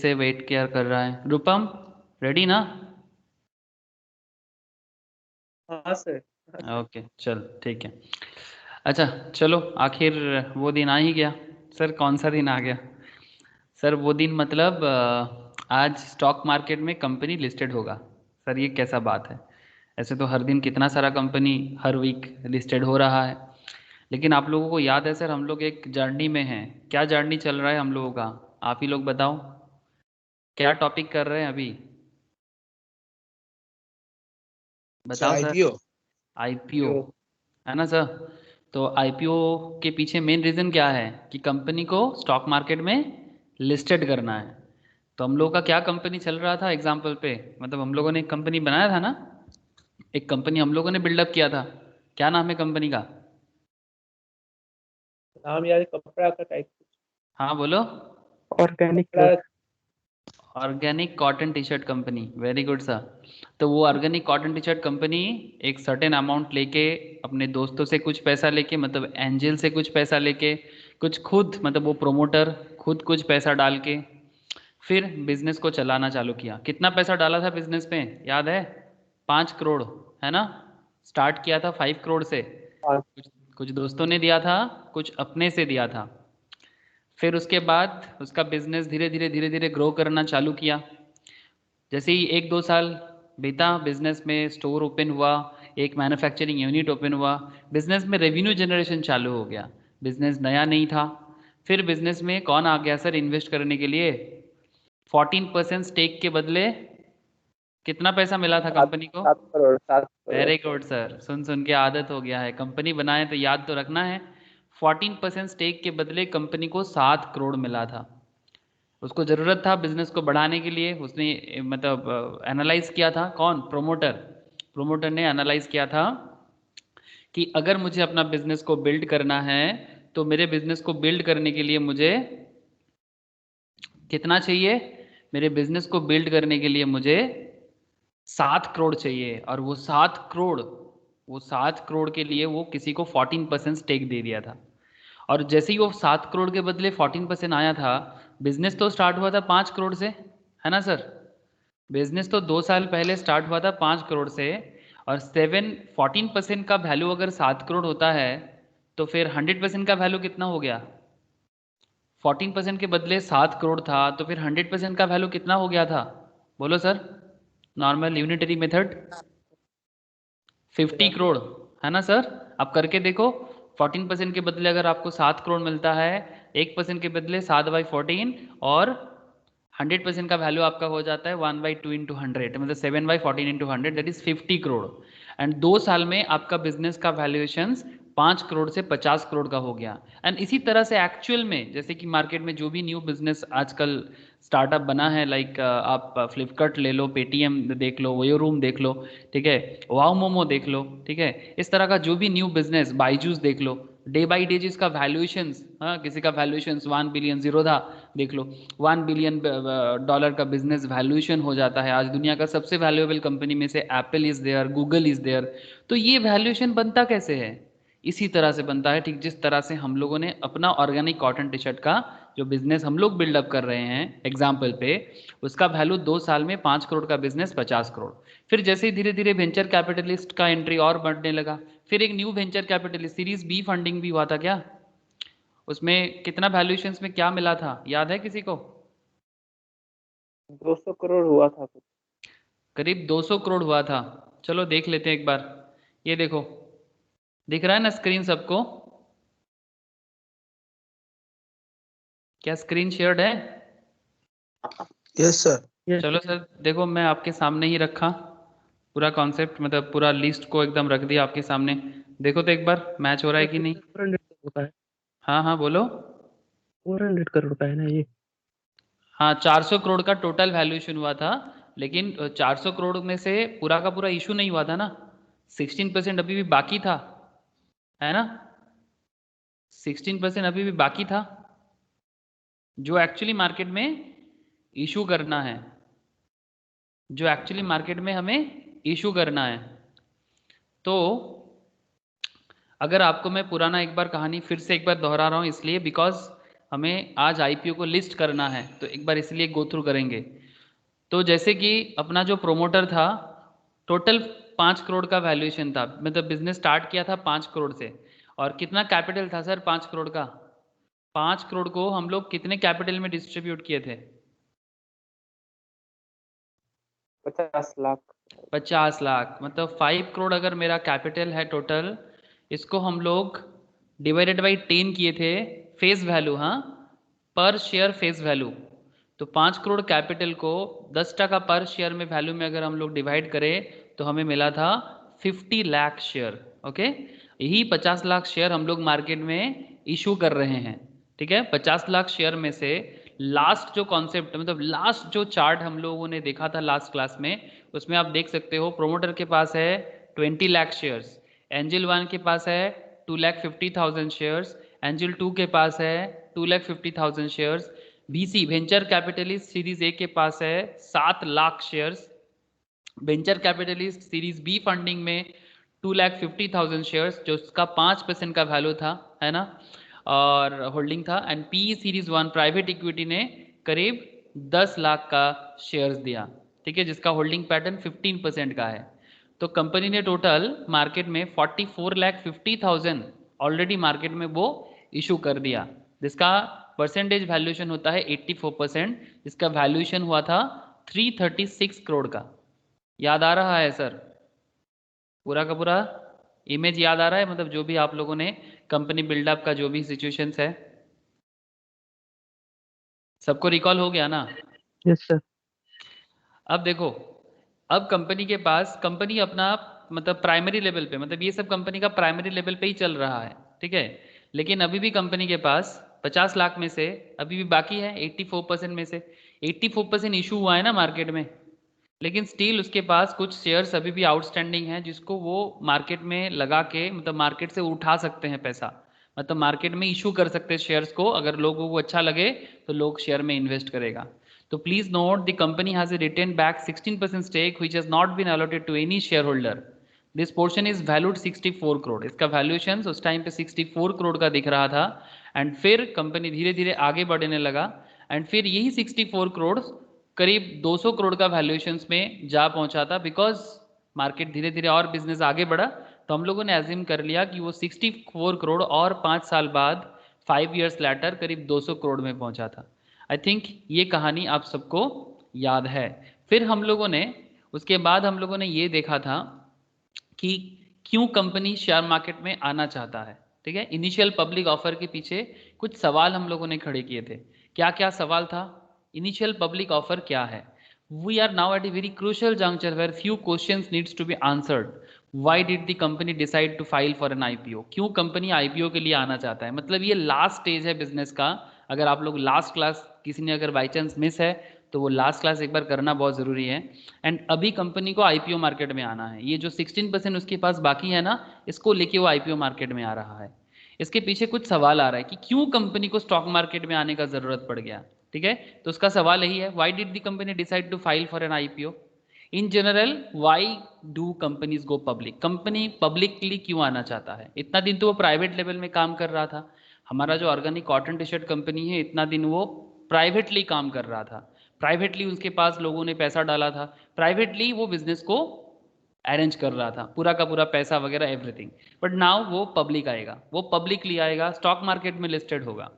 से wait care कर रहा है। रूपम रेडी ना? हाँ सर। ओके चल ठीक है। अच्छा चलो, आखिर वो दिन आ ही गया। सर कौन सा दिन आ गया? सर वो दिन मतलब आज स्टॉक मार्केट में कंपनी लिस्टेड होगा। सर ये कैसा बात है? ऐसे तो हर दिन कितना सारा कंपनी हर वीक लिस्टेड हो रहा है, लेकिन आप लोगों को याद है सर, हम लोग एक जर्नी में हैं। क्या जर्नी चल रहा है हम लोगों का? आप ही लोग बताओ, क्या टॉपिक कर रहे हैं अभी? अच्छा बताओ सर। आईपीओ। आईपीओ है ना सर? तो आईपीओ के पीछे मेन रीज़न क्या है कि कंपनी को स्टॉक मार्केट में लिस्टेड करना है। तो हम लोगों का क्या कंपनी चल रहा था एग्जाम्पल पे, मतलब हम लोगों ने एक कंपनी बनाया था ना, एक कंपनी हम लोगों ने बिल्डअप किया था। क्या नाम है कंपनी का? नाम यार कपड़ा का टाइप। हाँ बोलो। ऑर्गेनिक कपड़ा। Organic cotton T shirt company, very good sir. तो वो organic cotton T shirt company एक सर्टेन अमाउंट लेके, अपने दोस्तों से कुछ पैसा लेके, मतलब एंजल से कुछ पैसा लेके, कुछ खुद मतलब वो प्रोमोटर खुद कुछ पैसा डाल के फिर बिजनेस को चलाना चालू किया। कितना पैसा डाला था बिजनेस में याद है? 5 करोड़, है ना? स्टार्ट किया था 5 करोड़ से। कुछ दोस्तों ने दिया था, कुछ अपने से दिया था। फिर उसके बाद उसका बिजनेस धीरे धीरे ग्रो करना चालू किया। जैसे ही 1-2 साल बीता, बिजनेस में स्टोर ओपन हुआ, एक मैन्युफैक्चरिंग यूनिट ओपन हुआ, बिजनेस में रेवेन्यू जनरेशन चालू हो गया। बिजनेस नया नहीं था। फिर बिजनेस में कौन आ गया सर इन्वेस्ट करने के लिए? 14% स्टेक के बदले कितना पैसा मिला था कंपनी को? 7 crore 7 crore. Very good sir, सुन सुन के आदत हो गया है, कंपनी बनाए तो याद तो रखना है। 14% स्टेक के बदले कंपनी को 7 करोड़ मिला था। उसको ज़रूरत था बिजनेस को बढ़ाने के लिए। उसने मतलब एनालाइज किया था, कौन? प्रोमोटर। प्रोमोटर ने एनालाइज किया था कि अगर मुझे अपना बिजनेस को बिल्ड करना है तो मेरे बिजनेस को बिल्ड करने के लिए मुझे कितना चाहिए? मेरे बिजनेस को बिल्ड करने के लिए मुझे 7 करोड़ चाहिए। और वो 7 करोड़ के लिए वो किसी को 14% स्टेक दे दिया था। और जैसे ही वो 7 करोड़ के बदले 14% आया था, बिजनेस तो स्टार्ट हुआ था 5 करोड़ से, है ना सर? बिजनेस तो 2 साल पहले स्टार्ट हुआ था 5 करोड़ से। और 14% का वैल्यू अगर 7 करोड़ होता है तो फिर 100% का वैल्यू कितना हो गया? 14% के बदले 7 करोड़ था, तो फिर 100% का वैल्यू कितना हो गया था? बोलो sir, normal unitary method 50 crore, है ना सर? आप करके देखो। 14% के बदले अगर आपको 7 करोड़ मिलता है, 1% के बदले 7/14, और 100% का वैल्यू आपका हो जाता है 1/2 इंटू 100, मतलब 7/14 into 100, that is 50 crore. And 2 साल में आपका बिजनेस का वैल्यूएशन 5 करोड़ से 50 करोड़ का हो गया। एंड इसी तरह से एक्चुअल में, जैसे कि मार्केट में जो भी न्यू बिजनेस आजकल स्टार्टअप बना है, लाइक आप फ्लिपकार्ट ले लो, पेटीएम देख लो, वोयो रूम देख लो, ठीक है, वाओ मोमो देख लो, ठीक है, इस तरह का जो भी न्यू बिजनेस, बाईजूस देख लो, डे बाई डे जिसका वैल्यूएशंस, हाँ किसी का वैल्यूएशंस 1 बिलियन जीरोधा देख लो, 1 बिलियन डॉलर का बिजनेस वैल्यूएशन हो जाता है। आज दुनिया का सबसे वैल्यूएबल कंपनी में से Apple is there, Google is there. तो ये वैल्यूएशन बनता कैसे है? इसी तरह से बनता है, ठीक जिस तरह से हम लोगों ने अपना ऑर्गेनिक कॉटन टी शर्ट का जो बिजनेस हम लोग बिल्डअप कर रहे हैं एग्जाम्पल पे, उसका वैल्यू 2 साल में 5 करोड़ का बिजनेस 50 करोड़। फिर जैसे ही धीरे धीरे वेंचर कैपिटलिस्ट का एंट्री और बढ़ने लगा, फिर एक new venture capitalist series B funding भी हुआ था क्या? उसमें कितना वैल्यूएशन में क्या मिला था याद है किसी को? 200 करोड़ हुआ था कुछ। करीब 200 करोड़ हुआ था। चलो देख लेते हैं एक बार। ये देखो, दिख रहा है ना स्क्रीन सबको? क्या स्क्रीन शेयर्ड है? Yes sir. चलो सर देखो, मैं आपके सामने ही रखा पूरा कॉन्सेप्ट, मतलब पूरा लिस्ट को एकदम रख दिया आपके सामने। देखो तो एक बार मैच हो रहा है कि नहीं। 400 करोड़ का है। हाँ हाँ बोलो। 400 करोड़ का है ना ये? हाँ 400 करोड़ का टोटल वैल्यूएशन हुआ था, लेकिन 400 करोड़ में से पूरा का पूरा इशू नहीं हुआ था ना, 16% अभी भी बाकी था, है ना? 16% अभी भी बाकी था जो एक्चुअली मार्केट में इशू करना है, जो एक्चुअली मार्केट में हमें इशू करना है। तो अगर आपको मैं पुराना एक बार कहानी फिर से एक बार दोहरा रहा हूँ इसलिए बिकॉज हमें आज आईपीओ को लिस्ट करना है, तो एक बार इसलिए गो थ्रू करेंगे। तो जैसे कि अपना जो प्रोमोटर था, टोटल 5 करोड़ का वैल्यूएशन था, मतलब बिजनेस स्टार्ट किया था 5 करोड़ से, और कितना कैपिटल था सर 5 करोड़ का? 5 करोड़ को हम लोग कितने कैपिटल में डिस्ट्रीब्यूट किए थे? 50 लाख। 50 लाख, मतलब 5 करोड़ अगर मेरा कैपिटल है टोटल, इसको हम लोग डिवाइडेड बाई 10 किए थे फेस वैल्यू, हाँ, पर शेयर फेस वैल्यू। तो 5 करोड़ कैपिटल को 10% पर शेयर में वैल्यू में अगर हम लोग डिवाइड करें तो हमें मिला था 50 लाख शेयर। ओके, यही 50 लाख शेयर हम लोग मार्केट में इशू कर रहे हैं। ठीक है, 50 लाख शेयर में से लास्ट जो कॉन्सेप्ट, मतलब लास्ट जो चार्ट हम लोगों ने देखा था लास्ट क्लास में, उसमें आप देख सकते हो प्रोमोटर के पास है 20 लाख शेयर्स, एंजल 1 के पास है 2,50,000 शेयर्स, एंजल 2 के पास है 2,50,000 shares, VC venture capitalist series A के पास है 7 lakh shares, venture capitalist series B funding में 2,50,000 शेयर्स, जो उसका 5% का वैल्यू था, है ना, और होल्डिंग था, and PE series 1 private equity ने करीब 10 लाख का शेयर्स दिया। ठीक है, जिसका होल्डिंग पैटर्न 15% का है। तो कंपनी ने टोटल मार्केट में 44,50,000 ऑलरेडी मार्केट में वो इशू कर दिया, जिसका परसेंटेज वैल्यूएशन होता है 84%, जिसका वैल्यूएशन हुआ था 336 करोड़ का। याद आ रहा है सर? पूरा का पूरा इमेज याद आ रहा है, मतलब जो भी आप लोगों ने कंपनी बिल्डअप का जो भी सिचुएशंस है, सबको रिकॉल हो गया ना? Yes sir. अब देखो, अब कंपनी के पास, कंपनी अपना मतलब प्राइमरी लेवल पे, मतलब ये सब कंपनी का प्राइमरी लेवल पे ही चल रहा है। ठीक है, लेकिन अभी भी कंपनी के पास 50 लाख में से अभी भी बाकी है 84% में से 84% इशू हुआ है ना मार्केट में, लेकिन स्टिल उसके पास कुछ शेयर्स अभी भी आउटस्टैंडिंग हैं, जिसको वो मार्केट में लगा के, मतलब मार्केट से उठा सकते हैं पैसा, मतलब मार्केट में इशू कर सकते हैं शेयर्स को, अगर लोगों को अच्छा लगे तो लोग शेयर में इन्वेस्ट करेगा। तो please note the company has retain back 16% stake which has not been allotted to any shareholder. This portion is valued 64 crore. इसका वैल्यूएशन उस टाइम पे 64 करोड़ का दिख रहा था, एंड फिर कंपनी धीरे धीरे आगे बढ़ने लगा, एंड फिर यही 64 करोड़ करीब 200 करोड़ का वैल्यूएशंस में जा पहुंचा था, बिकॉज मार्केट धीरे धीरे और बिजनेस आगे बढ़ा, तो हम लोगों ने एज्यूम कर लिया कि वो 64 करोड़ और 5 साल बाद 5 ईयर्स लेटर करीब 200 करोड़ में पहुंचा था। आई थिंक ये कहानी आप सबको याद है। फिर हम लोगों ने, उसके बाद हम लोगों ने ये देखा था कि क्यों कंपनी शेयर मार्केट में आना चाहता है। ठीक है, इनिशियल पब्लिक ऑफर के पीछे कुछ सवाल हम लोगों ने खड़े किए थे। क्या क्या सवाल था? इनिशियल पब्लिक ऑफर क्या है? We are now at a very crucial juncture where few questions needs to be answered. Why did the company decide to file for an IPO? क्यों कंपनी आईपीओ के लिए आना चाहता है? मतलब ये लास्ट स्टेज है बिजनेस का। अगर आप लोग लास्ट क्लास किसी ने अगर बाई चांस मिस है तो वो लास्ट क्लास एक बार करना बहुत ज़रूरी है। एंड अभी कंपनी को आईपीओ मार्केट में आना है। ये जो 16% उसके पास बाकी है ना, इसको लेके वो आईपीओ मार्केट में आ रहा है। इसके पीछे कुछ सवाल आ रहा है कि क्यों कंपनी को स्टॉक मार्केट में आने का ज़रूरत पड़ गया। ठीक है, तो उसका सवाल यही है, why did the company decide to file for an IPO? In general why do companies go public? Company publicly क्यों आना चाहता है? इतना दिन तो वो प्राइवेट लेवल में काम कर रहा था। हमारा जो organic cotton T shirt company है, इतना दिन वो प्राइवेटली काम कर रहा था, प्राइवेटली उसके पास लोगों ने पैसा डाला था, प्राइवेटली वो बिजनेस को अरेंज कर रहा था, पूरा का पूरा पैसा वगैरह एवरीथिंग। बट नाउ वो पब्लिक आएगा, वो पब्लिकली आएगा, स्टॉक मार्केट में लिस्टेड होगा।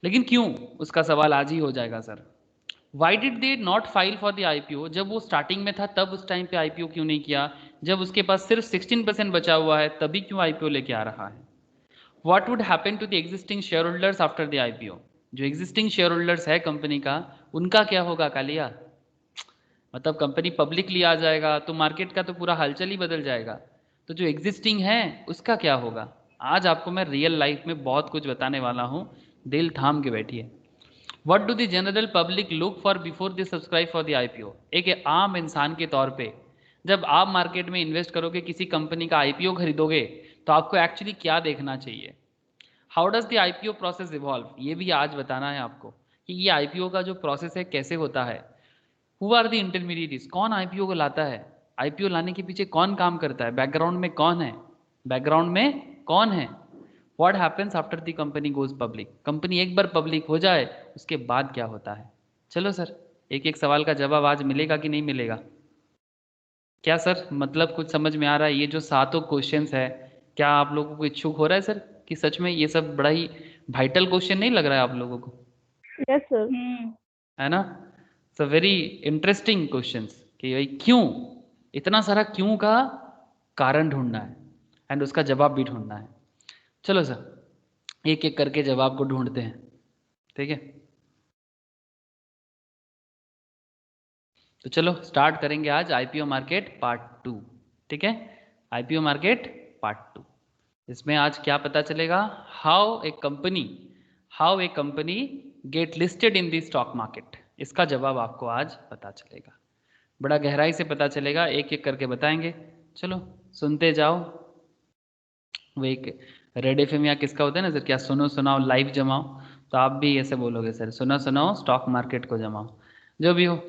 लेकिन क्यों? उसका सवाल आज ही हो जाएगा sir. Why did they not file for the IPO? जब वो स्टार्टिंग में था तब उस टाइम पे आईपीओ क्यों नहीं किया? जब उसके पास सिर्फ 16% बचा हुआ है तभी क्यों आईपीओ लेके आ रहा है? What would happen to the existing shareholders after the IPO? जो एग्जिस्टिंग शेयर होल्डर्स है कंपनी का, उनका क्या होगा कालिया? मतलब कंपनी पब्लिकली आ जाएगा तो मार्केट का तो पूरा हलचल ही बदल जाएगा, तो जो एग्जिस्टिंग है उसका क्या होगा? आज आपको मैं रियल लाइफ में बहुत कुछ बताने वाला हूँ, दिल थाम के बैठिए। What do the general public look for before they subscribe for the IPO? एक आम इंसान के तौर पे जब आप मार्केट में इन्वेस्ट करोगे, किसी कंपनी का आईपीओ खरीदोगे, तो आपको एक्चुअली क्या देखना चाहिए? How does the IPO process evolve? ये भी आज बताना है आपको कि ये आईपीओ का जो प्रोसेस है कैसे होता है। Who are the intermediates? कौन आईपीओ को लाता है? आईपीओ लाने के पीछे कौन काम करता है? बैकग्राउंड में कौन है? बैकग्राउंड में कौन है? What happens after the company goes public, company एक बार पब्लिक हो जाए उसके बाद क्या होता है। चलो सर, एक एक सवाल का जवाब आज मिलेगा कि नहीं मिलेगा? क्या सर मतलब कुछ समझ में आ रहा है? ये जो सातों क्वेश्चंस है, क्या आप लोगों को इच्छुक हो रहा है सर कि सच में ये सब बड़ा ही वाइटल क्वेश्चन नहीं लग रहा है आप लोगों को? Yes sir. है ना? सो वेरी इंटरेस्टिंग क्वेश्चंस कि भाई क्यों, इतना सारा क्यों का कारण ढूंढना है एंड उसका जवाब भी ढूंढना है। चलो सर एक एक करके जवाब को ढूंढते हैं, ठीक है? तो चलो स्टार्ट करेंगे आज आईपीओ मार्केट पार्ट 2, ठीक है? आईपीओ मार्केट पार्ट 2, इसमें आज क्या पता चलेगा? How a company get listed in the stock market, इसका जवाब आपको आज पता चलेगा, बड़ा गहराई से पता चलेगा, एक एक करके बताएंगे। चलो सुनते जाओ। वो एक रेड एफएम या किसका होता है ना सर, क्या सुनो सुनाओ लाइव जमाओ, तो आप भी ऐसे बोलोगे सर, सुनो सुनाओ स्टॉक मार्केट को जमाओ, जो भी हो।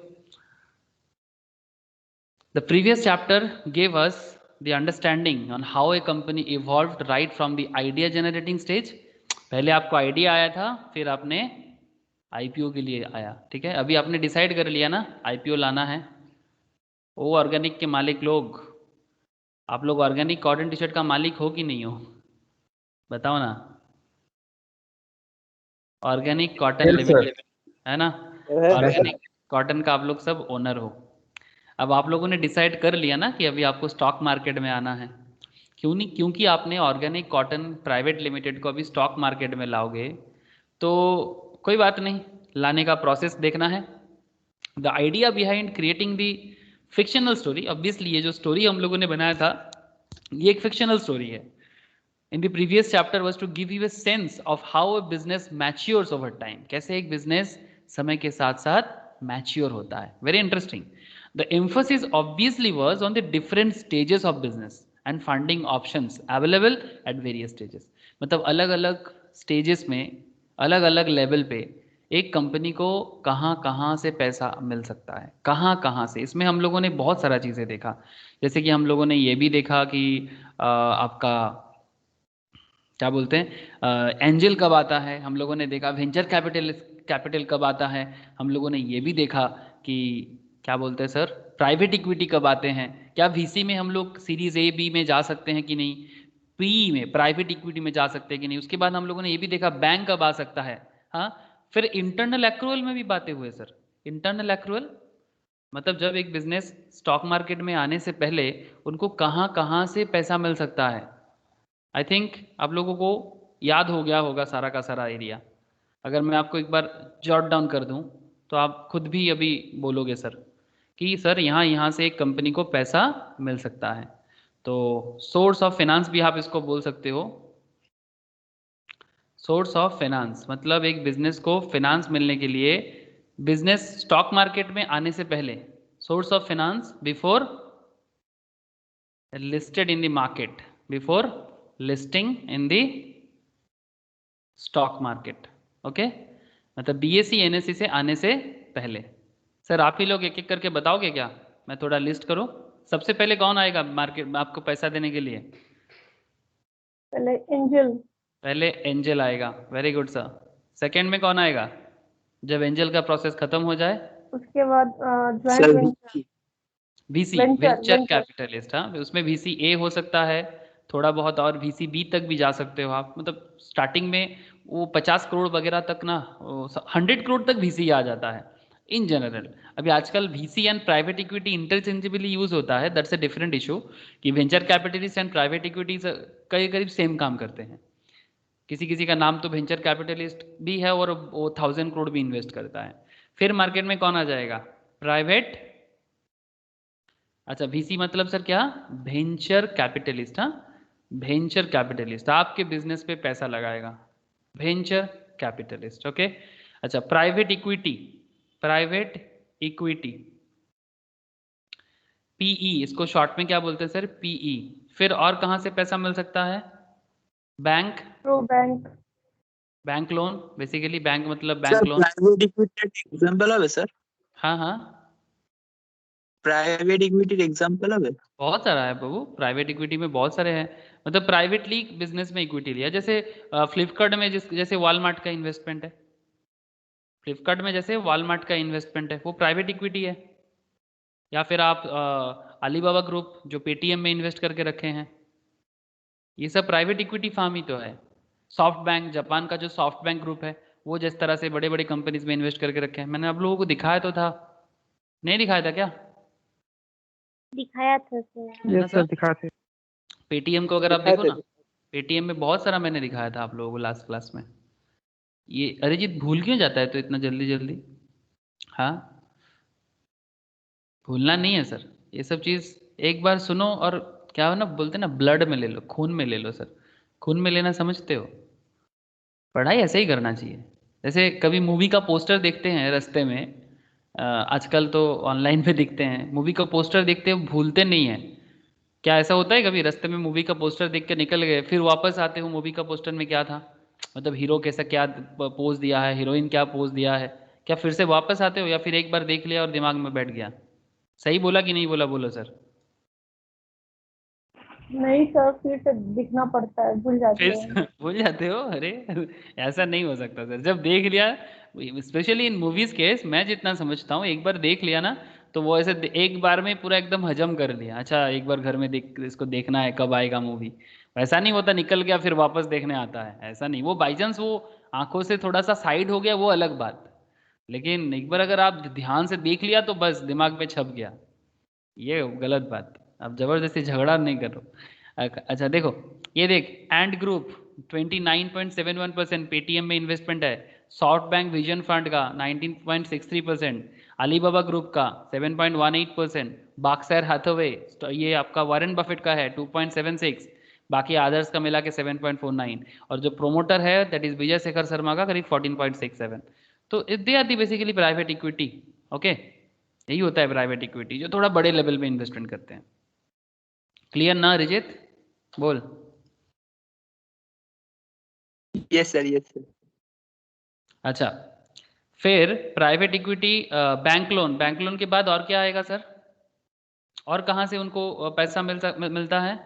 The previous chapter gave us the understanding on how a company evolved right from the idea generating stage. पहले आपको आइडिया आया था, फिर आपने आईपीओ के लिए आया, ठीक है? अभी आपने डिसाइड कर लिया ना आईपीओ लाना है। ओ ऑर्गेनिक के मालिक लोग, आप लोग ऑर्गेनिक कॉटन टी शर्ट का मालिक हो कि नहीं हो? बताओ ना। ऑर्गेनिक कॉटन लिमिटेड, है ना? ऑर्गेनिक कॉटन का आप लोग सब ओनर हो। अब आप लोगों ने डिसाइड कर लिया ना कि अभी आपको स्टॉक मार्केट में आना है। क्यों नहीं? क्योंकि आपने ऑर्गेनिक कॉटन प्राइवेट लिमिटेड को अभी स्टॉक मार्केट में लाओगे, तो कोई बात नहीं, लाने का प्रोसेस देखना है। The idea behind creating the fictional story, obviously ये जो स्टोरी हम लोगों ने बनाया था ये एक फिक्शनल स्टोरी है। In the previous chapter was to give you a sense of how a business matures over time, कैसे एक बिजनेस समय के साथ साथ मैच्योर होता है। Very interesting. The emphasis obviously was on the different stages of business and funding options available at various stages. मतलब अलग अलग स्टेजेस में, अलग अलग लेवल पे एक कंपनी को कहाँ कहाँ से पैसा मिल सकता है, कहाँ कहाँ से। इसमें हम लोगों ने बहुत सारा चीज़ें देखा, जैसे कि हम लोगों ने ये भी देखा कि आपका क्या बोलते हैं एंजल कब आता है, हम लोगों ने देखा वेंचर कैपिटल कब आता है, हम लोगों ने ये भी देखा कि क्या बोलते हैं सर प्राइवेट इक्विटी कब आते हैं, क्या वीसी में हम लोग सीरीज ए बी में जा सकते हैं कि नहीं, पी में प्राइवेट इक्विटी में जा सकते हैं कि नहीं। उसके बाद हम लोगों ने ये भी देखा बैंक कब आ सकता है। हाँ, फिर इंटरनल एक्रूअल में भी बातें हुए सर। इंटरनल एक्रूअल मतलब जब एक बिजनेस स्टॉक मार्केट में आने से पहले उनको कहाँ कहाँ से पैसा मिल सकता है। आई थिंक आप लोगों को याद हो गया होगा सारा का सारा एरिया। अगर मैं आपको एक बार जॉट डाउन कर दूं तो आप खुद भी अभी बोलोगे सर कि सर यहाँ यहाँ से एक कंपनी को पैसा मिल सकता है। तो सोर्स ऑफ फाइनेंस भी आप इसको बोल सकते हो। सोर्स ऑफ फाइनेंस मतलब एक बिजनेस को फाइनेंस मिलने के लिए, बिजनेस स्टॉक मार्केट में आने से पहले, source of finance before listed in the market, before listing in the stock market, okay? मतलब बीएसई एनएसई से आने से पहले। सर आप ही लोग एक एक करके बताओगे क्या? मैं थोड़ा लिस्ट करूं। सबसे पहले कौन आएगा मार्केट में आपको पैसा देने के लिए? पहले एंजल। पहले एंजल आएगा, वेरी गुड सर। सेकंड में कौन आएगा जब एंजल का प्रोसेस खत्म हो जाए? उसके बाद joint venture, VC venture venture capitalist. हाँ, उसमें वीसी ए हो सकता है थोड़ा बहुत, और वीसी बी तक भी जा सकते हो आप। मतलब स्टार्टिंग में वो 50 करोड़ वगैरह तक ना, 100 करोड़ तक वीसी आ जाता है इन जनरल। अभी आजकल VC and private equity interchangeably use होता है, दैट्स अ डिफरेंट इशू कि venture capitalist and private equities करीब करीब सेम काम करते हैं। किसी किसी का नाम तो वेंचर कैपिटलिस्ट भी है और वो 1000 करोड़ भी इन्वेस्ट करता है। फिर मार्केट में कौन आ जाएगा? प्राइवेट, अच्छा वीसी मतलब सर क्या? Venture capitalist. हाँ, वेंचर कैपिटलिस्ट आपके बिजनेस पे पैसा लगाएगा, वेंचर कैपिटलिस्ट, ओके? अच्छा private equity, private equity PE, इसको शॉर्ट में क्या बोलते हैं सर? पीई। फिर और कहाँ से पैसा मिल सकता है? Bank, through bank, bank loan, basically bank मतलब bank loan. Private equity example है सर। हाँ हाँ, प्राइवेट इक्विटी एग्जांपल है? बहुत सारा है बाबू, प्राइवेट इक्विटी में बहुत सारे हैं। मतलब प्राइवेटली बिजनेस में इक्विटी लिया, जैसे फ्लिपकार्ट में जैसे वॉलमार्ट का इन्वेस्टमेंट है, फ्लिपकार्ट में जैसे वॉलमार्ट का इन्वेस्टमेंट है, वो प्राइवेट इक्विटी है। या फिर आप अलीबाबा ग्रुप जो पेटीएम में इन्वेस्ट करके रखे हैं, ये सब प्राइवेट इक्विटी फार्म ही तो है। सॉफ्ट बैंक, जापान का जो सॉफ्ट बैंक ग्रुप है, वो जिस तरह से बड़े बड़े कंपनीज में इन्वेस्ट करके रखे हैं, मैंने आप लोगों को दिखाया तो था, नहीं दिखाया था क्या? दिखाया था सर। है ना यस सर, सर? दिखाते। पेटीएम को अगर आप दिखाए देखो थे। ना, पेटीएम में बहुत सारा मैंने दिखाया था आप लोगों को लास्ट क्लास में। ये अरिजीत भूल क्यों जाता है तो इतना जल्दी जल्दी? हाँ, भूलना नहीं है सर, ये सब चीज़ एक बार सुनो और क्या हो ना, बोलते ना ब्लड में ले लो, खून में ले लो सर। खून में लेना समझते हो? पढ़ाई ऐसे ही करना चाहिए। जैसे कभी मूवी का पोस्टर देखते हैं रास्ते में, आजकल तो ऑनलाइन पे दिखते हैं, मूवी का पोस्टर देखते हो भूलते नहीं है। क्या ऐसा होता है कभी रास्ते में मूवी का पोस्टर देख के निकल गए, फिर वापस आते हो मूवी का पोस्टर में क्या था, मतलब हीरो कैसा क्या पोज दिया है, हीरोइन क्या पोज दिया है, क्या फिर से वापस आते हो या फिर एक बार देख लिया और दिमाग में बैठ गया? सही बोला कि नहीं बोला, बोलो सर। नहीं सर, फिर से दिखना पड़ता है, भूल जाते फिर हैं। भूल जाते हो? अरे ऐसा नहीं हो सकता सर, जब देख लिया, स्पेशली इन मूवीज केस, मैं जितना समझता हूँ एक बार देख लिया ना, तो वो ऐसे एक बार में पूरा एकदम हजम कर लिया। अच्छा एक बार घर में देख, इसको देखना है, कब आएगा मूवी, वैसा नहीं होता निकल गया फिर वापस देखने आता है, ऐसा नहीं। वो बाई चांस वो आंखों से थोड़ा सा साइड हो गया, वो अलग बात, लेकिन एक बार अगर आप ध्यान से देख लिया तो बस दिमाग में छप गया, ये गलत बात। अब जबरदस्ती झगड़ा नहीं करो। अच्छा देखो, ये देख, एंड ग्रुप 29.71% पेटीएम में इन्वेस्टमेंट है, सॉफ्ट बैंक विजन फंड का 19.63%, अलीबाबा ग्रुप का 7.18%, बाक्सायर हाथवे ये आपका वॉरेन बफेट का है 2.76, बाकी अदर्स का मिला के 7.49, और जो प्रोमोटर है दैट इज विजय शेखर शर्मा का करीब 14.67। तो they are the basically private equity. Okay, यही होता है प्राइवेट इक्विटी, जो थोड़ा बड़े लेवल पे इन्वेस्टमेंट करते हैं। क्लियर ना रिजित? बोल। Yes sir, yes sir. अच्छा, फिर private equity, bank loan, bank loan के बाद और क्या आएगा सर? और कहाँ से उनको पैसा मिलता है?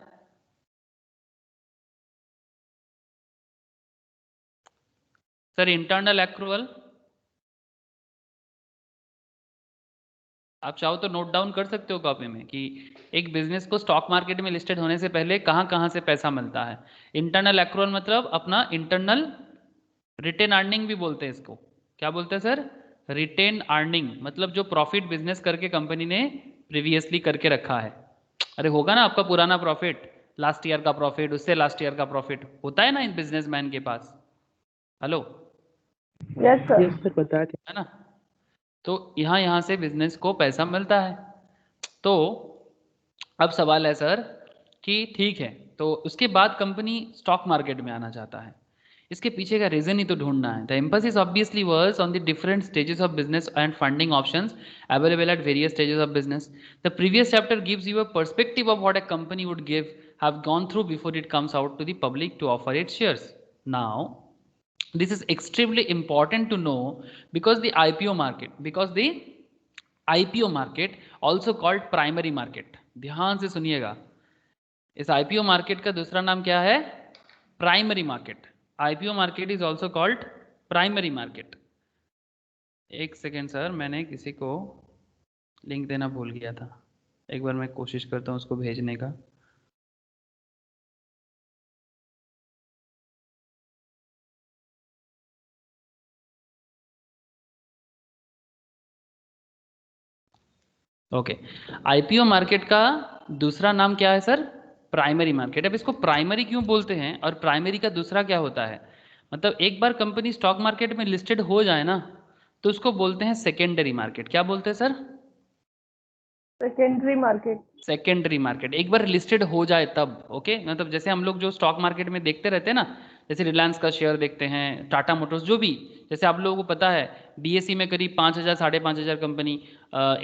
सर इंटरनल एक्रूवल, आप चाहो तो नोट डाउन कर सकते हो कॉपी में कि एक बिजनेस को स्टॉक मार्केट में लिस्टेड होने से पहले कहाँ कहाँ से पैसा मिलता है। इंटरनल एक्रूवल मतलब अपना इंटरनल रिटेन अर्निंग भी बोलते हैं इसको। क्या बोलते हैं सर? रिटेन अर्निंग, मतलब जो प्रॉफिट बिजनेस करके कंपनी ने प्रीवियसली करके रखा है। अरे होगा ना आपका पुराना प्रॉफिट, लास्ट ईयर का प्रॉफिट, उससे लास्ट ईयर का प्रॉफिट होता है ना इन बिजनेसमैन के पास। Hello, yes sir. Yes sir, बताते। है ना? तो यहाँ यहाँ से बिजनेस को पैसा मिलता है। तो अब सवाल है सर कि ठीक है, तो उसके बाद कंपनी स्टॉक मार्केट में आना चाहता है, इसके पीछे का रीजन ही तो ढूंढना है। The emphasis obviously was on the different stages of business and funding options available at various stages of business. The previous chapter gives you a perspective of what a company would give have gone through before it comes out to the public to offer its shares. Now this is extremely important to know because the IPO market also called primary market। ध्यान से सुनिएगा, इस IPO market का दूसरा नाम क्या है? Primary market. IPO market is also called primary market. एक सेकेंड सर, मैंने किसी को लिंक देना भूल गया था, एक बार मैं कोशिश करता हूँ उसको भेजने का। ओके, IPO मार्केट का दूसरा नाम क्या है सर? Primary market. अब इसको प्राइमरी क्यों बोलते हैं और प्राइमरी का दूसरा क्या होता है? मतलब एक बार कंपनी स्टॉक मार्केट में लिस्टेड हो जाए ना, तो उसको बोलते हैं सेकेंडरी मार्केट। क्या बोलते हैं sir? Secondary market. Secondary market, एक बार लिस्टेड हो जाए तब। ओके, मतलब जैसे हम लोग जो स्टॉक मार्केट में देखते रहते हैं ना, जैसे रिलायंस का शेयर देखते हैं, टाटा मोटर्स, जो भी, जैसे आप लोगों को पता है BSE में करीब 5,000 5,500 कंपनी,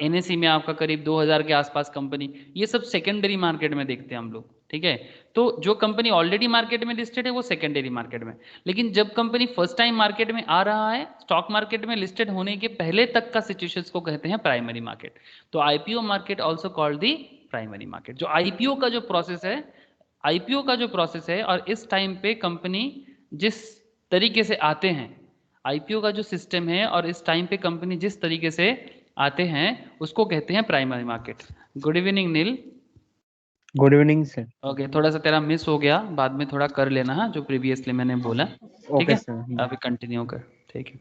NSE में आपका करीब 2,000 के आसपास कंपनी, ये सब सेकेंडरी मार्केट में देखते हैं हम लोग। ठीक है। तो जो कंपनी ऑलरेडी मार्केट में लिस्टेड है वो सेकेंडरी मार्केट में, लेकिन जब कंपनी फर्स्ट टाइम मार्केट में आ रहा है, स्टॉक मार्केट में लिस्टेड होने के पहले तक का सिचुएशंस को कहते हैं प्राइमरी मार्केट। तो IPO market also called the primary market. जो आईपीओ का जो प्रोसेस है, आईपीओ का जो प्रोसेस है, और इस टाइम पे कंपनी जिस तरीके से आते हैं, आईपीओ का जो सिस्टम है और इस टाइम पे कंपनी जिस तरीके से आते हैं उसको कहते हैं primary market. Good evening Neel. Good evening sir. Okay, थोड़ा सा तेरा मिस हो गया, बाद में थोड़ा कर लेना है जो प्रीवियसली मैंने बोला, ठीक ओके है। सर। अभी कंटिन्यू कर, ठीक है।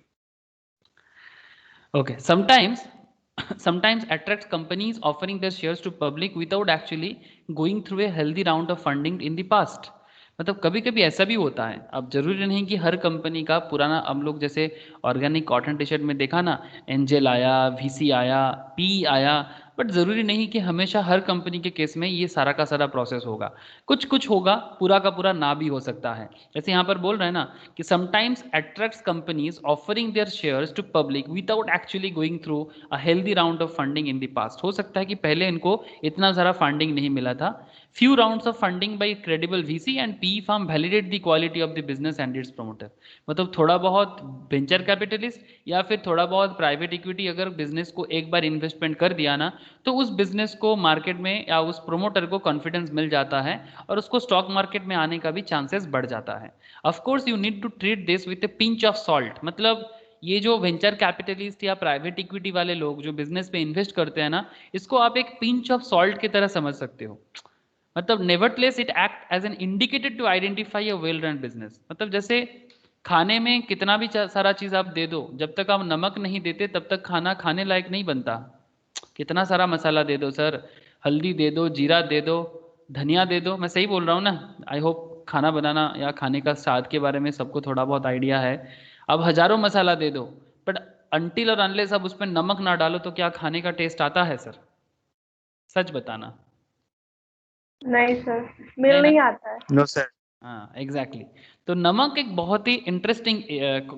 Okay, sometimes attracts companies offering their shares to public without actually going through a healthy round of funding in the past। मतलब कभी कभी ऐसा भी होता है। अब जरूरी नहीं कि हर कंपनी का पुराना, हम लोग जैसे ऑर्गेनिक कॉटन टी शर्ट में देखा ना, एंजल आया, वीसी आया, पी आया, बट ज़रूरी नहीं कि हमेशा हर कंपनी के केस में ये सारा का सारा प्रोसेस होगा। कुछ कुछ होगा, पूरा का पूरा ना भी हो सकता है। जैसे यहाँ पर बोल रहे हैं ना कि sometimes attracts companies offering their shares to public without actually going through a healthy round of funding in the past. हो सकता है कि पहले इनको इतना सारा फंडिंग नहीं मिला था। Few rounds of funding by credible VC and PE firm validate the quality of the business and its promoter। मतलब थोड़ा बहुत वेंचर कैपिटलिस्ट या फिर थोड़ा बहुत प्राइवेट इक्विटी अगर बिजनेस को एक बार इन्वेस्टमेंट कर दिया ना, तो उस बिजनेस को मार्केट में या उस प्रोमोटर को कॉन्फिडेंस मिल जाता है और उसको स्टॉक मार्केट में आने का भी चांसेस बढ़ जाता है। Of course you need to treat this with a pinch of salt. मतलब ये जो वेंचर कैपिटलिस्ट या प्राइवेट इक्विटी वाले लोग जो बिजनेस पे इन्वेस्ट करते हैं ना, इसको आप एक पिंच ऑफ सॉल्ट की तरह समझ सकते हो। मतलब nevertheless it act as an indicator to identify a well run business. मतलब जैसे खाने में कितना भी सारा चीज़ आप दे दो, जब तक आप नमक नहीं देते तब तक खाना खाने लायक नहीं बनता। कितना सारा मसाला दे दो सर, हल्दी दे दो, जीरा दे दो, धनिया दे दो, मैं सही बोल रहा हूँ ना? आई होप खाना बनाना या खाने का स्वाद के बारे में सबको थोड़ा बहुत आइडिया है। अब हजारों मसाला दे दो, बट अनटिल और अनलेस अब उस पर नमक ना डालो तो क्या खाने का टेस्ट आता है सर? सच बताना। नहीं सर, स्मेल नहीं आता है। No sir. हाँ एग्जैक्टली। तो नमक एक बहुत ही इंटरेस्टिंग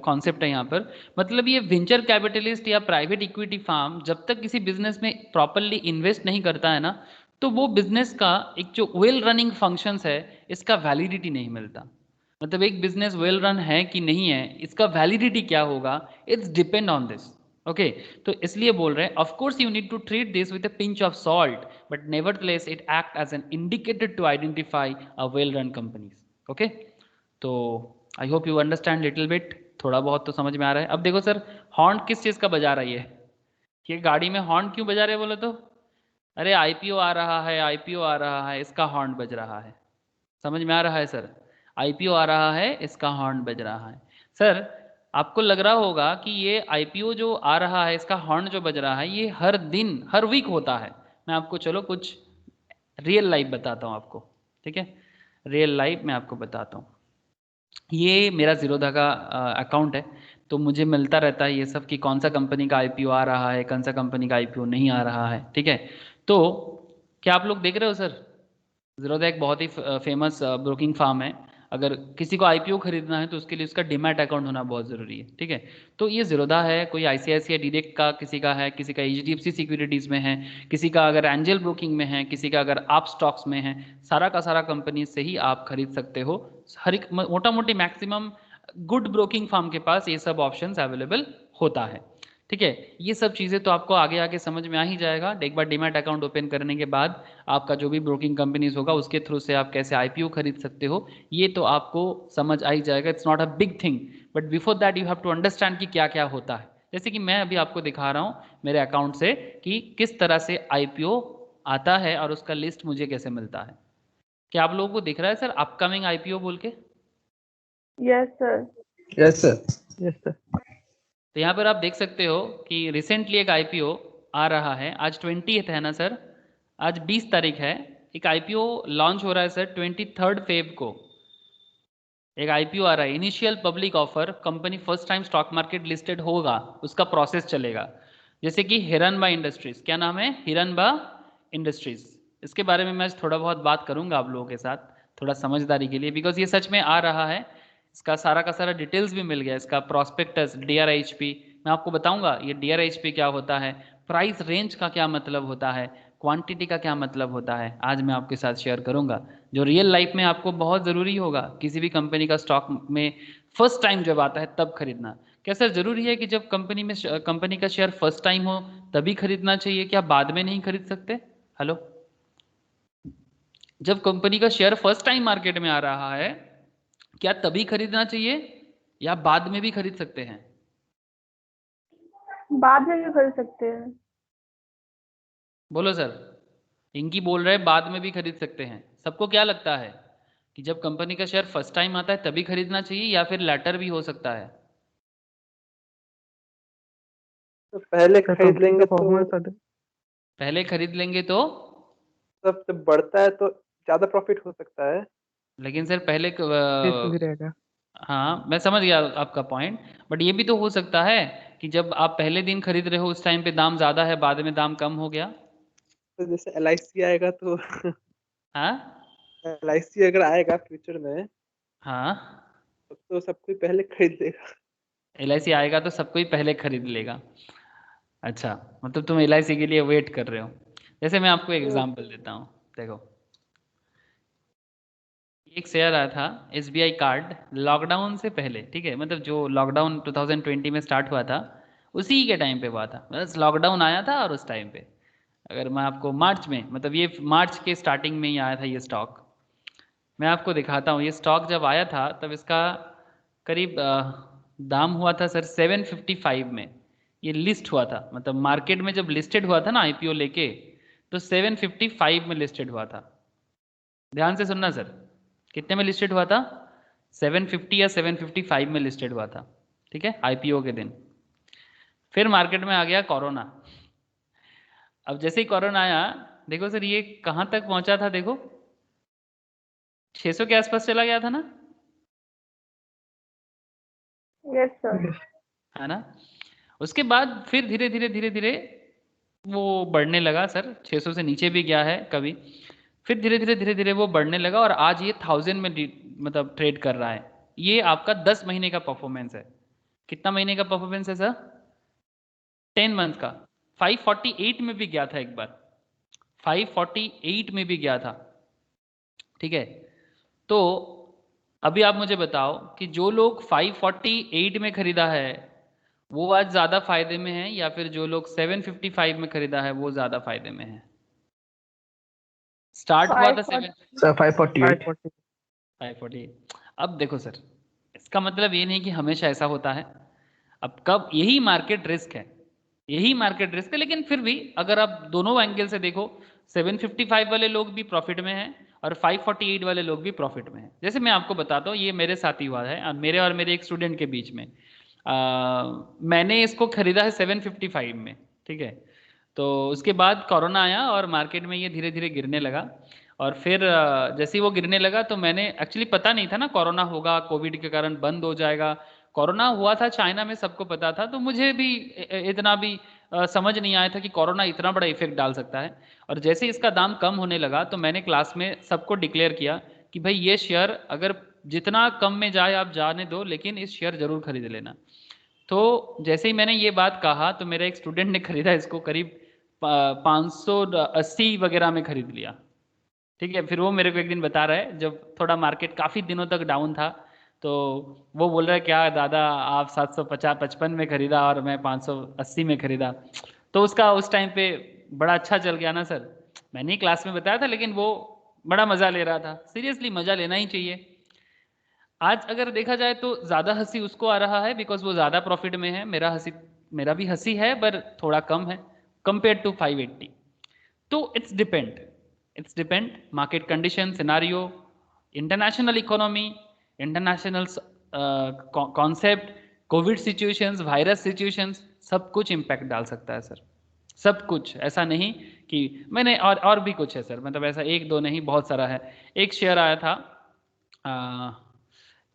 कॉन्सेप्ट है यहाँ पर। मतलब ये वेंचर कैपिटलिस्ट या प्राइवेट इक्विटी फार्म जब तक किसी बिजनेस में प्रॉपरली इन्वेस्ट नहीं करता है ना, तो वो बिजनेस का एक जो वेल रनिंग फंक्शंस है इसका वैलिडिटी नहीं मिलता। मतलब एक बिजनेस वेल रन है कि नहीं है, इसका वैलिडिटी क्या होगा, it's depend on this. Okay, तो इसलिए बोल रहे हैं of course you need to treat this with a pinch of salt, but nevertheless it act as an indicator to identify a well run companies. Okay, तो I hope you understand little bit, थोड़ा बहुत तो समझ में आ रहा है। अब देखो सर, हॉर्न किस चीज़ का बजा रही है? कि गाड़ी में हॉर्न क्यों बजा रहे बोले तो, अरे आईपीओ आ रहा है, आईपीओ आ रहा है, इसका हॉर्न बज रहा है। समझ में आ रहा है सर? आईपीओ आ रहा है, इसका हॉर्न बज रहा है। सर आपको लग रहा होगा कि ये आईपीओ जो आ रहा है, इसका हॉर्न जो बज रहा है, ये हर दिन हर वीक होता है। मैं आपको चलो कुछ रियल लाइफ बताता हूँ आपको, ठीक है? रियल लाइफ में आपको बताता हूँ। ये मेरा ज़ीरोधा का अकाउंट है, तो मुझे मिलता रहता है ये सब कि कौन सा कंपनी का आईपीओ आ रहा है, कौन सा कंपनी का आईपीओ नहीं आ रहा है, ठीक है? तो क्या आप लोग देख रहे हो सर? ज़ीरोधा एक बहुत ही फेमस ब्रोकिंग फार्म है। अगर किसी को आईपीओ खरीदना है तो उसके लिए उसका डीमैट अकाउंट होना बहुत ज़रूरी है, ठीक है? तो ये ज़ीरोधा है, कोई आईसीआईसीआई डायरेक्ट का किसी का है, किसी का एचडीएफसी सिक्योरिटीज़ में है, किसी का अगर एंजल ब्रोकिंग में है, किसी का अगर आप स्टॉक्स में है, सारा का सारा कंपनी से ही आप खरीद सकते हो। हर एक मोटा मोटी मैक्सिमम गुड ब्रोकिंग फार्म के पास ये सब ऑप्शंस अवेलेबल होता है, ठीक है? ये सब चीज़ें तो आपको आगे आगे समझ में आ ही जाएगा। एक बार डीमैट अकाउंट ओपन करने के बाद आपका जो भी ब्रोकिंग कंपनीज होगा उसके थ्रू से आप कैसे आईपीओ खरीद सकते हो, ये तो आपको समझ आ ही जाएगा। It's not a big thing, but before that you have to understand कि क्या क्या होता है। जैसे कि मैं अभी आपको दिखा रहा हूँ मेरे अकाउंट से कि किस तरह से आईपीओ आता है और उसका लिस्ट मुझे कैसे मिलता है। क्या आप लोगों को दिख रहा है सर अपकमिंग आईपीओ बोल के? Yes sir. Yes sir. Yes sir. तो यहाँ पर आप देख सकते हो कि रिसेंटली एक आईपीओ आ रहा है। आज 20th है ना सर, आज 20 तारीख है। एक आईपीओ लॉन्च हो रहा है सर 23 फेब को। एक आईपीओ आ रहा है, initial public offer, company first time stock market listed होगा, उसका प्रोसेस चलेगा। जैसे कि हिरनबा इंडस्ट्रीज, क्या नाम है? हिरनबा इंडस्ट्रीज। इसके बारे में मैं थोड़ा बहुत बात करूंगा आप लोगों के साथ, थोड़ा समझदारी के लिए, बिकॉज ये सच में आ रहा है। इसका सारा का सारा डिटेल्स भी मिल गया, इसका प्रॉस्पेक्टस, डीआरएचपी मैं आपको बताऊंगा ये डीआरएचपी क्या होता है, प्राइस रेंज का क्या मतलब होता है, क्वांटिटी का क्या मतलब होता है, आज मैं आपके साथ शेयर करूंगा। जो रियल लाइफ में आपको बहुत ज़रूरी होगा। किसी भी कंपनी का स्टॉक में फर्स्ट टाइम जब आता है तब खरीदना। क्या सर ज़रूरी है कि जब कंपनी का शेयर फर्स्ट टाइम हो तभी खरीदना चाहिए, क्या बाद में नहीं खरीद सकते? हेलो, जब कंपनी का शेयर फर्स्ट टाइम मार्केट में आ रहा है क्या तभी खरीदना चाहिए या बाद में भी खरीद सकते हैं? बाद में भी खरीद सकते हैं। बोलो सर। इनकी बोल रहे बाद में भी खरीद सकते हैं। सबको क्या लगता है कि जब कंपनी का शेयर फर्स्ट टाइम आता है तभी खरीदना चाहिए या फिर लेटर भी हो सकता है? तो पहले खरीद लेंगे तो पहले खरीद लेंगे तो सब जब बढ़ता है तो ज्यादा प्रॉफिट हो सकता है। लेकिन सर पहले हाँ मैं समझ गया आपका पॉइंट, बट ये भी तो हो सकता है कि जब आप पहले दिन खरीद रहे हो उस टाइम पे दाम ज़्यादा है, बाद में दाम कम हो गया। तो जैसे LIC आएगा तो हाँ LIC अगर आएगा फ्यूचर में हाँ, तो सब कोई पहले खरीद लेगा। LIC आएगा तो सब कोई पहले खरीद लेगा। अच्छा, मतलब तुम LIC के लिए वेट कर रहे हो। जैसे मैं आपको एक तो एग्जांपल देता हूँ, देखो एक शेयर आया था SBI कार्ड लॉकडाउन से पहले, ठीक है, मतलब जो लॉकडाउन 2020 में स्टार्ट हुआ था उसी के टाइम पे हुआ था, बस लॉकडाउन आया था और उस टाइम पे। अगर मैं आपको मार्च में, मतलब ये मार्च के स्टार्टिंग में ही आया था ये स्टॉक। मैं आपको दिखाता हूँ, ये स्टॉक जब आया था तब इसका करीब दाम हुआ था सर 755 में। ये लिस्ट हुआ था, मतलब मार्केट में जब लिस्टेड हुआ था ना IPO लेके, तो 755 में लिस्टेड हुआ था। ध्यान से सुनना सर, कितने में लिस्टेड हुआ था? 750 या 755 में लिस्टेड हुआ था, ठीक है, IPO के दिन। फिर मार्केट में आ गया कोरोना। अब जैसे ही कोरोना आया, देखो सर ये कहाँ तक पहुंचा था, देखो 600 के आसपास चला गया था ना, यस सर। है ना। उसके बाद फिर धीरे धीरे धीरे धीरे वो बढ़ने लगा सर, 600 से नीचे भी गया है कभी। फिर धीरे धीरे धीरे धीरे वो बढ़ने लगा और आज ये 1000 में मतलब ट्रेड कर रहा है। ये आपका 10 महीने का परफॉर्मेंस है। कितना महीने का परफॉर्मेंस है सर? 10 मंथ का। 548 में भी गया था एक बार, 548 में भी गया था, ठीक है। तो अभी आप मुझे बताओ कि जो लोग 548 में खरीदा है वो आज ज़्यादा फायदे में है या फिर जो लोग 755 में खरीदा है वो ज़्यादा फायदे में है? स्टार्ट हुआ था 548 548। अब देखो सर, इसका मतलब ये नहीं कि हमेशा ऐसा होता है। अब कब, यही मार्केट रिस्क है, यही मार्केट रिस्क है। लेकिन फिर भी अगर आप दोनों एंगल से देखो, 755 वाले लोग भी प्रॉफिट में हैं और 548 वाले लोग भी प्रॉफिट में हैं। जैसे मैं आपको बताता हूँ, ये मेरे साथ ही हुआ है, मेरे और मेरे एक स्टूडेंट के बीच में। मैंने इसको खरीदा है 755 में, ठीक है। तो उसके बाद कोरोना आया और मार्केट में ये धीरे धीरे गिरने लगा। और फिर जैसे ही वो गिरने लगा तो मैंने, एक्चुअली पता नहीं था ना कोरोना होगा, कोविड के कारण बंद हो जाएगा। कोरोना हुआ था चाइना में, सबको पता था, तो मुझे भी इतना भी समझ नहीं आया था कि कोरोना इतना बड़ा इफेक्ट डाल सकता है। और जैसे इसका दाम कम होने लगा तो मैंने क्लास में सबको डिक्लेयर किया कि भाई ये शेयर अगर जितना कम में जाए आप जाने दो, लेकिन इस शेयर जरूर खरीद लेना। तो जैसे ही मैंने ये बात कहा तो मेरा एक स्टूडेंट ने खरीदा इसको, करीब 580 वगैरह में खरीद लिया, ठीक है। फिर वो मेरे को एक दिन बता रहा है, जब थोड़ा मार्केट काफ़ी दिनों तक डाउन था, तो वो बोल रहा है क्या दादा आप 755 में खरीदा और मैं 580 में खरीदा। तो उसका उस टाइम पे बड़ा अच्छा चल गया ना सर। मैंने ही क्लास में बताया था, लेकिन वो बड़ा मज़ा ले रहा था। सीरियसली मज़ा लेना ही चाहिए। आज अगर देखा जाए तो ज़्यादा हंसी उसको आ रहा है बिकॉज वो ज़्यादा प्रॉफिट में है। मेरा भी हंसी है पर थोड़ा कम है कंपेयर टू 580। तो it's depend market condition, scenario, international economy, international concept, Covid situations, virus situations, सब कुछ इम्पैक्ट डाल सकता है सर। सब कुछ, ऐसा नहीं कि मैंने, और भी कुछ है सर, मतलब ऐसा एक दो नहीं, बहुत सारा है। एक शेयर आया था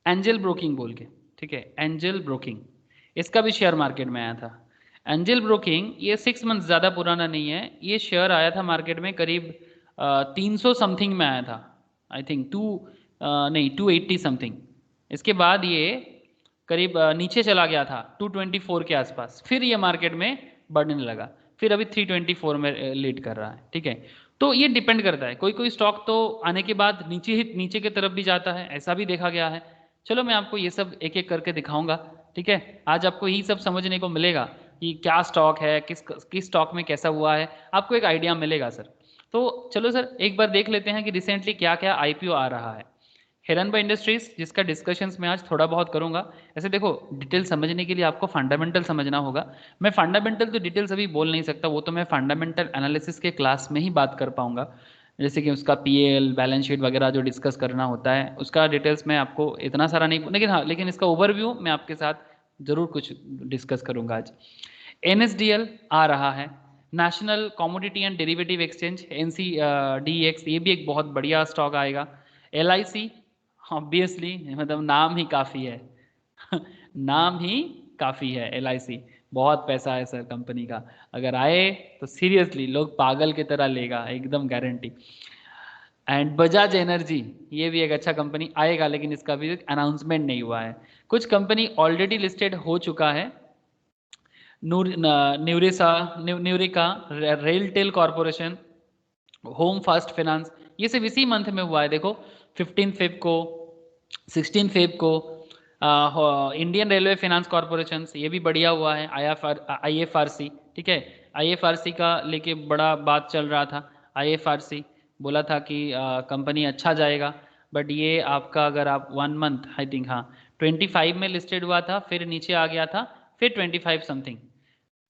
एंजल ब्रोकिंग बोल के, ठीक है, एंजल ब्रोकिंग, इसका भी शेयर मार्केट में आया था। एंजल ब्रोकिंग ये 6 मंथ ज़्यादा पुराना नहीं है। ये शेयर आया था मार्केट में करीब 300 समथिंग में आया था, आई थिंक 280 समथिंग। इसके बाद ये करीब नीचे चला गया था 224 के आसपास, फिर ये मार्केट में बढ़ने लगा, फिर अभी 324 में लीड कर रहा है, ठीक है। तो ये डिपेंड करता है, कोई कोई स्टॉक तो आने के बाद नीचे की तरफ भी जाता है, ऐसा भी देखा गया है। चलो मैं आपको ये सब एक एक करके दिखाऊंगा, ठीक है। आज आपको यही सब समझने को मिलेगा कि क्या स्टॉक है, किस स्टॉक में कैसा हुआ है, आपको एक आइडिया मिलेगा सर। तो चलो सर एक बार देख लेते हैं कि रिसेंटली क्या क्या आईपीओ आ रहा है। हिरनबा इंडस्ट्रीज, जिसका डिस्कशंस मैं आज थोड़ा बहुत करूंगा। ऐसे देखो, डिटेल समझने के लिए आपको फंडामेंटल समझना होगा। मैं फंडामेंटल तो डिटेल्स अभी बोल नहीं सकता, वो तो मैं फंडामेंटल एनालिसिस के क्लास में ही बात कर पाऊंगा। जैसे कि उसका पीएल बैलेंस शीट वगैरह जो डिस्कस करना होता है, उसका डिटेल्स मैं आपको इतना सारा नहीं, लेकिन हाँ, लेकिन इसका ओवरव्यू मैं आपके साथ जरूर कुछ डिस्कस करूंगा आज। एनएसडीएल आ रहा है, national commodity and derivative exchange, NCDEX, ये भी एक बहुत बढ़िया स्टॉक आएगा। LIC ऑब्वियसली, मतलब नाम ही काफ़ी है नाम ही काफ़ी है। LIC बहुत पैसा है सर कंपनी का, अगर आए तो सीरियसली लोग पागल की तरह लेगा, एकदम गारंटी। एंड बजाज एनर्जी, ये भी एक अच्छा कंपनी आएगा, लेकिन इसका भी अनाउंसमेंट नहीं हुआ है। कुछ कंपनी ऑलरेडी लिस्टेड हो चुका है, Nureca, RailTel corporation, home first finance, ये सब इसी मंथ में हुआ है। देखो 15 फेब को, 16 फेब को इंडियन रेलवे फाइनेंस कॉर्पोरेशन, ये भी बढ़िया हुआ है। IFRC, ठीक है, IFRC का लेके बड़ा बात चल रहा था। IFRC बोला था कि कंपनी अच्छा जाएगा, बट ये आपका अगर आप 1 मंथ आई थिंक, हाँ 25 में लिस्टेड हुआ था, फिर नीचे आ गया था, फिर 25 समथिंग,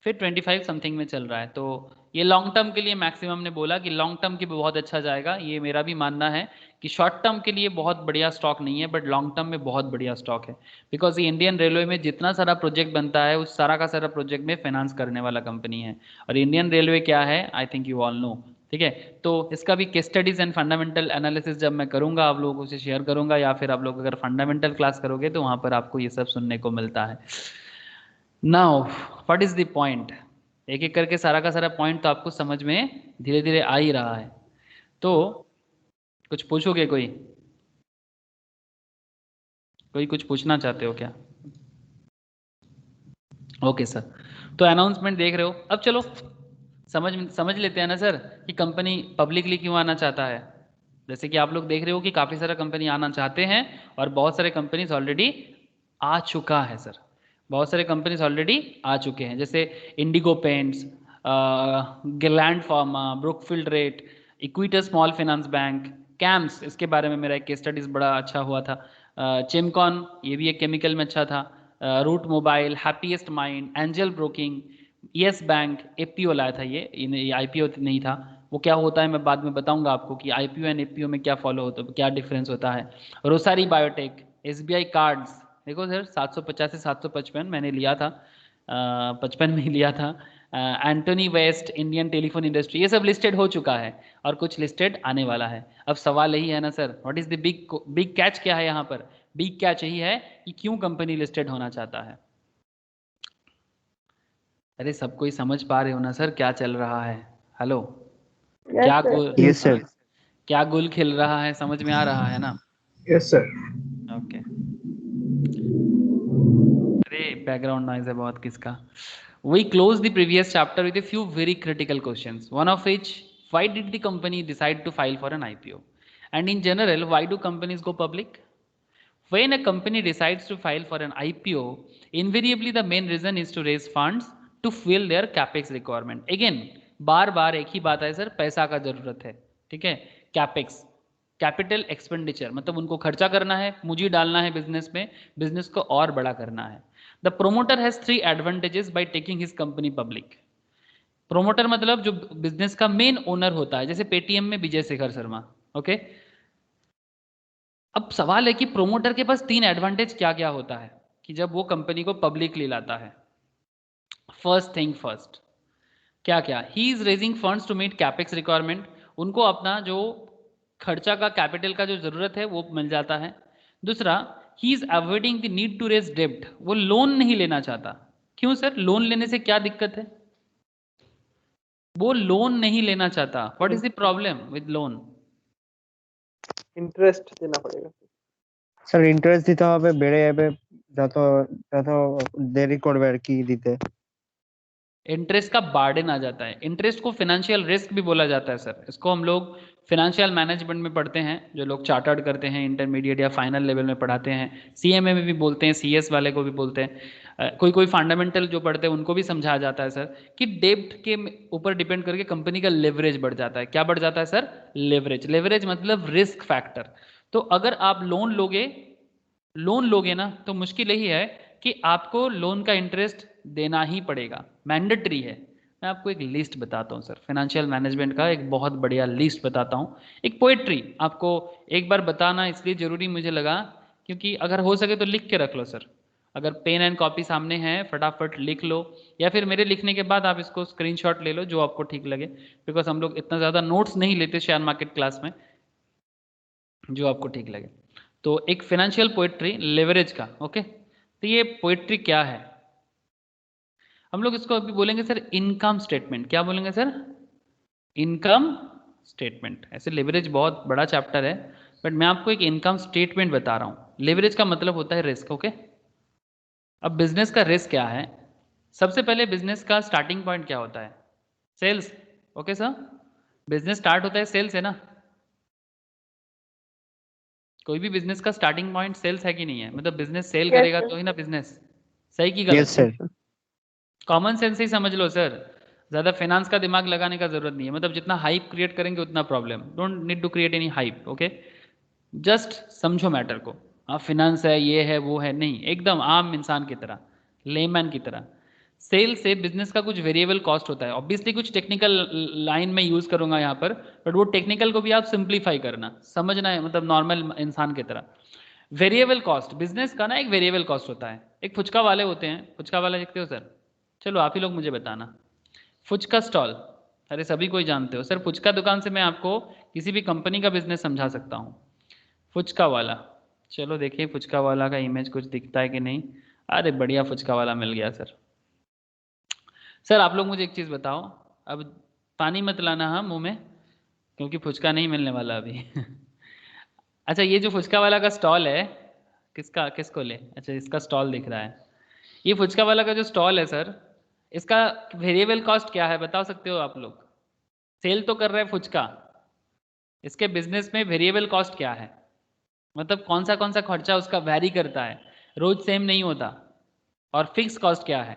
फिर 25 समथिंग में चल रहा है। तो ये लॉन्ग टर्म के लिए मैक्सिमम ने बोला कि लॉन्ग टर्म के बहुत अच्छा जाएगा, ये मेरा भी मानना है कि शॉर्ट टर्म के लिए बहुत बढ़िया स्टॉक नहीं है, बट लॉन्ग टर्म में बहुत बढ़िया स्टॉक है। बिकॉज ये इंडियन रेलवे में जितना सारा प्रोजेक्ट बनता है, उस सारा का सारा प्रोजेक्ट में फाइनेंस करने वाला कंपनी है। और इंडियन रेलवे क्या है, I think you all know, ठीक है। तो इसका भी case studies and fundamental analysis जब मैं करूंगा, आप लोगों से शेयर करूंगा, या फिर आप लोग अगर फंडामेंटल क्लास करोगे तो वहां पर आपको ये सब सुनने को मिलता है। Now what is the point, एक एक करके सारा का सारा पॉइंट तो आपको समझ में धीरे धीरे आ ही रहा है। तो कुछ पूछोगे, कोई कुछ पूछना चाहते हो क्या? ओके सर, तो अनाउंसमेंट देख रहे हो। अब चलो समझ लेते हैं ना सर कि कंपनी पब्लिकली क्यों आना चाहता है। जैसे कि आप लोग देख रहे हो कि काफ़ी सारा कंपनी आना चाहते हैं, और बहुत सारे कंपनीज ऑलरेडी आ चुका है सर, बहुत सारे कंपनीज ऑलरेडी आ चुके हैं। जैसे indigo paints, Gland pharma, Brookfield REIT, Equitas small finance bank, CAMS, इसके बारे में मेरा एक केस स्टडीज बड़ा अच्छा हुआ था। चिमकॉन, ये भी एक केमिकल में अच्छा था। Route Mobile, Happiest Minds, Angel Broking, Yes Bank, APO लाया था, ये IPO नहीं था। वो क्या होता है मैं बाद में बताऊंगा आपको कि IPO एंड APO में क्या फॉलो होता है, क्या डिफरेंस होता है। रोसारी बायोटेक, SBI कार्ड्स, देखो सर 750 से 755 मैंने लिया था, 55 में ही लिया था। Antony Waste, Indian Telephone Industry, ये सब लिस्टेड हो चुका है, और कुछ लिस्टेड आने वाला है। अब सवाल यही है ना sir, what is the big catch, क्या है यहाँ पर? बिग कैच यही है कि क्यों कंपनी लिस्टेड होना चाहता है। अरे सब कोई समझ पा रहे हो ना सर क्या चल रहा है? हेलो, क्या गुल, Yes, sir. क्या गुल खिल रहा है, समझ में आ रहा है ना? Yes sir. ओके। अरे बैकग्राउंड नॉइज है बहुत किसका। We close the previous chapter with a few very critical questions. One of which, why did the company decide to file for an IPO? And in general, why do companies go public? When a company decides to file for an IPO, invariably the main reason is to raise funds to fill their capex requirement. Again, बार बार एक ही बात है sir, पैसा का जरूरत है, ठीक है। Capex, capital expenditure, मतलब उनको खर्चा करना है, पूंजी डालना है बिजनेस में, बिजनेस को और बड़ा करना है। The promoter has 3 advantages by taking his company public. Promoter मतलब जो बिजनेस का मेन ओनर होता है, जैसे पेटीएम में विजय शेखर शर्मा, ओके। अब सवाल है कि प्रोमोटर के पास 3 एडवांटेज क्या क्या होता है कि जब वो कंपनी को पब्लिकली लाता है। फर्स्ट थिंग फर्स्ट, क्या क्या? He is raising funds to meet capex requirement, उनको अपना जो खर्चा का, कैपिटल का जो जरूरत है वो मिल जाता है। दूसरा, he is avoiding the need to raise डेब्ट, वो लोन नहीं लेना चाहता। क्यों सर, लोन लेने से क्या दिक्कत है? वो लोन नहीं लेना चाहता। What is the problem with loan? Interest देना पड़ेगा। স্যার ইন্টারেস্ট দিতে হবে, বেড়ে যাবে যত যত দেরি করবে আর কি দিতে। इंटरेस्ट का बार्डन आ जाता है। इंटरेस्ट को फाइनेंशियल रिस्क भी बोला जाता है सर। इसको हम लोग फाइनेंशियल मैनेजमेंट में पढ़ते हैं, जो लोग चार्टर्ड करते हैं, इंटरमीडिएट या फाइनल लेवल में पढ़ाते हैं, सीएमए में भी बोलते हैं, सीएस वाले को भी बोलते हैं, कोई कोई फंडामेंटल जो पढ़ते हैं उनको भी समझाया जाता है सर कि डेब्ट के ऊपर डिपेंड करके कंपनी का लेवरेज बढ़ जाता है। क्या बढ़ जाता है सर? लेवरेज। लेवरेज मतलब रिस्क फैक्टर। तो अगर आप लोन लोगे ना तो मुश्किल यही है कि आपको लोन का इंटरेस्ट देना ही पड़ेगा, मैंडेटरी है। मैं आपको एक लिस्ट बताता हूँ सर, फाइनेंशियल मैनेजमेंट का एक बहुत बढ़िया लिस्ट बताता हूँ, एक पोएट्री आपको एक बार बताना इसलिए ज़रूरी मुझे लगा, क्योंकि अगर हो सके तो लिख के रख लो सर। अगर पेन एंड कॉपी सामने है फटाफट लिख लो, या फिर मेरे लिखने के बाद आप इसको स्क्रीनशॉट ले लो, जो आपको ठीक लगे, बिकॉज हम लोग इतना ज़्यादा नोट्स नहीं लेते शेयर मार्केट क्लास में, जो आपको ठीक लगे। तो एक फाइनेंशियल पोएट्री लेवरेज का, ओके। तो ये पोएट्री क्या है? हम लोग इसको अभी बोलेंगे सर इनकम स्टेटमेंट। क्या बोलेंगे सर? Income statement. ऐसे लेवरेज बहुत बड़ा चैप्टर है, बट मैं आपको एक इनकम स्टेटमेंट बता रहा हूं। लेवरेज का मतलब होता है रिस्क, ओके। अब बिजनेस का रिस्क क्या है? सबसे पहले बिजनेस का स्टार्टिंग पॉइंट क्या होता है? Sales, okay sir. Business start होता है सेल्स से ना। कोई भी बिजनेस का स्टार्टिंग पॉइंट सेल्स है कि नहीं है? मतलब बिजनेस सेल Yes, करेगा sir. तो ही ना बिजनेस। सही की गलत? Yes sir. कॉमन सेंस ही समझ लो सर, ज़्यादा फाइनेंस का दिमाग लगाने का जरूरत नहीं है। मतलब जितना हाइप क्रिएट करेंगे उतना problem. Don't need to create any hype, okay. Just समझो मैटर को। हाँ फिनेंस है, ये है, वो है, नहीं, एकदम आम इंसान की तरह, लेमैन की तरह। सेल से बिजनेस का कुछ वेरिएबल कॉस्ट होता है, ऑब्वियसली कुछ टेक्निकल लाइन में यूज करूंगा यहाँ पर, बट वो टेक्निकल को भी आप सिंप्लीफाई करना, समझना है, मतलब नॉर्मल इंसान की तरह। वेरिएबल कॉस्ट बिजनेस का ना एक वेरिएबल कॉस्ट होता है। एक फुचका वाले होते हैं, फुचका वाला देखते हो सर? चलो आप ही लोग मुझे बताना। फुचका स्टॉल, अरे सभी कोई जानते हो सर। फुचका दुकान से मैं आपको किसी भी कंपनी का बिजनेस समझा सकता हूँ। फुचका वाला, चलो देखिए फुचका वाला का इमेज कुछ दिखता है कि नहीं। अरे बढ़िया फुचका वाला मिल गया सर। सर आप लोग मुझे एक चीज़ बताओ, अब पानी मत लाना हाँ मुंह में, क्योंकि फुचका नहीं मिलने वाला अभी। अच्छा ये जो फुचका वाला का स्टॉल है, किसको ले? अच्छा इसका स्टॉल दिख रहा है। ये फुचका वाला का जो स्टॉल है सर, इसका वेरिएबल कॉस्ट क्या है बता सकते हो आप लोग? सेल तो कर रहे हैं फुचका, इसके बिजनेस में वेरिएबल कॉस्ट क्या है? मतलब कौन सा खर्चा उसका वैरी करता है, रोज सेम नहीं होता। और फिक्स कॉस्ट क्या है?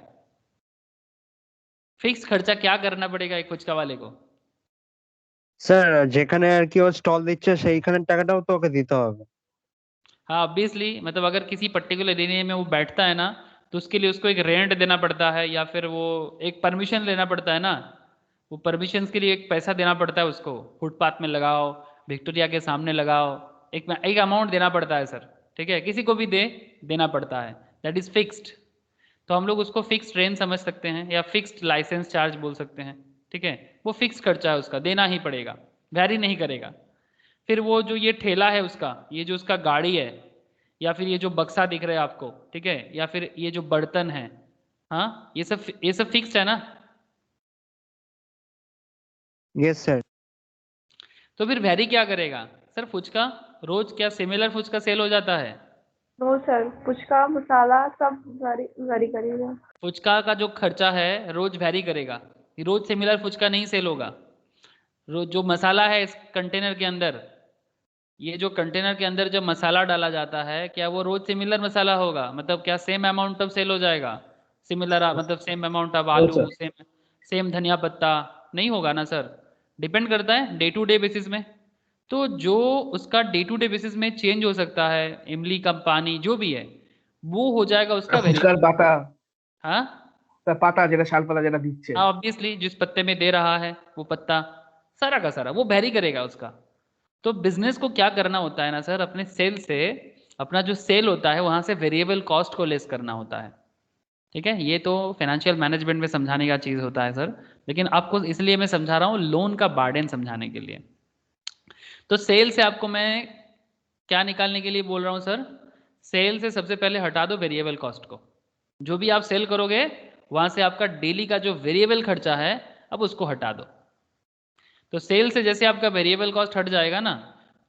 फिक्स खर्चा क्या करना पड़ेगा एक फुचका वाले को? স্যার যেখানে আর কি ও স্টল দিচ্ছে সেইখানে টাকাটাও তো ওকে দিতে হবে। हाँ ऑब्वियसली, मतलब अगर किसी पर्टिकुलर एरिया में वो बैठता है ना, तो उसके लिए उसको एक रेंट देना पड़ता है, या फिर वो एक परमिशन लेना पड़ता है ना। वो परमिशन के लिए एक पैसा देना पड़ता है उसको। फुटपाथ में लगाओ, विक्टोरिया के सामने लगाओ, एक अमाउंट देना पड़ता है सर, ठीक है। किसी को भी देना पड़ता है, दैट इज फिक्स्ड। तो हम लोग उसको फिक्स्ड रेंट समझ सकते हैं, या फिक्स्ड लाइसेंस चार्ज बोल सकते हैं, ठीक है। वो फिक्स खर्चा है, उसका देना ही पड़ेगा, वैरी नहीं करेगा। फिर वो जो ये ठेला है उसका, ये जो उसका गाड़ी है, या फिर ये जो बक्सा दिख रहा है आपको, ठीक है, या फिर ये जो बर्तन है, हाँ ये सब फिक्स्ड है ना। Yes sir. तो फिर वैरी क्या करेगा सर? फुचका रोज क्या सिमिलर फुचका सेल हो जाता है? नो सर, पुचका मसाला सब वरी करेगा। फुचका का जो खर्चा है रोज वैरी करेगा, रोज सिमिलर फुचका नहीं सेल होगा। रोज जो मसाला है इस कंटेनर के अंदर, ये जो कंटेनर के अंदर जब मसाला डाला जाता है, क्या वो रोज सिमिलर मसाला होगा? मतलब क्या सेम अमाउंट ऑफ सेल हो जाएगा? सिमिलर मतलब सेम अमाउंट ऑफ आलू, सेम धनिया पत्ता नहीं होगा ना सर। डिपेंड करता है डे टू डे बेसिस में। तो जो उसका डे टू डे बेसिस में चेंज हो सकता है, इमली का पानी जो भी है, वो हो जाएगा उसका ফুচকার পাতা, हाँ তার পাতা যেটা শালপাতা যেটা দিচ্ছে। हाँ ऑब्वियसली जिस पत्ते में दे रहा है वो पत्ता, सारा का सारा वो वेरी करेगा उसका। तो बिजनेस को क्या करना होता है ना सर, अपने सेल से, अपना जो सेल होता है वहां से वेरिएबल कॉस्ट को लेस करना होता है, ठीक है। ये तो फाइनेंशियल मैनेजमेंट में समझाने का चीज होता है सर, लेकिन आपको इसलिए मैं समझा रहा हूँ लोन का बार्डन समझाने के लिए। तो सेल से आपको मैं क्या निकालने के लिए बोल रहा हूँ सर? सेल से सबसे पहले हटा दो वेरिएबल कॉस्ट को। जो भी आप सेल करोगे वहां से आपका डेली का जो वेरिएबल खर्चा है, अब उसको हटा दो। तो सेल से जैसे आपका वेरिएबल कॉस्ट हट जाएगा ना,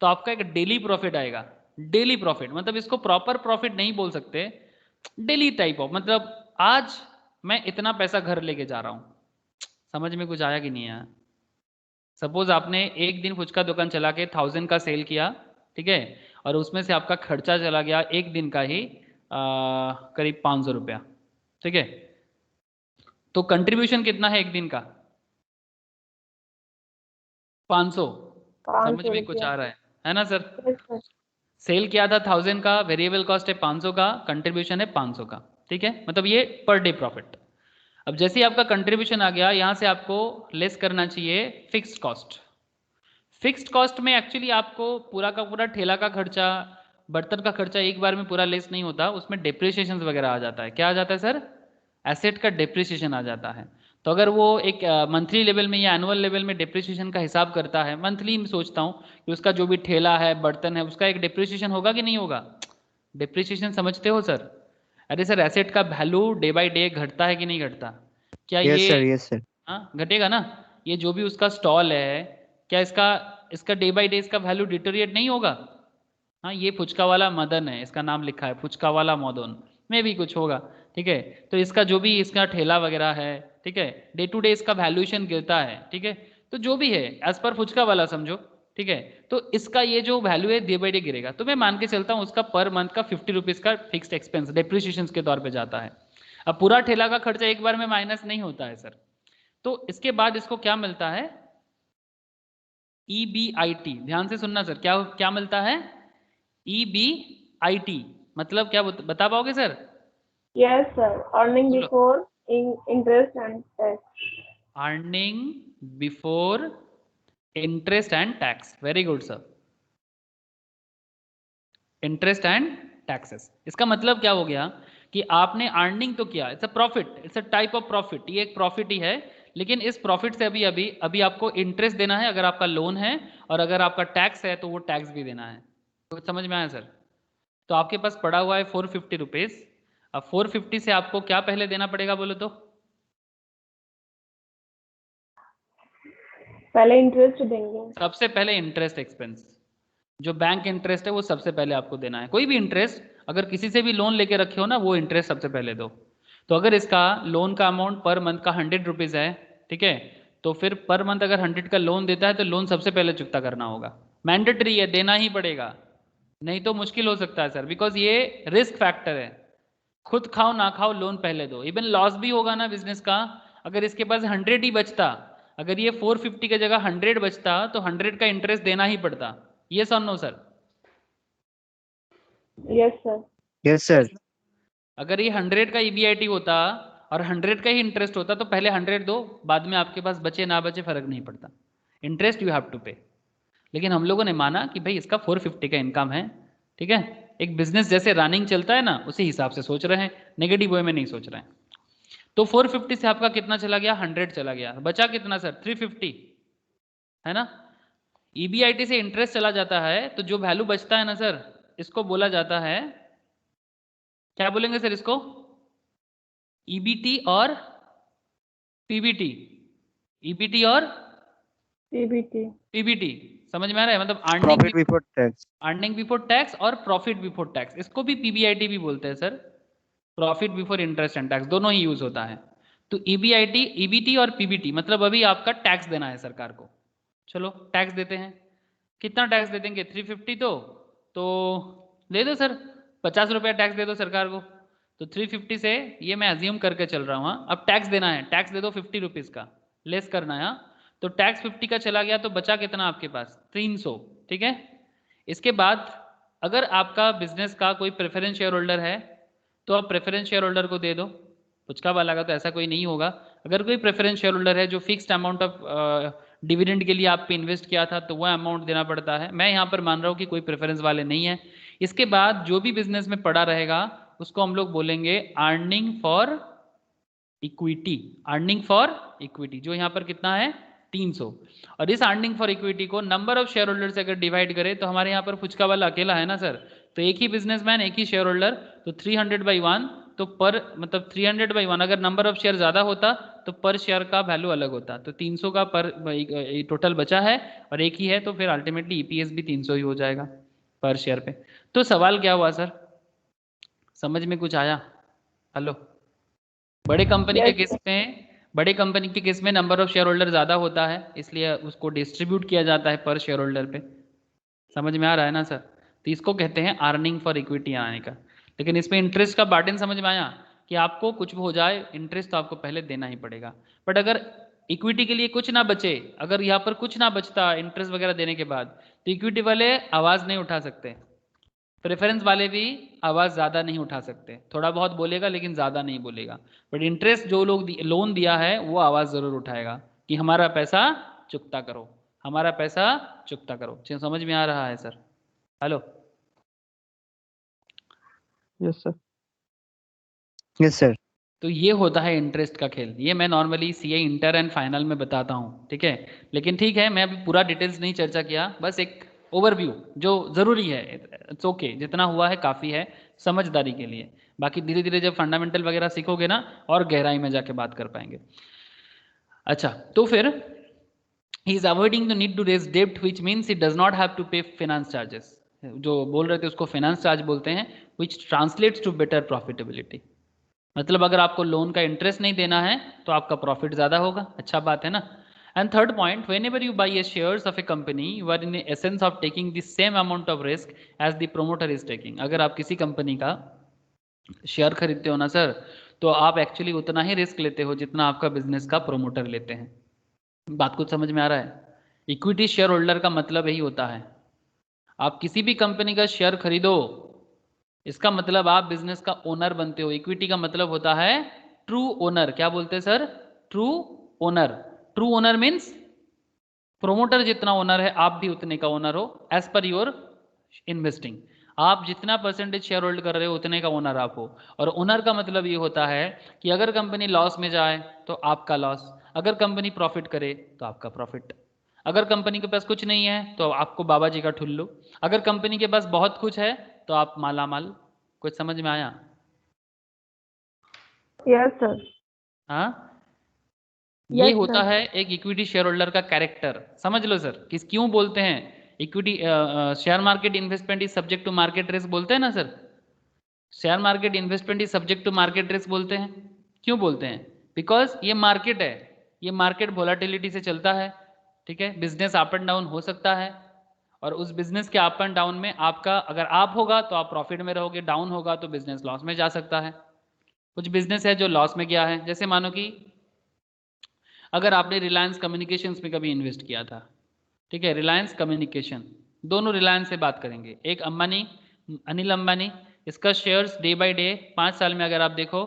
तो आपका एक डेली प्रॉफिट आएगा। डेली प्रॉफिट मतलब इसको प्रॉपर प्रॉफिट नहीं बोल सकते, डेली टाइप ऑफ, मतलब आज मैं इतना पैसा घर लेके जा रहा हूँ, समझ में कुछ आया कि नहीं आया? सपोज आपने एक दिन फुचका दुकान चला के 1000 का सेल किया, ठीक है, और उसमें से आपका खर्चा चला गया एक दिन का ही करीब 500 रुपया, ठीक है, तो कंट्रीब्यूशन कितना है एक दिन का? 500। समझ 500 में कुछ रुपया। आ रहा है ना सर? Yes sir. सेल किया था 1000 का, वेरिएबल कॉस्ट है 500 का, कंट्रीब्यूशन है 500 का, ठीक है, मतलब ये पर डे प्रॉफिट। अब जैसे ही आपका कंट्रीब्यूशन आ गया, यहां से आपको लेस करना चाहिए फिक्स्ड कॉस्ट। फिक्स्ड कॉस्ट में एक्चुअली आपको पूरा का पूरा ठेला का खर्चा, बर्तन का खर्चा एक बार में पूरा लेस नहीं होता, उसमें डेप्रिसिएशन वगैरह आ जाता है। क्या आ जाता है सर? एसेट का डेप्रिसिएशन आ जाता है। तो अगर वो एक मंथली लेवल में या एनुअल लेवल में डेप्रिसिएशन का हिसाब करता है, मंथली में सोचता हूँ कि उसका जो भी ठेला है, बर्तन है, उसका एक डेप्रिसिएशन होगा कि नहीं होगा? डेप्रिसिएशन समझते हो सर? अरे सर, एसेट का वैल्यू डे बाय डे घटता है कि नहीं घटता? क्या यस ये सर, यस सर। हाँ घटेगा ना? ये जो भी उसका स्टॉल है, क्या इसका इसका डे बाय डे इसका वैल्यू डिटोरिएट नहीं होगा? हाँ, ये फुचका वाला मदन है, इसका नाम लिखा है फुचका वाला मदन, में भी कुछ होगा, ठीक है, तो इसका जो भी इसका ठेला वगैरह है, ठीक है, डे टू डे इसका वैल्यूएशन गिरता है, ठीक है, तो जो भी है एज पर फुचका वाला समझो, ठीक है, तो इसका ये जो वैल्यू है डे बाय डे गिरेगा। तो मैं मान के चलता हूँ उसका पर मंथ का 50 रुपीज का फिक्स्ड एक्सपेंस डेप्रिसिएशन के तौर पे जाता है। अब पूरा ठेला का खर्चा एक बार में माइनस नहीं होता है सर। तो इसके बाद इसको क्या मिलता है? EBIT। ध्यान से सुनना सर, क्या क्या मिलता है? EBIT मतलब क्या बता पाओगे सर? यस सर, अर्निंग बोलो। Before interest and tax. Earning before interest and tax. Very good sir. Interest and taxes, इसका मतलब क्या हो गया कि आपने अर्निंग तो किया, it's a profit, it's a type of profit, ये एक प्रॉफिट ही है, लेकिन इस प्रॉफिट से अभी अभी अभी आपको इंटरेस्ट देना है अगर आपका लोन है, और अगर आपका टैक्स है तो वो टैक्स भी देना है। तो समझ में आया सर? तो आपके पास पड़ा हुआ है 450 रुपीज। अब 450 से आपको क्या पहले देना पड़ेगा बोलो तो? पहले इंटरेस्ट देंगे। सबसे पहले इंटरेस्ट एक्सपेंस, जो बैंक इंटरेस्ट है वो सबसे पहले आपको देना है। कोई भी इंटरेस्ट अगर किसी से भी लोन लेके रखे हो ना, वो इंटरेस्ट सबसे पहले दो। तो अगर इसका लोन का अमाउंट पर मंथ का 100 रुपीज है, ठीक है, तो फिर पर मंथ अगर 100 का लोन देता है तो लोन सबसे पहले चुकता करना होगा, मैंडेटरी है, देना ही पड़ेगा, नहीं तो मुश्किल हो सकता है सर, बिकॉज ये रिस्क फैक्टर है। खुद खाओ ना खाओ, लोन पहले दो। इवन लॉस भी होगा ना बिजनेस का, अगर इसके पास 100 ही बचता, अगर ये 450 की जगह 100 बचता तो 100 का इंटरेस्ट देना ही पड़ता। ये sir no sir? Yes sir. Yes sir. अगर ये 100 का EBIT होता और 100 का ही इंटरेस्ट होता तो पहले 100 दो, बाद में आपके पास बचे ना बचे फर्क नहीं पड़ता, इंटरेस्ट यू हैव टू पे। लेकिन हम लोगों ने माना कि भाई इसका 450 का इनकम है, ठीक है, एक बिजनेस जैसे रनिंग चलता है ना उसी हिसाब से सोच रहे हैं, नेगेटिव वे में नहीं सोच रहे हैं। तो 450 से आपका कितना चला गया? 100 चला गया, बचा कितना सर? 350, है ना? EBIT से इंटरेस्ट चला जाता है तो जो वैल्यू बचता है ना सर, इसको बोला जाता है, क्या बोलेंगे सर इसको? EBT और PBT। EBT और PBT। PBT समझ में आ रहा है? मतलब profit before tax. Earning before tax और प्रॉफिट बिफोर टैक्स, इसको भी PBIT भी बोलते हैं sir, profit before interest and tax, दोनों ही यूज होता है। तो EBT और PBT मतलब अभी आपका टैक्स देना है सरकार को। चलो टैक्स देते हैं, कितना टैक्स दे देंगे? 350 तो दे दो सर, 50 रुपया टैक्स दे दो सरकार को। तो 350 से ये मैं अज्यूम करके चल रहा हूँ, हाँ, अब टैक्स देना है, टैक्स दे दो 50 रुपीज़ का, लेस करना है, हाँ। तो टैक्स 50 का चला गया तो बचा कितना आपके पास? 300, ठीक है। इसके बाद अगर आपका बिजनेस का कोई प्रेफरेंस शेयर होल्डर है तो आप प्रेफरेंस शेयर होल्डर को दे दो। पुचका वाला का तो ऐसा कोई नहीं होगा। अगर कोई प्रेफरेंस शेयर होल्डर है जो फिक्स्ड अमाउंट ऑफ डिविडेंड के लिए आप पे इन्वेस्ट किया था तो वह अमाउंट देना पड़ता है। मैं यहाँ पर मान रहा हूँ कि कोई प्रेफरेंस वाले नहीं है। इसके बाद जो भी बिजनेस में पड़ा रहेगा उसको हम लोग बोलेंगे earning for equity. Earning for equity जो यहाँ पर कितना है? 300। और इस अर्निंग फॉर इक्विटी को नंबर ऑफ शेयर होल्डर से अगर डिवाइड करें तो हमारे यहाँ पर फुचका वाला अकेला है ना सर, तो एक ही बिजनेसमैन एक ही शेयर होल्डर, तो 300/1, तो पर मतलब 300/1 अगर नंबर ऑफ शेयर ज्यादा होता तो पर शेयर का वैल्यू अलग होता। तो 300 का पर टोटल बचा है और एक ही है, तो फिर अल्टीमेटली EPS भी 300 ही हो जाएगा पर शेयर पे। तो सवाल क्या हुआ सर, समझ में कुछ आया? हेलो, बड़े कंपनी के केस में बड़े कंपनी के केस में नंबर ऑफ शेयर होल्डर ज़्यादा होता है, इसलिए उसको डिस्ट्रीब्यूट किया जाता है पर शेयर होल्डर पे। समझ में आ रहा है ना सर? तो इसको कहते हैं अर्निंग फॉर इक्विटी आने का। लेकिन इसमें इंटरेस्ट का बर्डन समझ में आया कि आपको कुछ भी हो जाए इंटरेस्ट तो आपको पहले देना ही पड़ेगा। बट अगर इक्विटी के लिए कुछ ना बचे, अगर यहाँ पर कुछ ना बचता इंटरेस्ट वगैरह देने के बाद, तो इक्विटी वाले आवाज़ नहीं उठा सकते, प्रेफरेंस वाले भी आवाज़ ज़्यादा नहीं उठा सकते, थोड़ा बहुत बोलेगा लेकिन ज़्यादा नहीं बोलेगा। बट इंटरेस्ट जो लोग लोन दिया है वो आवाज़ ज़रूर उठाएगा कि हमारा पैसा चुकता करो, हमारा पैसा चुकता करो। समझ में आ रहा है sir? Hello? Yes sir. Yes sir. तो ये होता है इंटरेस्ट का खेल। ये मैं normally CA inter and final में बताता हूँ, ठीक है? लेकिन ठीक है, मैं अभी पूरा डिटेल्स नहीं चर्चा किया, बस एक ओवरव्यू जो ज़रूरी है। इट्स ओके, जितना हुआ है काफ़ी है समझदारी के लिए। बाकी धीरे धीरे जब फंडामेंटल वगैरह सीखोगे ना और गहराई में जाके बात कर पाएंगे। अच्छा, तो फिर he is avoiding the need to raise डेब्ट which means he does not have to pay finance charges. जो बोल रहे थे उसको फाइनेंस चार्ज बोलते हैं, which translates to better profitability. मतलब अगर आपको लोन का इंटरेस्ट नहीं देना है तो आपका प्रॉफिट ज़्यादा होगा, अच्छा बात है ना। And third point, whenever you buy a shares of a company you are in essence of taking the same amount of risk as the promoter is taking. अगर आप किसी कंपनी का शेयर खरीदते हो ना सर, तो आप actually उतना ही रिस्क लेते हो जितना आपका बिजनेस का प्रोमोटर लेते हैं। बात कुछ समझ में आ रहा है? इक्विटी शेयर होल्डर का मतलब यही होता है। आप किसी भी कंपनी का शेयर खरीदो, इसका मतलब आप बिजनेस का ओनर बनते हो। इक्विटी का मतलब होता है ट्रू ओनर। क्या बोलते हैं sir? True owner. True owner means promoter जितना ओनर है आप भी उतने का ओनर हो, एज पर योर इन्वेस्टिंग। आप जितना परसेंटेज शेयर होल्ड कर रहे हो उतने का ओनर आप हो। और ओनर का मतलब ये होता है कि अगर कंपनी लॉस में जाए तो आपका लॉस, अगर कंपनी प्रॉफिट करे तो आपका प्रॉफिट। अगर कंपनी के पास कुछ नहीं है तो आपको बाबा जी का ठुल्लू, अगर कंपनी के पास बहुत कुछ है तो आप माला माल। कुछ समझ में आया? Yes sir. हाँ, ये Yes, होता sir. है एक इक्विटी शेयर होल्डर का कैरेक्टर। समझ लो सर, किस क्यों बोलते हैं equity share market investment is subject to market risk बोलते हैं ना sir. Share market investment is subject to market risk बोलते हैं। क्यों बोलते हैं? बिकॉज ये मार्केट है, ये मार्केट वोलाटिलिटी से चलता है, ठीक है? बिजनेस अप एंड डाउन हो सकता है, और उस बिजनेस के अप एंड डाउन में आपका अगर आप होगा तो आप प्रॉफिट में रहोगे, डाउन होगा तो बिजनेस लॉस में जा सकता है। कुछ बिजनेस है जो लॉस में गया है, जैसे मानो कि अगर आपने रिलायंस कम्युनिकेशंस में कभी इन्वेस्ट किया था, ठीक है? रिलायंस कम्युनिकेशन, दोनों रिलायंस से बात करेंगे। एक अंबानी, अनिल अंबानी, इसका शेयर्स डे बाय डे 5 साल में अगर आप देखो,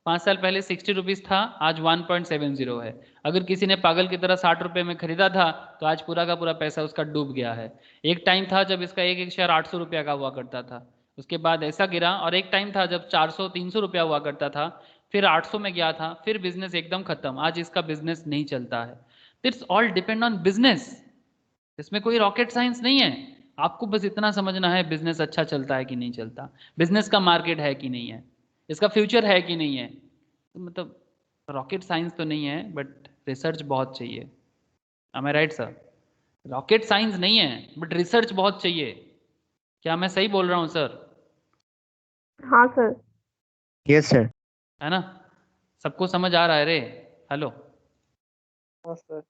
5 साल पहले 60 रुपीज़ था, आज 1.70 है। अगर किसी ने पागल की तरह 60 रुपये में खरीदा था तो आज पूरा का पूरा पैसा उसका डूब गया है। एक टाइम था जब इसका एक एक शेयर 800 रुपया का हुआ करता था, उसके बाद ऐसा गिरा, और एक टाइम था जब 400-300 रुपया हुआ करता था, फिर 800 में गया था, फिर बिजनेस एकदम खत्म, आज इसका बिजनेस नहीं चलता है। It's all depend on business, इसमें कोई रॉकेट साइंस नहीं है। आपको बस इतना समझना है बिजनेस अच्छा चलता है कि नहीं चलता, बिजनेस का मार्केट है कि नहीं है, इसका फ्यूचर है कि नहीं है। तो मतलब रॉकेट साइंस तो नहीं है, बट रिसर्च बहुत चाहिए। am I right sir? Rocket science नहीं है बट रिसर्च बहुत चाहिए। क्या मैं सही बोल रहा हूँ सर? हाँ सर। Yes sir. है ना? सबको समझ आ रहा है रे? हेलो? हाँ सर।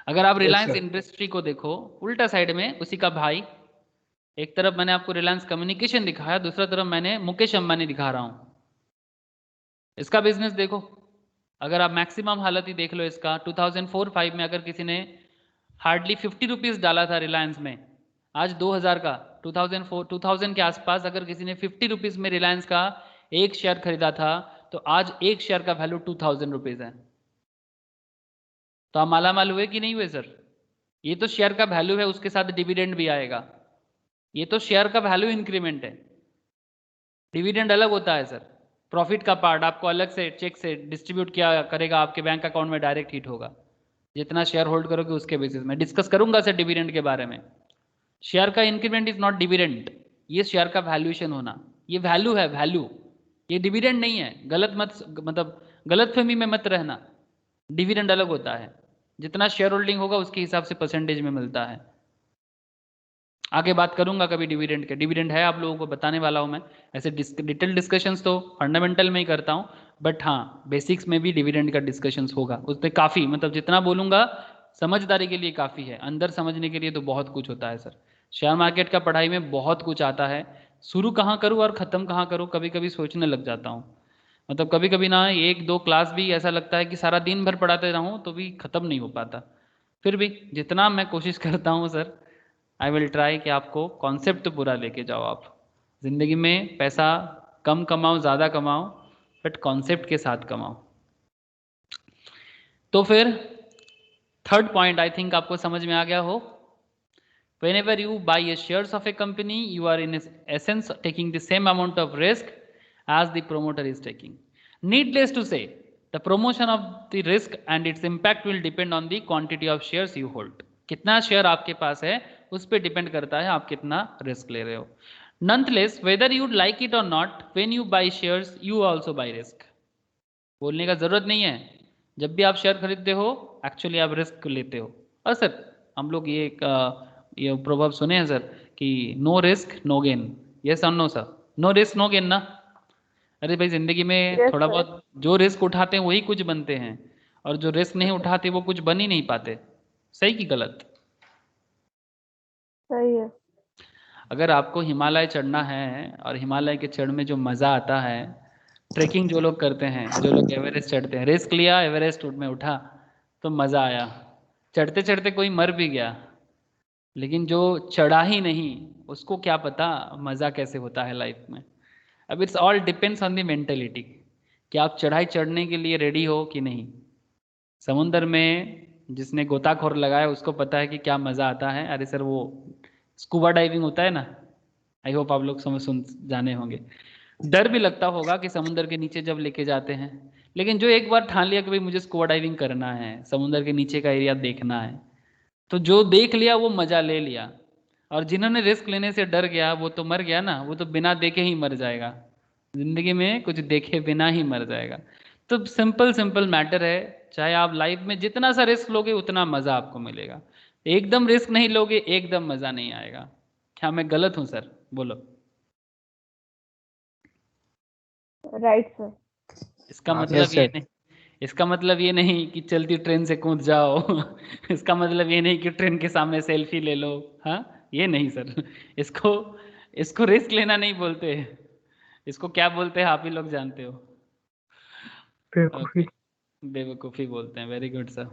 अगर आप Yes, रिलायंस sir. इंडस्ट्री को देखो, उल्टा साइड में उसी का भाई, एक तरफ मैंने आपको रिलायंस कम्युनिकेशन दिखाया, दूसरा तरफ मैंने मुकेश अंबानी दिखा रहा हूं। इसका बिजनेस देखो, अगर आप मैक्सिमम हालत ही देख लो इसका, 2004-5 में अगर किसी ने हार्डली 50 रुपीज़ डाला था रिलायंस में, आज 2000 का, 2000 के आसपास अगर किसी ने 50 रुपीज़ में रिलायंस का एक शेयर खरीदा था तो आज एक शेयर का वैल्यू 2000 रुपीज़ है। तो आप माला माल हुए कि नहीं हुए सर? ये तो शेयर का वैल्यू है, उसके साथ डिविडेंड भी आएगा। ये तो शेयर का वैल्यू इंक्रीमेंट है, डिविडेंड अलग होता है सर। प्रॉफिट का पार्ट आपको अलग से चेक से डिस्ट्रीब्यूट किया करेगा, आपके बैंक अकाउंट में डायरेक्ट हिट होगा, जितना शेयर होल्ड करोगे उसके बेसिस में। डिस्कस करूंगा सर डिविडेंड के बारे में। शेयर का इंक्रीमेंट इज नॉट डिविडेंड, ये शेयर का वैल्यूएशन होना, ये वैल्यू है, वैल्यू, ये डिविडेंड नहीं है। गलत मत, मतलब गलतफहमी में मत रहना। डिविडेंड अलग होता है, जितना शेयर होल्डिंग होगा उसके हिसाब से परसेंटेज में मिलता है। आगे बात करूंगा कभी डिविडेंड के, डिविडेंड है आप लोगों को बताने वाला हूं मैं। ऐसे डिटेल डिस्कशंस तो फंडामेंटल में ही करता हूं, बट हाँ बेसिक्स में भी डिविडेंड का डिस्कशंस होगा। उसमें काफ़ी मतलब जितना बोलूंगा समझदारी के लिए काफ़ी है, अंदर समझने के लिए तो बहुत कुछ होता है सर। शेयर मार्केट का पढ़ाई में बहुत कुछ आता है, शुरू कहाँ करूँ और ख़त्म कहाँ करूँ कभी कभी सोचने लग जाता हूँ। मतलब कभी कभी ना एक दो क्लास भी ऐसा लगता है कि सारा दिन भर पढ़ाते रहूँ तो भी ख़त्म नहीं हो पाता। फिर भी जितना मैं कोशिश करता हूँ सर, आई विल ट्राई कि आपको कॉन्सेप्ट तो पूरा लेके जाओ। आप ज़िंदगी में पैसा कम कमाओ ज़्यादा कमाओ, बट कॉन्सेप्ट के साथ कमाओ। तो फिर थर्ड पॉइंट आई थिंक आपको समझ में आ गया हो। Whenever you buy a shares of a company, you are in essence taking the same amount of risk as the promoter is taking. Needless to say, the promotion of the risk and its impact will depend on the quantity of shares you hold. कितना share आपके पास है उस पर depend करता है आप कितना risk ले रहे हो। Nonetheless, whether you like it or not, when you buy shares, you also buy risk. बोलने का जरूरत नहीं है, जब भी आप शेयर खरीदते हो एक्चुअली आप रिस्क लेते हो। और सर हम लोग ये प्रोवर्ब सुने हैं सर कि no risk no gain, yes और no sir? No risk no gain ना। अरे भाई जिंदगी में Yes, थोड़ा sir. बहुत जो रिस्क उठाते हैं वही कुछ बनते हैं, और जो रिस्क नहीं उठाते वो कुछ बन ही नहीं पाते। सही कि गलत? सही है। अगर आपको हिमालय चढ़ना है और हिमालय के चढ़ में जो मज़ा आता है, ट्रेकिंग जो लोग करते हैं, जो लोग एवरेस्ट चढ़ते हैं, रिस्क लिया एवरेस्ट में उठा तो मज़ा आया, चढ़ते चढ़ते कोई मर भी गया, लेकिन जो चढ़ा ही नहीं उसको क्या पता मज़ा कैसे होता है लाइफ में। अब it's all depends on the mentality कि आप चढ़ाई चढ़ने के लिए रेडी हो कि नहीं। समुंदर में जिसने गोताखोर लगाया उसको पता है कि क्या मज़ा आता है। अरे सर वो स्कूबा डाइविंग होता है ना, आई होप आप लोग सुन जाने होंगे। डर भी लगता होगा कि समुंदर के नीचे जब लेके जाते हैं, लेकिन जो एक बार ठान लिया कि भाई मुझे स्कूबा डाइविंग करना है, समुंदर के नीचे का एरिया देखना है, तो जो देख लिया वो मज़ा ले लिया। और जिन्होंने रिस्क लेने से डर गया वो तो मर गया ना, वो तो बिना देखे ही मर जाएगा। जिंदगी में कुछ देखे बिना ही मर जाएगा। तो सिंपल सिंपल मैटर है, चाहे आप लाइफ में जितना सा रिस्क लोगे उतना मज़ा आपको मिलेगा। एकदम रिस्क नहीं लोगे एकदम मज़ा नहीं आएगा। क्या मैं गलत हूँ सर? बोलो। Right sir. इसका हाँ, मतलब yes, ये sir. नहीं, इसका मतलब ये नहीं कि चलती ट्रेन से कूद जाओ इसका मतलब ये नहीं कि ट्रेन के सामने सेल्फी ले लो। हाँ ये नहीं सर, इसको इसको रिस्क लेना नहीं बोलते, इसको क्या बोलते हैं आप ही लोग जानते हो। बेवकूफी। ओके, बेवकूफ़ी बोलते हैं। Very good sir.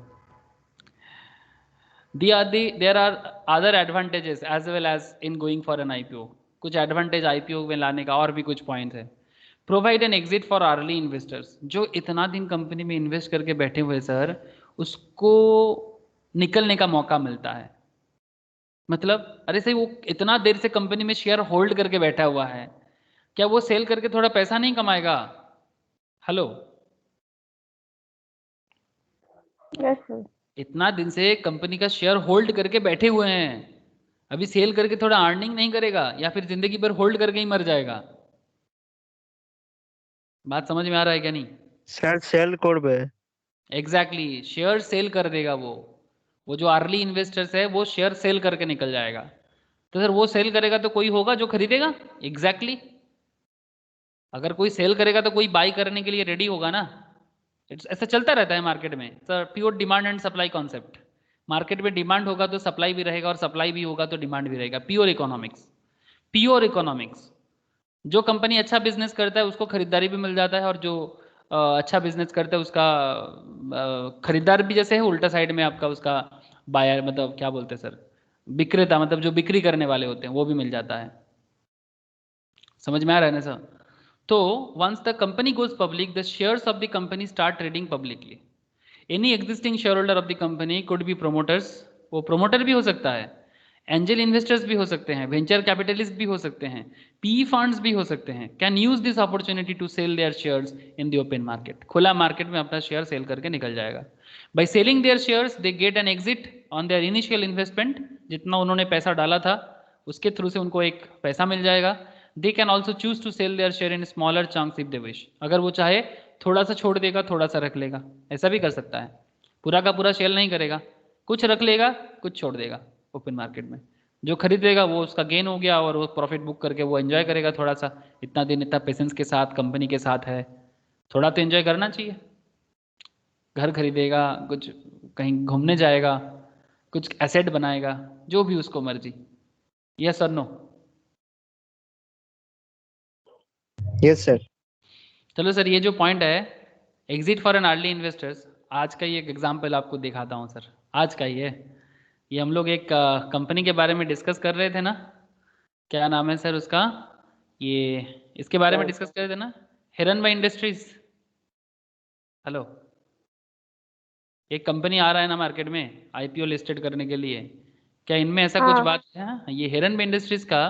There are other advantages as well as in going for an IPO. कुछ एडवांटेज आईपीओ में लाने का और भी कुछ पॉइंट है। Provide an exit for early investors. जो इतना दिन कंपनी में इन्वेस्ट करके बैठे हुए सर, उसको निकलने का मौका मिलता है। मतलब अरे सही वो इतना देर से कंपनी में शेयर होल्ड करके बैठा हुआ है, क्या वो सेल करके थोड़ा पैसा नहीं कमाएगा? Hello, yes sir. इतना दिन से कंपनी का शेयर होल्ड करके बैठे हुए हैं, अभी सेल करके थोड़ा अर्निंग नहीं करेगा या फिर जिंदगी भर होल्ड करके ही मर जाएगा? बात समझ में आ रहा है क्या नहीं? স্যার সেল করবে। एग्जैक्टली शेयर सेल कर देगा वो जो अर्ली इन्वेस्टर्स है वो शेयर सेल करके निकल जाएगा। तो सर वो सेल करेगा तो कोई होगा जो खरीदेगा? एग्जैक्टली अगर कोई सेल करेगा तो कोई बाई करने के लिए रेडी होगा ना। ऐसा चलता रहता है मार्केट में sir, pure demand and supply concept. Market में डिमांड होगा तो सप्लाई भी रहेगा और सप्लाई भी होगा तो डिमांड भी रहेगा। Pure economics, pure economics. जो कंपनी अच्छा बिजनेस करता है उसको खरीदारी भी मिल जाता है, और जो अच्छा बिजनेस करता है उसका खरीदार भी जैसे है, उल्टा साइड में आपका उसका बायर मतलब क्या बोलते हैं सर, विक्रेता, मतलब जो बिक्री करने वाले होते हैं वो भी मिल जाता है। समझ में आ रहा है ना सर? तो once the company goes public the shares of the company start trading publicly. Any existing share holder of the company could be promoters, वो प्रोमोटर भी हो सकता है, एंजल इन्वेस्टर्स भी हो सकते हैं, वेंचर कैपिटलिस्ट भी हो सकते हैं, पीई फंड्स भी हो सकते हैं, can use this opportunity to sell their shares in the open market. खुला मार्केट में अपना शेयर सेल करके निकल जाएगा। By selling their shares they get an exit on their initial investment. जितना उन्होंने पैसा डाला था उसके थ्रू से उनको एक पैसा मिल जाएगा। They can also choose to sell their share in smaller chunks if they wish. अगर वो चाहे थोड़ा सा छोड़ देगा, थोड़ा सा रख लेगा, ऐसा भी कर सकता है। पूरा का पूरा सेल नहीं करेगा, कुछ रख लेगा कुछ छोड़ देगा ओपन मार्केट में। जो खरीदेगा वो उसका गेन हो गया और वो प्रॉफिट बुक करके वो एंजॉय करेगा थोड़ा सा, इतना दिन इतना पेशेंस के साथ कंपनी के साथ है, थोड़ा तो एंजॉय करना चाहिए। घर खरीदेगा, कुछ कहीं घूमने जाएगा, कुछ एसेट बनाएगा, जो भी उसको मर्जी। यस और नो? Yes sir. चलो सर, ये जो पॉइंट है exit for an early investors, आज का ही एक एग्जांपल आपको दिखाता हूँ सर, आज का ही है। ये हम लोग एक कंपनी के बारे में डिस्कस कर रहे थे ना, क्या नाम है सर उसका, ये इसके बारे में डिस्कस कर रहे थे ना, हिरनबाई इंडस्ट्रीज। हेलो, एक कंपनी आ रहा है ना मार्केट में आईपीओ लिस्टेड करने के लिए, क्या इनमें ऐसा कुछ हाँ। बात है? ये हिरनबाई इंडस्ट्रीज का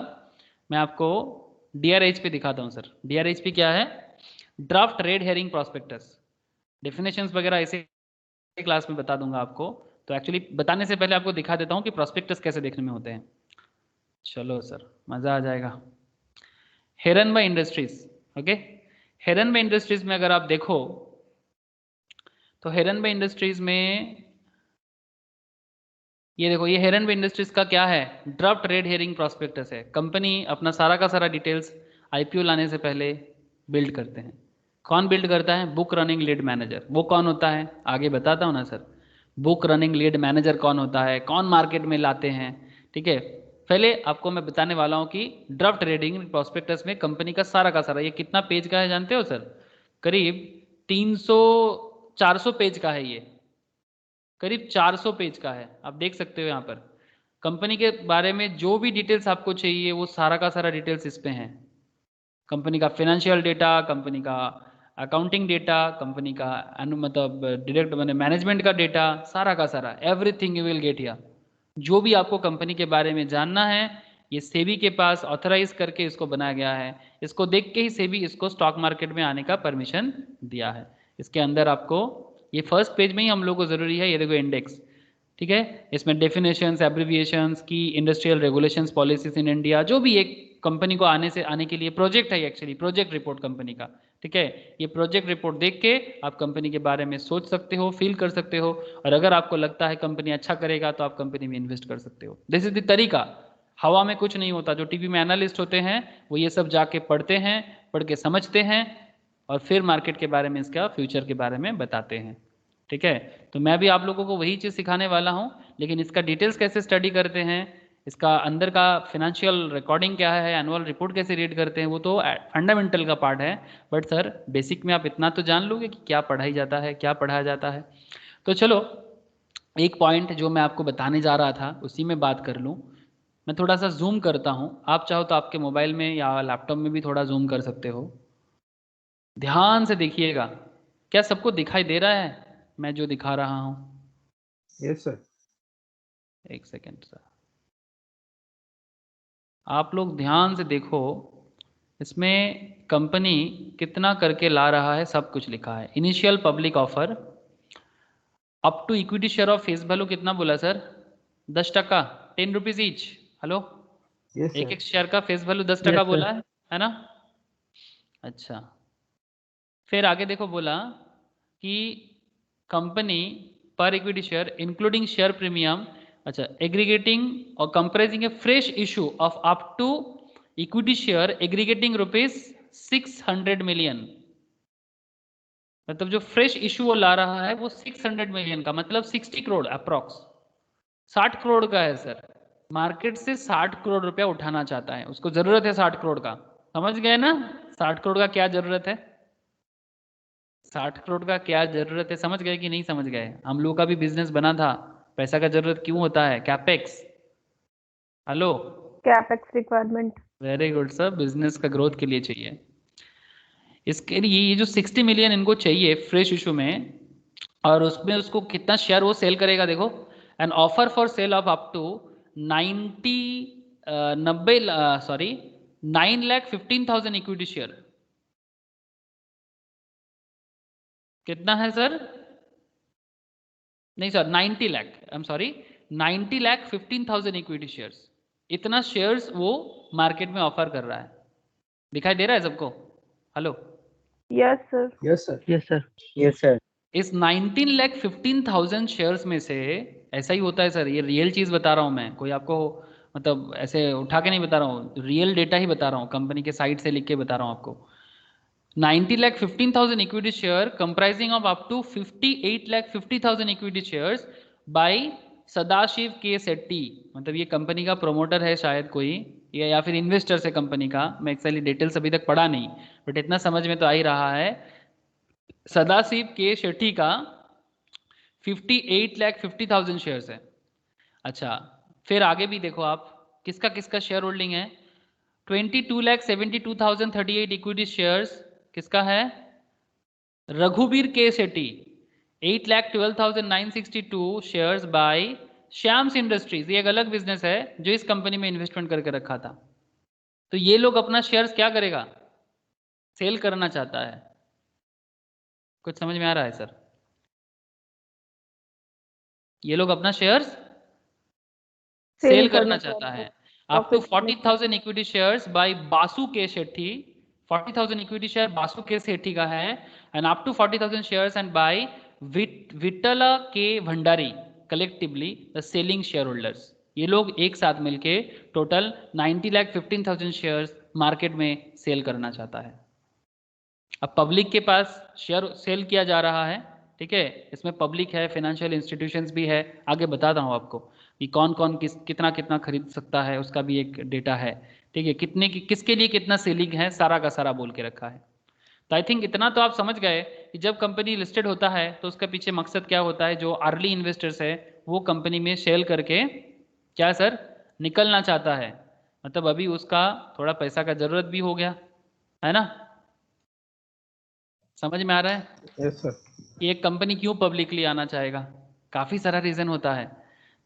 मैं आपको डीआरएच पे दिखाता हूँ सर। डीआरएच पे क्या है? Draft red herring prospectus. Definitions वगैरह ऐसे क्लास में बता दूंगा आपको, तो एक्चुअली बताने से पहले आपको दिखा देता हूँ कि प्रॉस्पेक्टस कैसे देखने में होते हैं। चलो सर, मज़ा आ जाएगा। हिरनबाई इंडस्ट्रीज, ओके। हिरनबाई इंडस्ट्रीज में अगर आप देखो तो हिरनबाई इंडस्ट्रीज में ये देखो, ये हिरनबाई इंडस्ट्रीज का क्या है? ड्राफ्ट रेड हेरिंग प्रॉस्पेक्टस है। कंपनी अपना सारा का सारा डिटेल्स आईपीओ लाने से पहले बिल्ड करते हैं। कौन बिल्ड करता है? Book running lead manager. वो कौन होता है? आगे बताता हूँ ना sir. Book running lead manager कौन होता है, कौन मार्केट में लाते हैं, ठीक है। पहले आपको मैं बताने वाला हूँ कि ड्राफ्ट रेडिंग प्रॉस्पेक्टस में कंपनी का सारा ये कितना पेज का है जानते हो सर? करीब 300-400 पेज का है ये, करीब 400 पेज का है। आप देख सकते हो यहाँ पर कंपनी के बारे में जो भी डिटेल्स आपको चाहिए वो सारा का सारा डिटेल्स इस पे हैं। कंपनी का फाइनेंशियल डेटा, कंपनी का अकाउंटिंग डेटा, कंपनी का मतलब डायरेक्ट मैंने मैनेजमेंट का डेटा, सारा का सारा everything you will get here. जो भी आपको कंपनी के बारे में जानना है, ये सेबी के पास ऑथराइज करके इसको बनाया गया है। इसको देख के ही सेबी इसको स्टॉक मार्केट में आने का परमिशन दिया है। इसके अंदर आपको ये फर्स्ट पेज में ही हम लोग को ज़रूरी है, ये देखो इंडेक्स, ठीक है। इसमें डेफिनेशंस, एब्रिविएशंस की, industrial regulations, policies in India, जो भी एक कंपनी को आने के लिए प्रोजेक्ट है, एक्चुअली प्रोजेक्ट रिपोर्ट कंपनी का, ठीक है। ये प्रोजेक्ट रिपोर्ट देख के आप कंपनी के बारे में सोच सकते हो, फील कर सकते हो, और अगर आपको लगता है कंपनी अच्छा करेगा तो आप कंपनी में इन्वेस्ट कर सकते हो। दिस इज द तरीका। हवा में कुछ नहीं होता। जो टीवी में एनालिस्ट होते हैं वो ये सब जाके पढ़ते हैं, पढ़ के समझते हैं, और फिर मार्केट के बारे में, इसका फ्यूचर के बारे में बताते हैं, ठीक है। तो मैं भी आप लोगों को वही चीज़ सिखाने वाला हूँ, लेकिन इसका डिटेल्स कैसे स्टडी करते हैं, इसका अंदर का फिनेंशियल रिकॉर्डिंग क्या है, एनुअल रिपोर्ट कैसे रीड करते हैं, वो तो फंडामेंटल का पार्ट है। बट सर बेसिक में आप इतना तो जान लोगे कि क्या पढ़ाई जाता है, क्या पढ़ाया जाता है। तो चलो एक पॉइंट जो मैं आपको बताने जा रहा था उसी में बात कर लूँ। मैं थोड़ा सा जूम करता हूँ, आप चाहो तो आपके मोबाइल में या लैपटॉप में भी थोड़ा जूम कर सकते हो। ध्यान से देखिएगा, क्या सबको दिखाई दे रहा है मैं जो दिखा रहा हूँ? Yes sir. एक सेकेंड सर, आप लोग ध्यान से देखो, इसमें कंपनी कितना करके ला रहा है सब कुछ लिखा है। Initial public offer up to equity share of face value कितना बोला sir? 10%, 10 rupees each. Hello, yes एक सर। एक शेयर का फेस वैल्यू 10% बोला है ना? अच्छा, फिर आगे देखो बोला कि company per equity share including share premium, अच्छा, एग्रीगेटिंग और comprising a fresh issue of up to equity share aggregating ₹600 million. मतलब जो फ्रेश इशू वो ला रहा है वो 600 मिलियन का, मतलब 60 करोड़ अप्रॉक्स, 60 करोड़ का है सर। मार्केट से 60 करोड़ रुपया उठाना चाहता है, उसको जरूरत है 60 करोड़ का। समझ गए ना 60 करोड़ का क्या जरूरत है? 60 करोड़ का क्या जरूरत है, समझ गए कि नहीं समझ गए? हम लोग का भी बिजनेस बना था, पैसा का जरूरत क्यों होता है? Capex. Hello, capex requirement. Very good sir, business का ग्रोथ के लिए चाहिए। इसके लिए ये जो 60 मिलियन इनको चाहिए फ्रेश इशू में, और उसमें उसको कितना शेयर वो सेल करेगा देखो। An offer for sale of up to 9,15,000 equity share. कितना है सर? नहीं sir, 90 lakh, I'm sorry, 90,15,000 equity shares. इतना शेयर्स वो मार्केट में ऑफर कर रहा है। दिखाई दे रहा है सबको? Hello, yes sir. Yes sir. Yes sir. Yes sir. इस 19,15,000 शेयर्स में से, ऐसा ही होता है सर, ये रियल चीज बता रहा हूं मैं, कोई आपको मतलब ऐसे उठा के नहीं बता रहा हूँ, रियल डेटा ही बता रहा हूँ, कंपनी के साइट से लिख के बता रहा हूँ आपको। 90,15,000 equity share comprising of up to 58,50,000 equity shares by Sadashiv के सेट्टी। मतलब ये कंपनी का प्रोमोटर है शायद कोई, या फिर इन्वेस्टर्स है कंपनी का। मैं एक्चुअली डिटेल्स अभी तक पढ़ा नहीं, बट इतना समझ में तो आ ही रहा है। सदाशिव के शेट्टी का 58,50,000 शेयर्स है। अच्छा, फिर आगे भी देखो आप, किसका किसका शेयर होल्डिंग है। 22,72,038 इक्विटी शेयर्स किसका है? रघुवीर K Shetty. 8,12,962 shares by Shyam's industries. ये एक अलग बिजनेस है जो इस कंपनी में इन्वेस्टमेंट करके रखा था। तो ये लोग अपना शेयर्स क्या करेगा? सेल करना चाहता है। कुछ समझ में आ रहा है सर? ये लोग अपना शेयर्स सेल करना चाहता है। Up to 40,000 equity shares by Basu K Shetty. 40,000 equity share Basu K Shetty का है, and up to 40,000 shares and by Vitthala K Bhandari collectively the selling share holders. ये लोग एक साथ मिलके टोटल 90,15,000 शेयर्स मार्केट में सेल करना चाहता है। अब पब्लिक के पास शेयर सेल किया जा रहा है, ठीक है, इसमें पब्लिक है, फाइनेंशियल इंस्टीट्यूशंस भी है, आगे बताता हूँ आपको कि कौन कौन कितना कितना खरीद सकता है, उसका भी एक डेटा है, ठीक है, कितने की किसके लिए कितना सेलिंग है, सारा का सारा बोल के रखा है। तो आई थिंक इतना तो आप समझ गए कि जब कंपनी लिस्टेड होता है तो उसका पीछे मकसद क्या होता है। जो अर्ली इन्वेस्टर्स है वो कंपनी में सेल करके क्या सर निकलना चाहता है, मतलब अभी उसका थोड़ा पैसा का जरूरत भी हो गया है ना। समझ में आ रहा है? Yes sir. कि एक कंपनी क्यों पब्लिकली आना चाहेगा? काफ़ी सारा रीज़न होता है।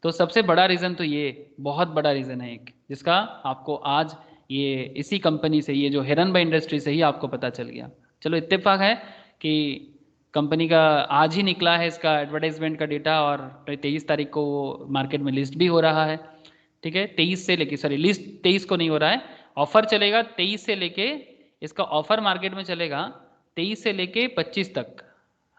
तो सबसे बड़ा रीज़न तो ये बहुत बड़ा रीज़न है एक, जिसका आपको आज ये इसी कंपनी से, ये जो हिरनबाई इंडस्ट्री से ही आपको पता चल गया। चलो इत्तेफाक है कि कंपनी का आज ही निकला है इसका एडवर्टाइजमेंट का डेटा, और 23 तारीख को वो मार्केट में लिस्ट भी हो रहा है, ठीक है। 23 से लेके, सॉरी लिस्ट 23 को नहीं हो रहा है, ऑफर चलेगा 23 से लेके, इसका ऑफर मार्केट में चलेगा 23 से लेके 25 तक।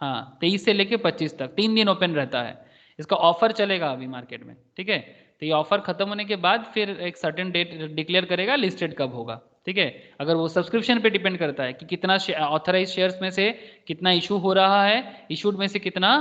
हाँ, 23 से लेके 25 तक 3 दिन ओपन रहता है, इसका ऑफर चलेगा अभी मार्केट में, ठीक है। तो ये ऑफर खत्म होने के बाद फिर एक सर्टेन डेट डिक्लेयर करेगा लिस्टेड कब होगा, ठीक है। अगर वो सब्सक्रिप्शन पे डिपेंड करता है कि कितना ऑथराइज शेयर्स में से कितना इशू हो रहा है, इशूड में से कितना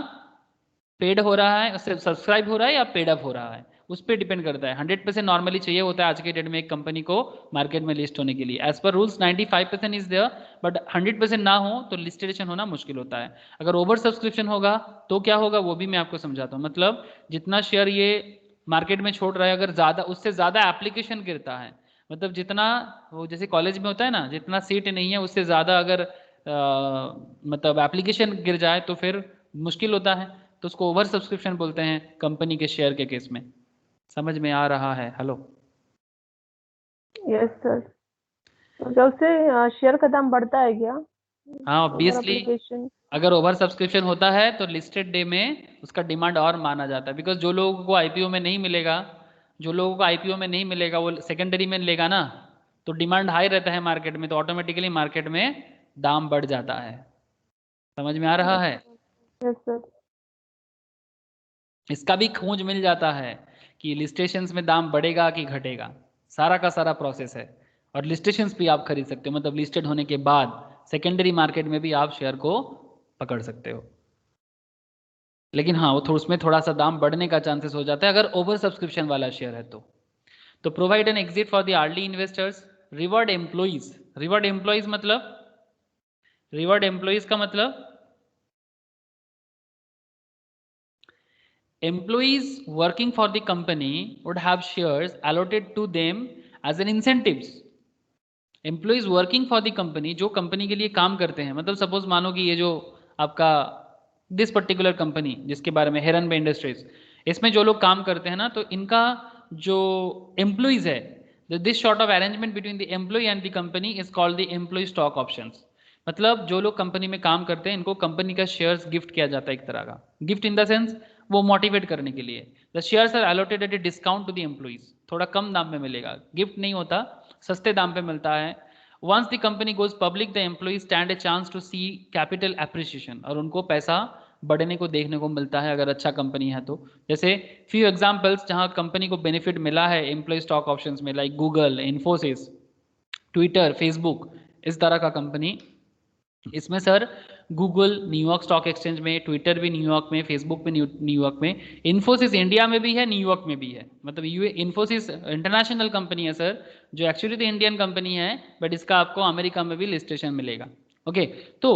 पेड हो रहा है, सब्सक्राइब हो रहा है या पेड अप हो रहा है, उस पर डिपेंड करता है। 100% नॉर्मली चाहिए होता है आज के डेट में एक कंपनी को मार्केट में लिस्ट होने के लिए। As per rules 95% is there, but 100% ना हो तो लिस्टेशन होना मुश्किल होता है। अगर ओवर सब्सक्रिप्शन होगा तो क्या होगा वो भी मैं आपको समझाता हूँ। मतलब जितना शेयर ये मार्केट में छोड़ रहा है, अगर ज़्यादा उससे ज़्यादा एप्लीकेशन गिरता है, मतलब जितना वो जैसे कॉलेज में होता है ना, जितना सीट नहीं है उससे ज़्यादा अगर मतलब एप्लीकेशन गिर जाए तो फिर मुश्किल होता है, तो उसको ओवर सब्सक्रिप्शन बोलते हैं कंपनी के शेयर के केस में। समझ में आ रहा है? हेलो? Yes sir. तो जब से शेयर का दाम बढ़ता है क्या? हाँ, ऑब्वियसली अगर ओवर सब्सक्रिप्शन होता है तो लिस्टेड डे में उसका डिमांड और माना जाता है, बिकॉज जो लोगों को आईपीओ में नहीं मिलेगा, जो लोगों को आईपीओ में नहीं मिलेगा वो सेकेंडरी में लेगा ना, तो डिमांड हाई रहता है मार्केट में, तो ऑटोमेटिकली मार्केट में दाम बढ़ जाता है। समझ में आ रहा है? Yes sir. इसका भी खोज मिल जाता है कि लिस्टेशंस में दाम बढ़ेगा कि घटेगा, सारा का सारा प्रोसेस है। और लिस्टेशंस भी आप खरीद सकते हो, मतलब लिस्टेड होने के बाद सेकेंडरी मार्केट में भी आप शेयर को पकड़ सकते हो। लेकिन हाँ, वो उसमें थोड़ा सा दाम बढ़ने का चांसेस हो जाता है अगर ओवर सब्सक्रिप्शन वाला शेयर है तो provide an exit for the early investors. Reward employees, reward employees मतलब, रिवॉर्ड एम्प्लॉइज का मतलब employees working for the company would have shares allotted to them as an incentives. Employees working for the company, जो company के लिए काम करते हैं, मतलब सपोज मानो कि ये जो आपका दिस पर्टिकुलर कंपनी जिसके बारे में हिरनबाई इंडस्ट्रीज, इसमें जो लोग काम करते हैं ना, तो इनका जो एम्प्लॉइज है, this sort of arrangement between the employee and the company is called the employee stock options. मतलब जो लोग कंपनी में काम करते हैं इनको कंपनी का शेयर्स गिफ्ट किया जाता है, एक तरह का गिफ्ट इन द सेंस वो मोटिवेट करने के लिए। The shares are allotted at a discount to the employees, थोड़ा कम दाम में मिलेगा, गिफ्ट नहीं होता, सस्ते दाम पे मिलता है। Once the company goes public the employees stand a chance to see capital appreciation, और उनको पैसा बढ़ने को देखने को मिलता है अगर अच्छा कंपनी है तो। जैसे फ्यू एग्जांपल्स जहां कंपनी को बेनिफिट मिला है एम्प्लॉय स्टॉक ऑप्शंस में, like Google, Infosys, Twitter, Facebook, इस तरह का कंपनी। इसमें sir Google New York stock exchange में, ट्विटर भी न्यूयॉर्क में, फेसबुक भी न्यूयॉर्क में, इन्फोसिस इंडिया में भी है, न्यूयॉर्क में भी है। मतलब ये इन्फोसिस इंटरनेशनल कंपनी है सर, जो एक्चुअली तो इंडियन कंपनी है बट इसका आपको अमेरिका में भी लिस्टेशन मिलेगा। ओके, तो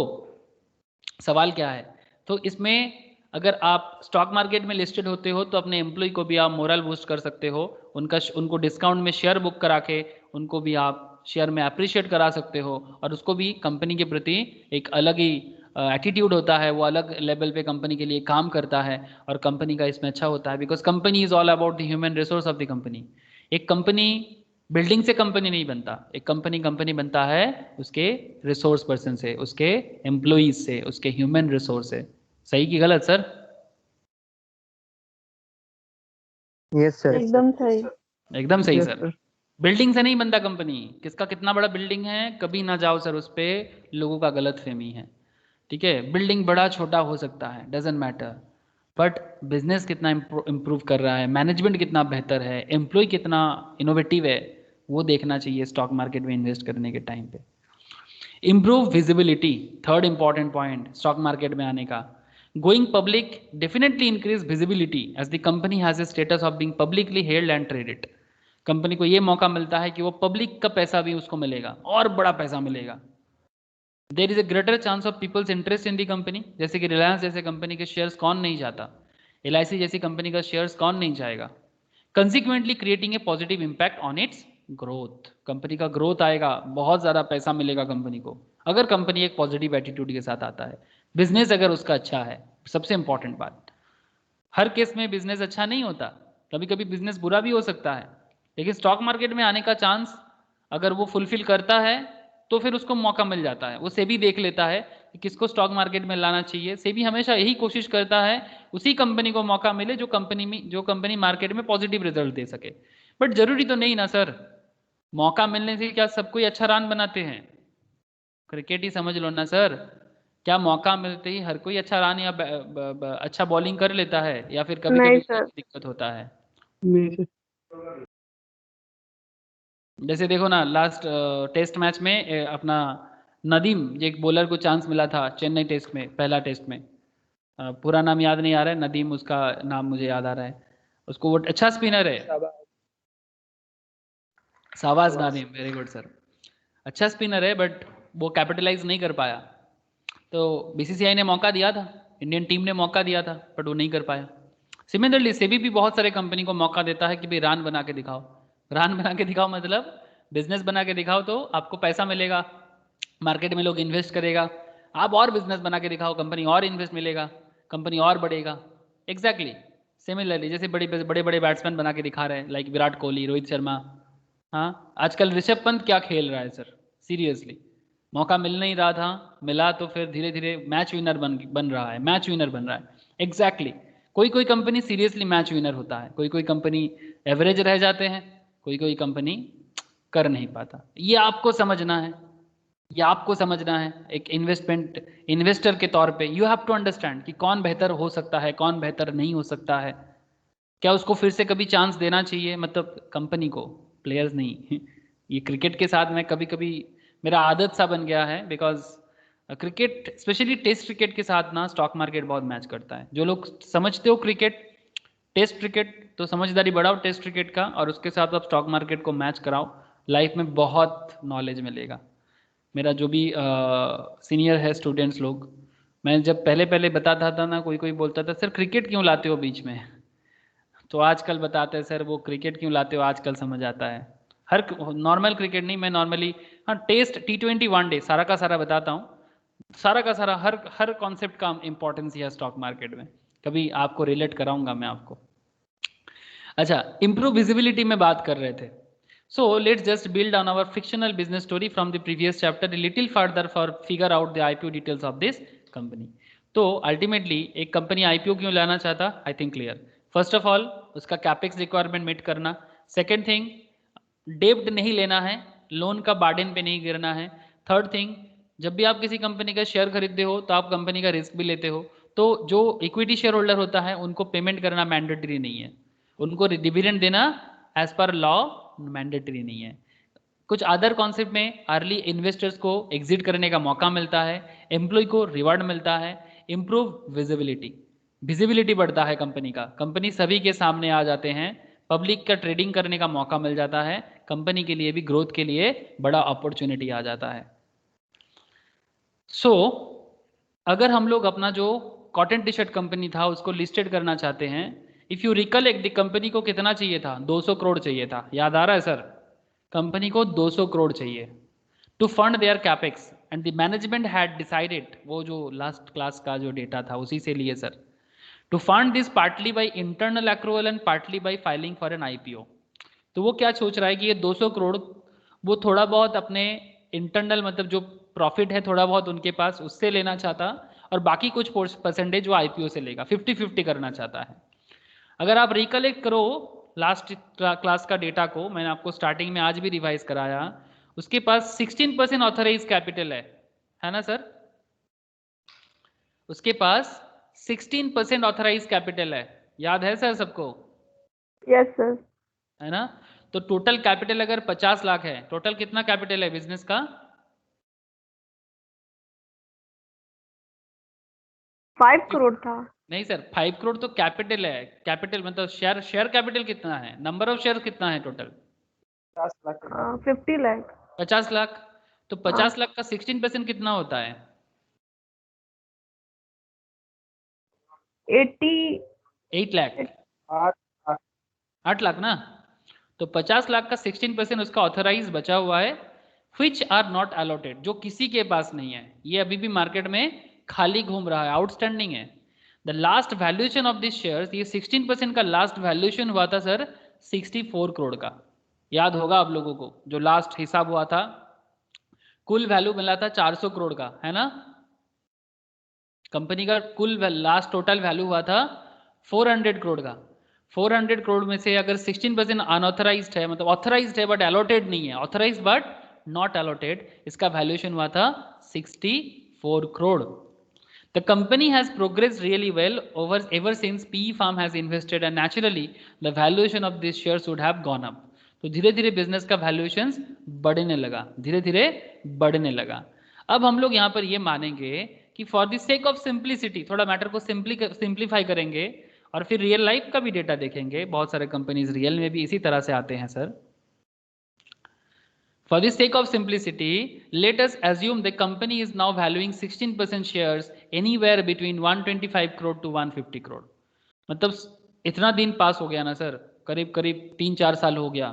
सवाल क्या है, तो इसमें अगर आप स्टॉक मार्केट में लिस्टेड होते हो तो अपने एम्प्लॉय को भी आप मोरल बूस्ट कर सकते हो, उनको डिस्काउंट में शेयर बुक करा के उनको भी आप शेयर में अप्रिशिएट करा सकते हो, और उसको भी कंपनी के प्रति एक अलग ही एटीट्यूड होता है, वो अलग लेवल पे कंपनी के लिए काम करता है, और कंपनी का इसमें अच्छा होता है, because company is all about the human resource of the company. एक कंपनी बिल्डिंग से कंपनी नहीं बनता, एक कंपनी बनता है उसके रिसोर्स पर्सन से, उसके एम्प्लॉइज से, उसके ह्यूमन रिसोर्स से। सही कि गलत सर? Yes sir. एकदम सही। एकदम सही Yes, सर। sir. बिल्डिंग से नहीं बनता कंपनी, किसका कितना बड़ा बिल्डिंग है कभी ना जाओ सर उस पे, लोगों का गलत फहमी है, ठीक है। बिल्डिंग बड़ा छोटा हो सकता है, डजेंट मैटर, बट बिजनेस कितना इम्प्रूव कर रहा है, मैनेजमेंट कितना बेहतर है, एम्प्लॉय कितना इनोवेटिव है, वो देखना चाहिए स्टॉक मार्केट में इन्वेस्ट करने के टाइम पे। Improve visibility, third important point stock market में आने का। Going public definitely increase visibility as the company has a status of being publicly held and traded. Company को ये मौका मिलता है कि वो पब्लिक का पैसा भी उसको मिलेगा और बड़ा पैसा मिलेगा। There is a greater chance of people's interest in the company, जैसे कि रिलायंस जैसे कंपनी के शेयर्स कौन नहीं चाहता, LIC जैसी कंपनी का शेयर्स कौन नहीं चाहेगा। Consequently creating a positive impact on it's growth, company का ग्रोथ आएगा, बहुत ज़्यादा पैसा मिलेगा कंपनी को अगर कंपनी एक पॉजिटिव एटीट्यूड के साथ आता है, बिजनेस अगर उसका अच्छा है। सबसे इंपॉर्टेंट बात, हर केस में बिजनेस अच्छा नहीं होता, कभी कभी बिजनेस बुरा भी हो सकता है, लेकिन स्टॉक मार्केट में आने का चांस अगर वो फुलफिल करता है तो फिर उसको मौका मिल जाता है। वो सेबी देख लेता है कि किसको स्टॉक मार्केट में लाना चाहिए, सेबी हमेशा यही कोशिश करता है उसी कंपनी को मौका मिले जो कंपनी मार्केट में पॉजिटिव रिजल्ट दे सके। बट जरूरी तो नहीं ना सर, मौका मिलने से क्या सब कोई अच्छा रन बनाते हैं? क्रिकेट ही समझ लो ना सर, क्या मौका मिलते ही हर कोई अच्छा रन या अच्छा बॉलिंग कर लेता है, या फिर कभी नहीं कभी सर। दिक्कत होता है? नहीं सर। जैसे देखो ना, लास्ट टेस्ट मैच में अपना नदीम, एक बॉलर को चांस मिला था चेन्नई टेस्ट में, पहला टेस्ट में, पूरा नाम याद नहीं आ रहा है, नदीम उसका नाम मुझे याद आ रहा है, उसको वो अच्छा स्पिनर है, Shahbaz Nadeem, very good sir, अच्छा स्पिनर है बट वो कैपिटलाइज नहीं कर पाया। तो BCCI ने मौका दिया था, इंडियन टीम ने मौका दिया था, बट वो नहीं कर पाया। सिमिलरली सेबी भी बहुत सारे कंपनी को मौका देता है कि भाई रान बना के दिखाओ, रान बना के दिखाओ मतलब बिजनेस बना के दिखाओ तो आपको पैसा मिलेगा, मार्केट में लोग इन्वेस्ट करेगा, आप और बिजनेस बना के दिखाओ, कंपनी और इन्वेस्ट मिलेगा, कंपनी और बढ़ेगा। एग्जैक्टली सिमिलरली जैसे बड़े बड़े बैट्समैन बना के दिखा रहे हैं, लाइक विराट कोहली, रोहित शर्मा, हाँ आजकल ऋषभ पंत क्या खेल रहा है सर, सीरियसली मौका मिल नहीं रहा था, मिला तो फिर धीरे धीरे मैच विनर बन रहा है, मैच विनर बन रहा है। एग्जैक्टली कोई कोई कंपनी सीरियसली मैच विनर होता है, कोई कोई कंपनी एवरेज रह जाते हैं, कोई कोई कंपनी कर नहीं पाता। ये आपको समझना है, ये आपको समझना है एक इन्वेस्टर के तौर पे। यू हैव टू अंडरस्टैंड कि कौन बेहतर हो सकता है, कौन बेहतर नहीं हो सकता है, क्या उसको फिर से कभी चांस देना चाहिए, मतलब कंपनी को, प्लेयर्स नहीं। ये क्रिकेट के साथ मैं कभी कभी मेरा आदत सा बन गया है, because cricket specially test cricket के साथ ना स्टॉक मार्केट बहुत मैच करता है। जो लोग समझते हो क्रिकेट, टेस्ट क्रिकेट, तो समझदारी बढ़ाओ टेस्ट क्रिकेट का, और उसके साथ आप स्टॉक मार्केट को मैच कराओ, लाइफ में बहुत नॉलेज मिलेगा। मेरा जो भी सीनियर है स्टूडेंट्स लोग, मैं जब पहले पहले बताता था ना, कोई कोई बोलता था सर क्रिकेट क्यों लाते हो बीच में, तो आजकल बताते हैं सर वो क्रिकेट क्यों लाते हो, आजकल समझ आता है। हर नॉर्मल क्रिकेट नहीं, मैं नॉर्मली हाँ टेस्ट, T20, वनडे सारा का सारा बताता हूँ, सारा का सारा हर कॉन्सेप्ट का इंपॉर्टेंस है स्टॉक मार्केट में, कभी आपको रिलेट कराऊंगा मैं आपको। अच्छा, इम्प्रूव विजिबिलिटी में बात कर रहे थे, so let's just build on our fictional business story from the previous chapter little further for figure out the IPO details of this company. तो अल्टीमेटली एक कंपनी IPO क्यों लाना चाहता, I think clear. First of all उसका capex requirement meet करना, second thing डेब्ट नहीं लेना है, लोन का बार्डन पे नहीं गिरना है, थर्ड थिंग जब भी आप किसी कंपनी का शेयर खरीदते हो तो आप कंपनी का रिस्क भी लेते हो, तो जो इक्विटी शेयर होल्डर होता है उनको पेमेंट करना मैंडेटरी नहीं है, उनको डिविडेंड देना एज पर लॉ मैंडेटरी नहीं है। कुछ अदर कॉन्सेप्ट में अर्ली इन्वेस्टर्स को एग्जिट करने का मौका मिलता है, एम्प्लॉय को रिवार्ड मिलता है, इम्प्रूव विजिबिलिटी बढ़ता है कंपनी का, कंपनी सभी के सामने आ जाते हैं, पब्लिक का ट्रेडिंग करने का मौका मिल जाता है, कंपनी के लिए भी ग्रोथ के लिए बड़ा अपॉर्चुनिटी आ जाता है। सो अगर हम लोग अपना जो कॉटन टी शर्ट कंपनी था उसको लिस्टेड करना चाहते हैं, if you recollect the company को कितना चाहिए था, 200 करोड़ चाहिए था, याद आ रहा है सर? कंपनी को 200 करोड़ चाहिए to fund their capex and the management had decided, वो जो लास्ट क्लास का जो डेटा था उसी से लिए sir, to fund this partly by internal accrual and partly by filing for an IPO. तो वो क्या सोच रहा है कि ये 200 करोड़ वो थोड़ा बहुत अपने इंटरनल मतलब जो प्रॉफिट है थोड़ा बहुत उनके पास उससे लेना चाहता, और बाकी कुछ परसेंटेज वो आईपीओ से लेगा, 50-50 करना चाहता है। अगर आप रिकलेक्ट करो लास्ट क्लास का डेटा को, मैंने आपको स्टार्टिंग में आज भी रिवाइज कराया, उसके पास 16% ऑथराइज कैपिटल है ना सर? उसके पास 16% ऑथराइज कैपिटल है, याद है सर सबको? Yes sir. है ना? तो टोटल कैपिटल अगर 50 लाख है, टोटल कितना कैपिटल है बिजनेस का? 5 करोड़ था। नहीं सर, 5 करोड़ तो कैपिटल है, कैपिटल मतलब शेयर कैपिटल कितना है, नंबर ऑफ शेयर कितना है टोटल? 50 लाख 50 लाख। 50 लाख। तो 50 लाख का 16% कितना होता है? 8 लाख। 8 लाख ना? तो 50 लाख का 16% उसका ऑथराइज बचा हुआ है, विच आर नॉट अलॉटेड, जो किसी के पास नहीं है, ये अभी भी मार्केट में खाली घूम रहा है, आउटस्टैंडिंग है। The last valuation of this shares, ये 16% का लास्ट वैल्यूएशन हुआ था सर 64 करोड़ का, याद होगा आप लोगों को, जो लास्ट हिसाब हुआ था कुल वैल्यू मिला था 400 करोड़ का, है ना? कंपनी का कुल लास्ट टोटल वैल्यू हुआ था 400 करोड़ का। 400 करोड़ में से अगर 16% अनऑथराइज्ड है, मतलब ऑथराइज्ड है बट अलॉटेड नहीं है, ऑथराइज्ड बट नॉट अलॉटेड, इसका वैल्यूएशन हुआ था 64 crore. The company has progressed really well ever since PE firm has invested and naturally the valuation of these shares would have gone up. तो धीरे धीरे business का valuation बढ़ने लगा, धीरे धीरे बढ़ने लगा। अब हम लोग यहाँ पर ये मानेंगे कि for the sake of simplicity थोड़ा मैटर को सिंप्लीफाई करेंगे और फिर रियल लाइफ का भी डेटा देखेंगे, बहुत सारे कंपनीज रियल में भी इसी तरह से आते हैं sir. For the sake of simplicity, let us assume the company is now valuing 16% shares anywhere between 125 crore to 150 crore. मतलब इतना दिन पास हो गया ना सर, करीब करीब 3-4 साल हो गया।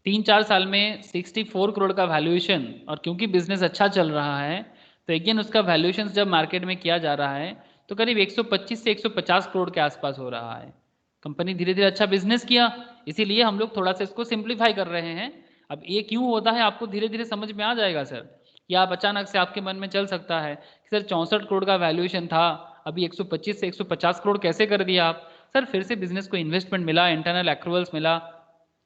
3-4 साल में 64 करोड़ का वैल्यूएशन, और क्योंकि बिजनेस अच्छा चल रहा है तो अगेन उसका वैल्यूएशन जब मार्केट में किया जा रहा है तो करीब 125 से 150 करोड़ के आसपास हो रहा है। कंपनी धीरे धीरे अच्छा बिजनेस किया, इसीलिए हम लोग थोड़ा सा इसको सिंप्लीफाई कर रहे हैं। अब ये क्यों होता है आपको धीरे धीरे समझ में आ जाएगा सर, कि आप अचानक से आपके मन में चल सकता है कि सर 64 करोड़ का वैल्यूएशन था, अभी 125 से 150 करोड़ कैसे कर दिया आप? सर फिर से बिजनेस को इन्वेस्टमेंट मिला, इंटरनल एक्रूवल्स मिला,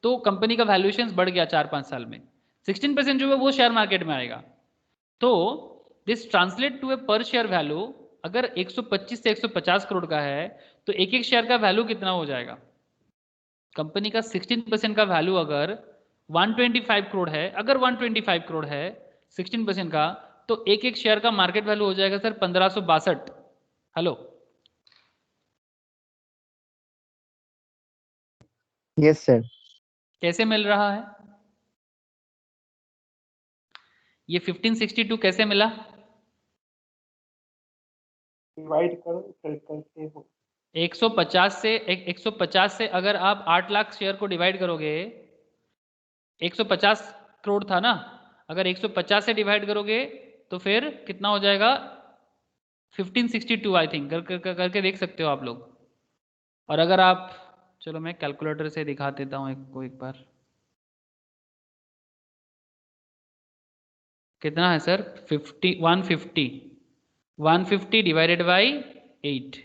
तो कंपनी का वैल्यूएशन बढ़ गया 4-5 साल में। 16% जो है वो शेयर मार्केट में आएगा। तो दिस ट्रांसलेट टू ए पर शेयर वैल्यू, अगर 125 से 150 करोड़ का है तो एक एक शेयर का वैल्यू कितना हो जाएगा? कंपनी का 16% का वैल्यू अगर 125 करोड़ है, अगर 125 करोड़ है 16% का, तो एक एक शेयर का मार्केट वैल्यू हो जाएगा सर 1562। Hello, yes sir. कैसे मिल रहा है ये 1562 कैसे मिला? डिवाइड करो करके हो 150 से अगर आप 8 लाख शेयर को डिवाइड करोगे, 150 करोड़ था ना, अगर 150 से डिवाइड करोगे तो फिर कितना हो जाएगा? 1562 आई थिंक, करके देख सकते हो आप लोग। और अगर आप, चलो मैं कैलकुलेटर से दिखा देता हूँ एक बार, कितना है सर? 150 डिवाइडेड बाई 8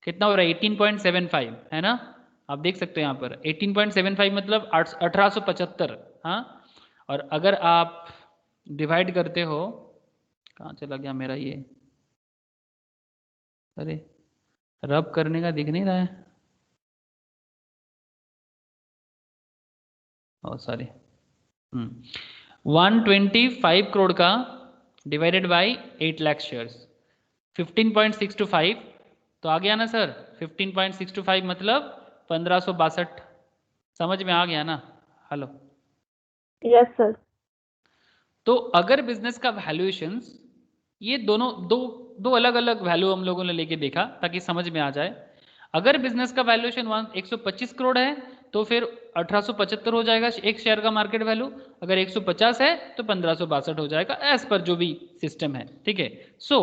कितना हो रहा है? 18.75 है ना? आप देख सकते हो यहाँ पर 18.75 मतलब 1875। हाँ, और अगर आप डिवाइड करते हो, कहाँ चला गया मेरा ये, अरे रब करने का दिख नहीं रहा है, ओ सॉरी। 125 करोड़ का डिवाइडेड बाय 8 लाख शेयर्स, 15.625 तो आ गया ना सर। 15.625 मतलब 1562। समझ में आ गया ना? हेलो। Yes sir. तो अगर बिजनेस का वैल्यूएशंस, ये दोनों दो अलग अलग वैल्यू हम लोगों ने लेके देखा ताकि समझ में आ जाए। अगर बिजनेस का वैल्यूएशन 125 करोड़ है तो फिर 1875 हो जाएगा एक शेयर का मार्केट वैल्यू। अगर 150 है तो 1562 हो जाएगा, एज पर जो भी सिस्टम है, ठीक है। So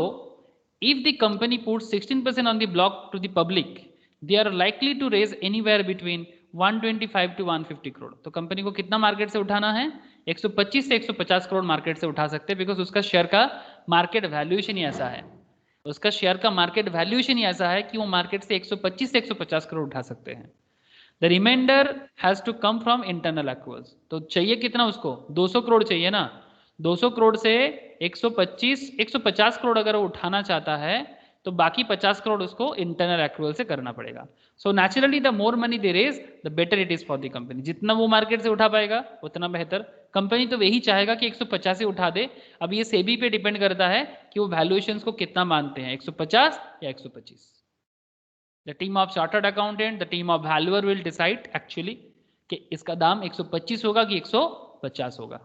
if the company puts 16% on the block to the public, they are likely to raise anywhere between 125 to 150 crore. तो कंपनी को कितना मार्केट से उठाना है? 125 से 150 करोड़ मार्केट से उठा सकते हैं, बिकॉज उसका शेयर का मार्केट वैल्यूएशन ही ऐसा है। उसका शेयर का मार्केट वैल्यूएशन ही ऐसा है कि वो मार्केट से 125 से 150 करोड़ उठा सकते हैं। The remainder has to come from internal accruals. तो चाहिए कितना उसको? 200 करोड़ चाहिए ना। 200 करोड़ से 150 करोड़ अगर वो उठाना चाहता है तो बाकी 50 करोड़ उसको इंटरनल एक्रूअल से करना पड़ेगा। So naturally the more money they raise the better it is for the company. जितना वो मार्केट से उठा पाएगा उतना बेहतर। कंपनी तो वही चाहेगा कि 150 से उठा दे। अब ये सेबी पे डिपेंड करता है कि वो वैल्यूएशंस को कितना मानते हैं, 150 या 125। The team of chartered accountant, the team of valuer will decide actually कि इसका दाम 125 होगा कि 150 होगा।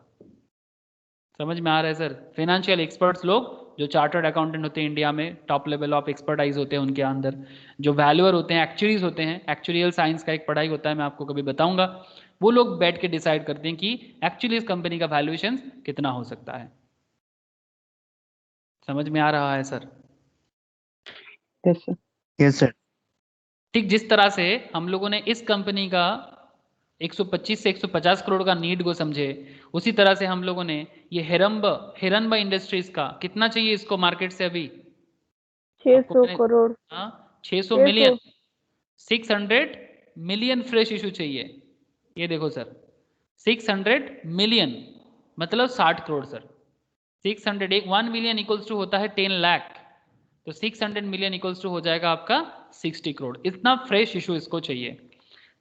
समझ में आ रहा है सर? फाइनेंशियल एक्सपर्ट्स लोग जो चार्टर्ड अकाउंटेंट होते हैं इंडिया में, टॉप लेवल ऑफ एक्सपर्टाइज होते हैं उनके अंदर, जो वैल्यूअर होते हैं, एक्चुअरीज होते हैं, एक्चुरियल साइंस का एक पढ़ाई होता है, मैं आपको कभी बताऊंगा। वो लोग बैठ के डिसाइड करते हैं कि एक्चुअली इस कंपनी का वैल्यूएशन कितना हो सकता है। समझ में आ रहा है sir? Yes sir. Yes sir. ठीक जिस तरह से हम लोगों ने इस कंपनी का 125 से 150 करोड़ का नीड को समझे, उसी तरह से हम लोगों ने ये हिरंब इंडस्ट्रीज का कितना चाहिए इसको मार्केट से अभी? 600 crore. 600 million, 600 million fresh issue चाहिए। ये देखो सर, 600 मिलियन मतलब 60 crore sir. 1 million equals to होता है 10 लाख, तो 600 मिलियन इक्वल्स टू हो जाएगा आपका 60 करोड़। इतना फ्रेश इशू इसको चाहिए।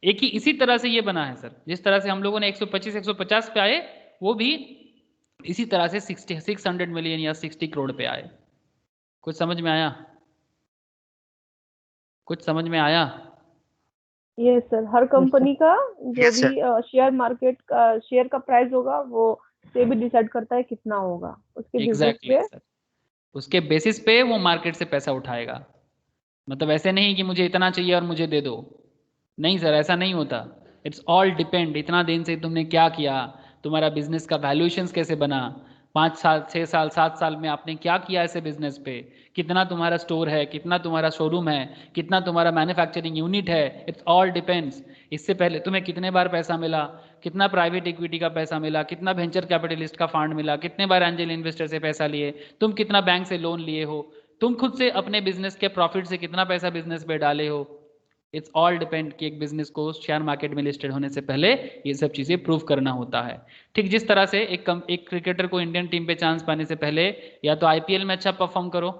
एक ही इसी तरह से ये बना है सर, जिस तरह से हम लोगों ने 125-150 पे आए, वो भी इसी तरह से 600 मिलियन या 60 करोड़ पे आए। कुछ समझ में आया? कुछ समझ में आया? Yes sir. हर कंपनी का जो Yes, sir. भी शेयर मार्केट का शेयर का प्राइस होगा वो से भी डिसाइड करता है कितना होगा उसके बेसिस एग्जैक्टली पे। सर, उसके बेसिस पे वो मार्केट से पैसा उठाएगा। मतलब ऐसे नहीं कि मुझे इतना चाहिए और मुझे दे दो, नहीं सर, ऐसा नहीं होता। इट्स ऑल डिपेंड, इतना दिन से तुमने क्या किया, तुम्हारा बिजनेस का वैल्यूएशंस कैसे बना, 5 साल 6 साल 7 साल में आपने क्या किया ऐसे बिजनेस पे, कितना तुम्हारा स्टोर है, कितना तुम्हारा शोरूम है, कितना तुम्हारा मैन्युफैक्चरिंग यूनिट है। It's all depends. इससे पहले तुम्हें कितने बार पैसा मिला, कितना प्राइवेट इक्विटी का पैसा मिला, कितना वेंचर कैपिटलिस्ट का फंड मिला, कितने बार एंजल इन्वेस्टर से पैसा लिए, तुम कितना बैंक से लोन लिए हो, तुम खुद से अपने बिजनेस के प्रॉफिट से कितना पैसा बिजनेस पे डाले हो। इट्स ऑल डिपेंड कि एक बिजनेस को शेयर मार्केट में लिस्टेड होने से पहले ये सब चीजें प्रूव करना होता है। ठीक जिस तरह से एक क्रिकेटर को इंडियन टीम पे चांस पाने से पहले या तो आईपीएल में अच्छा परफॉर्म करो,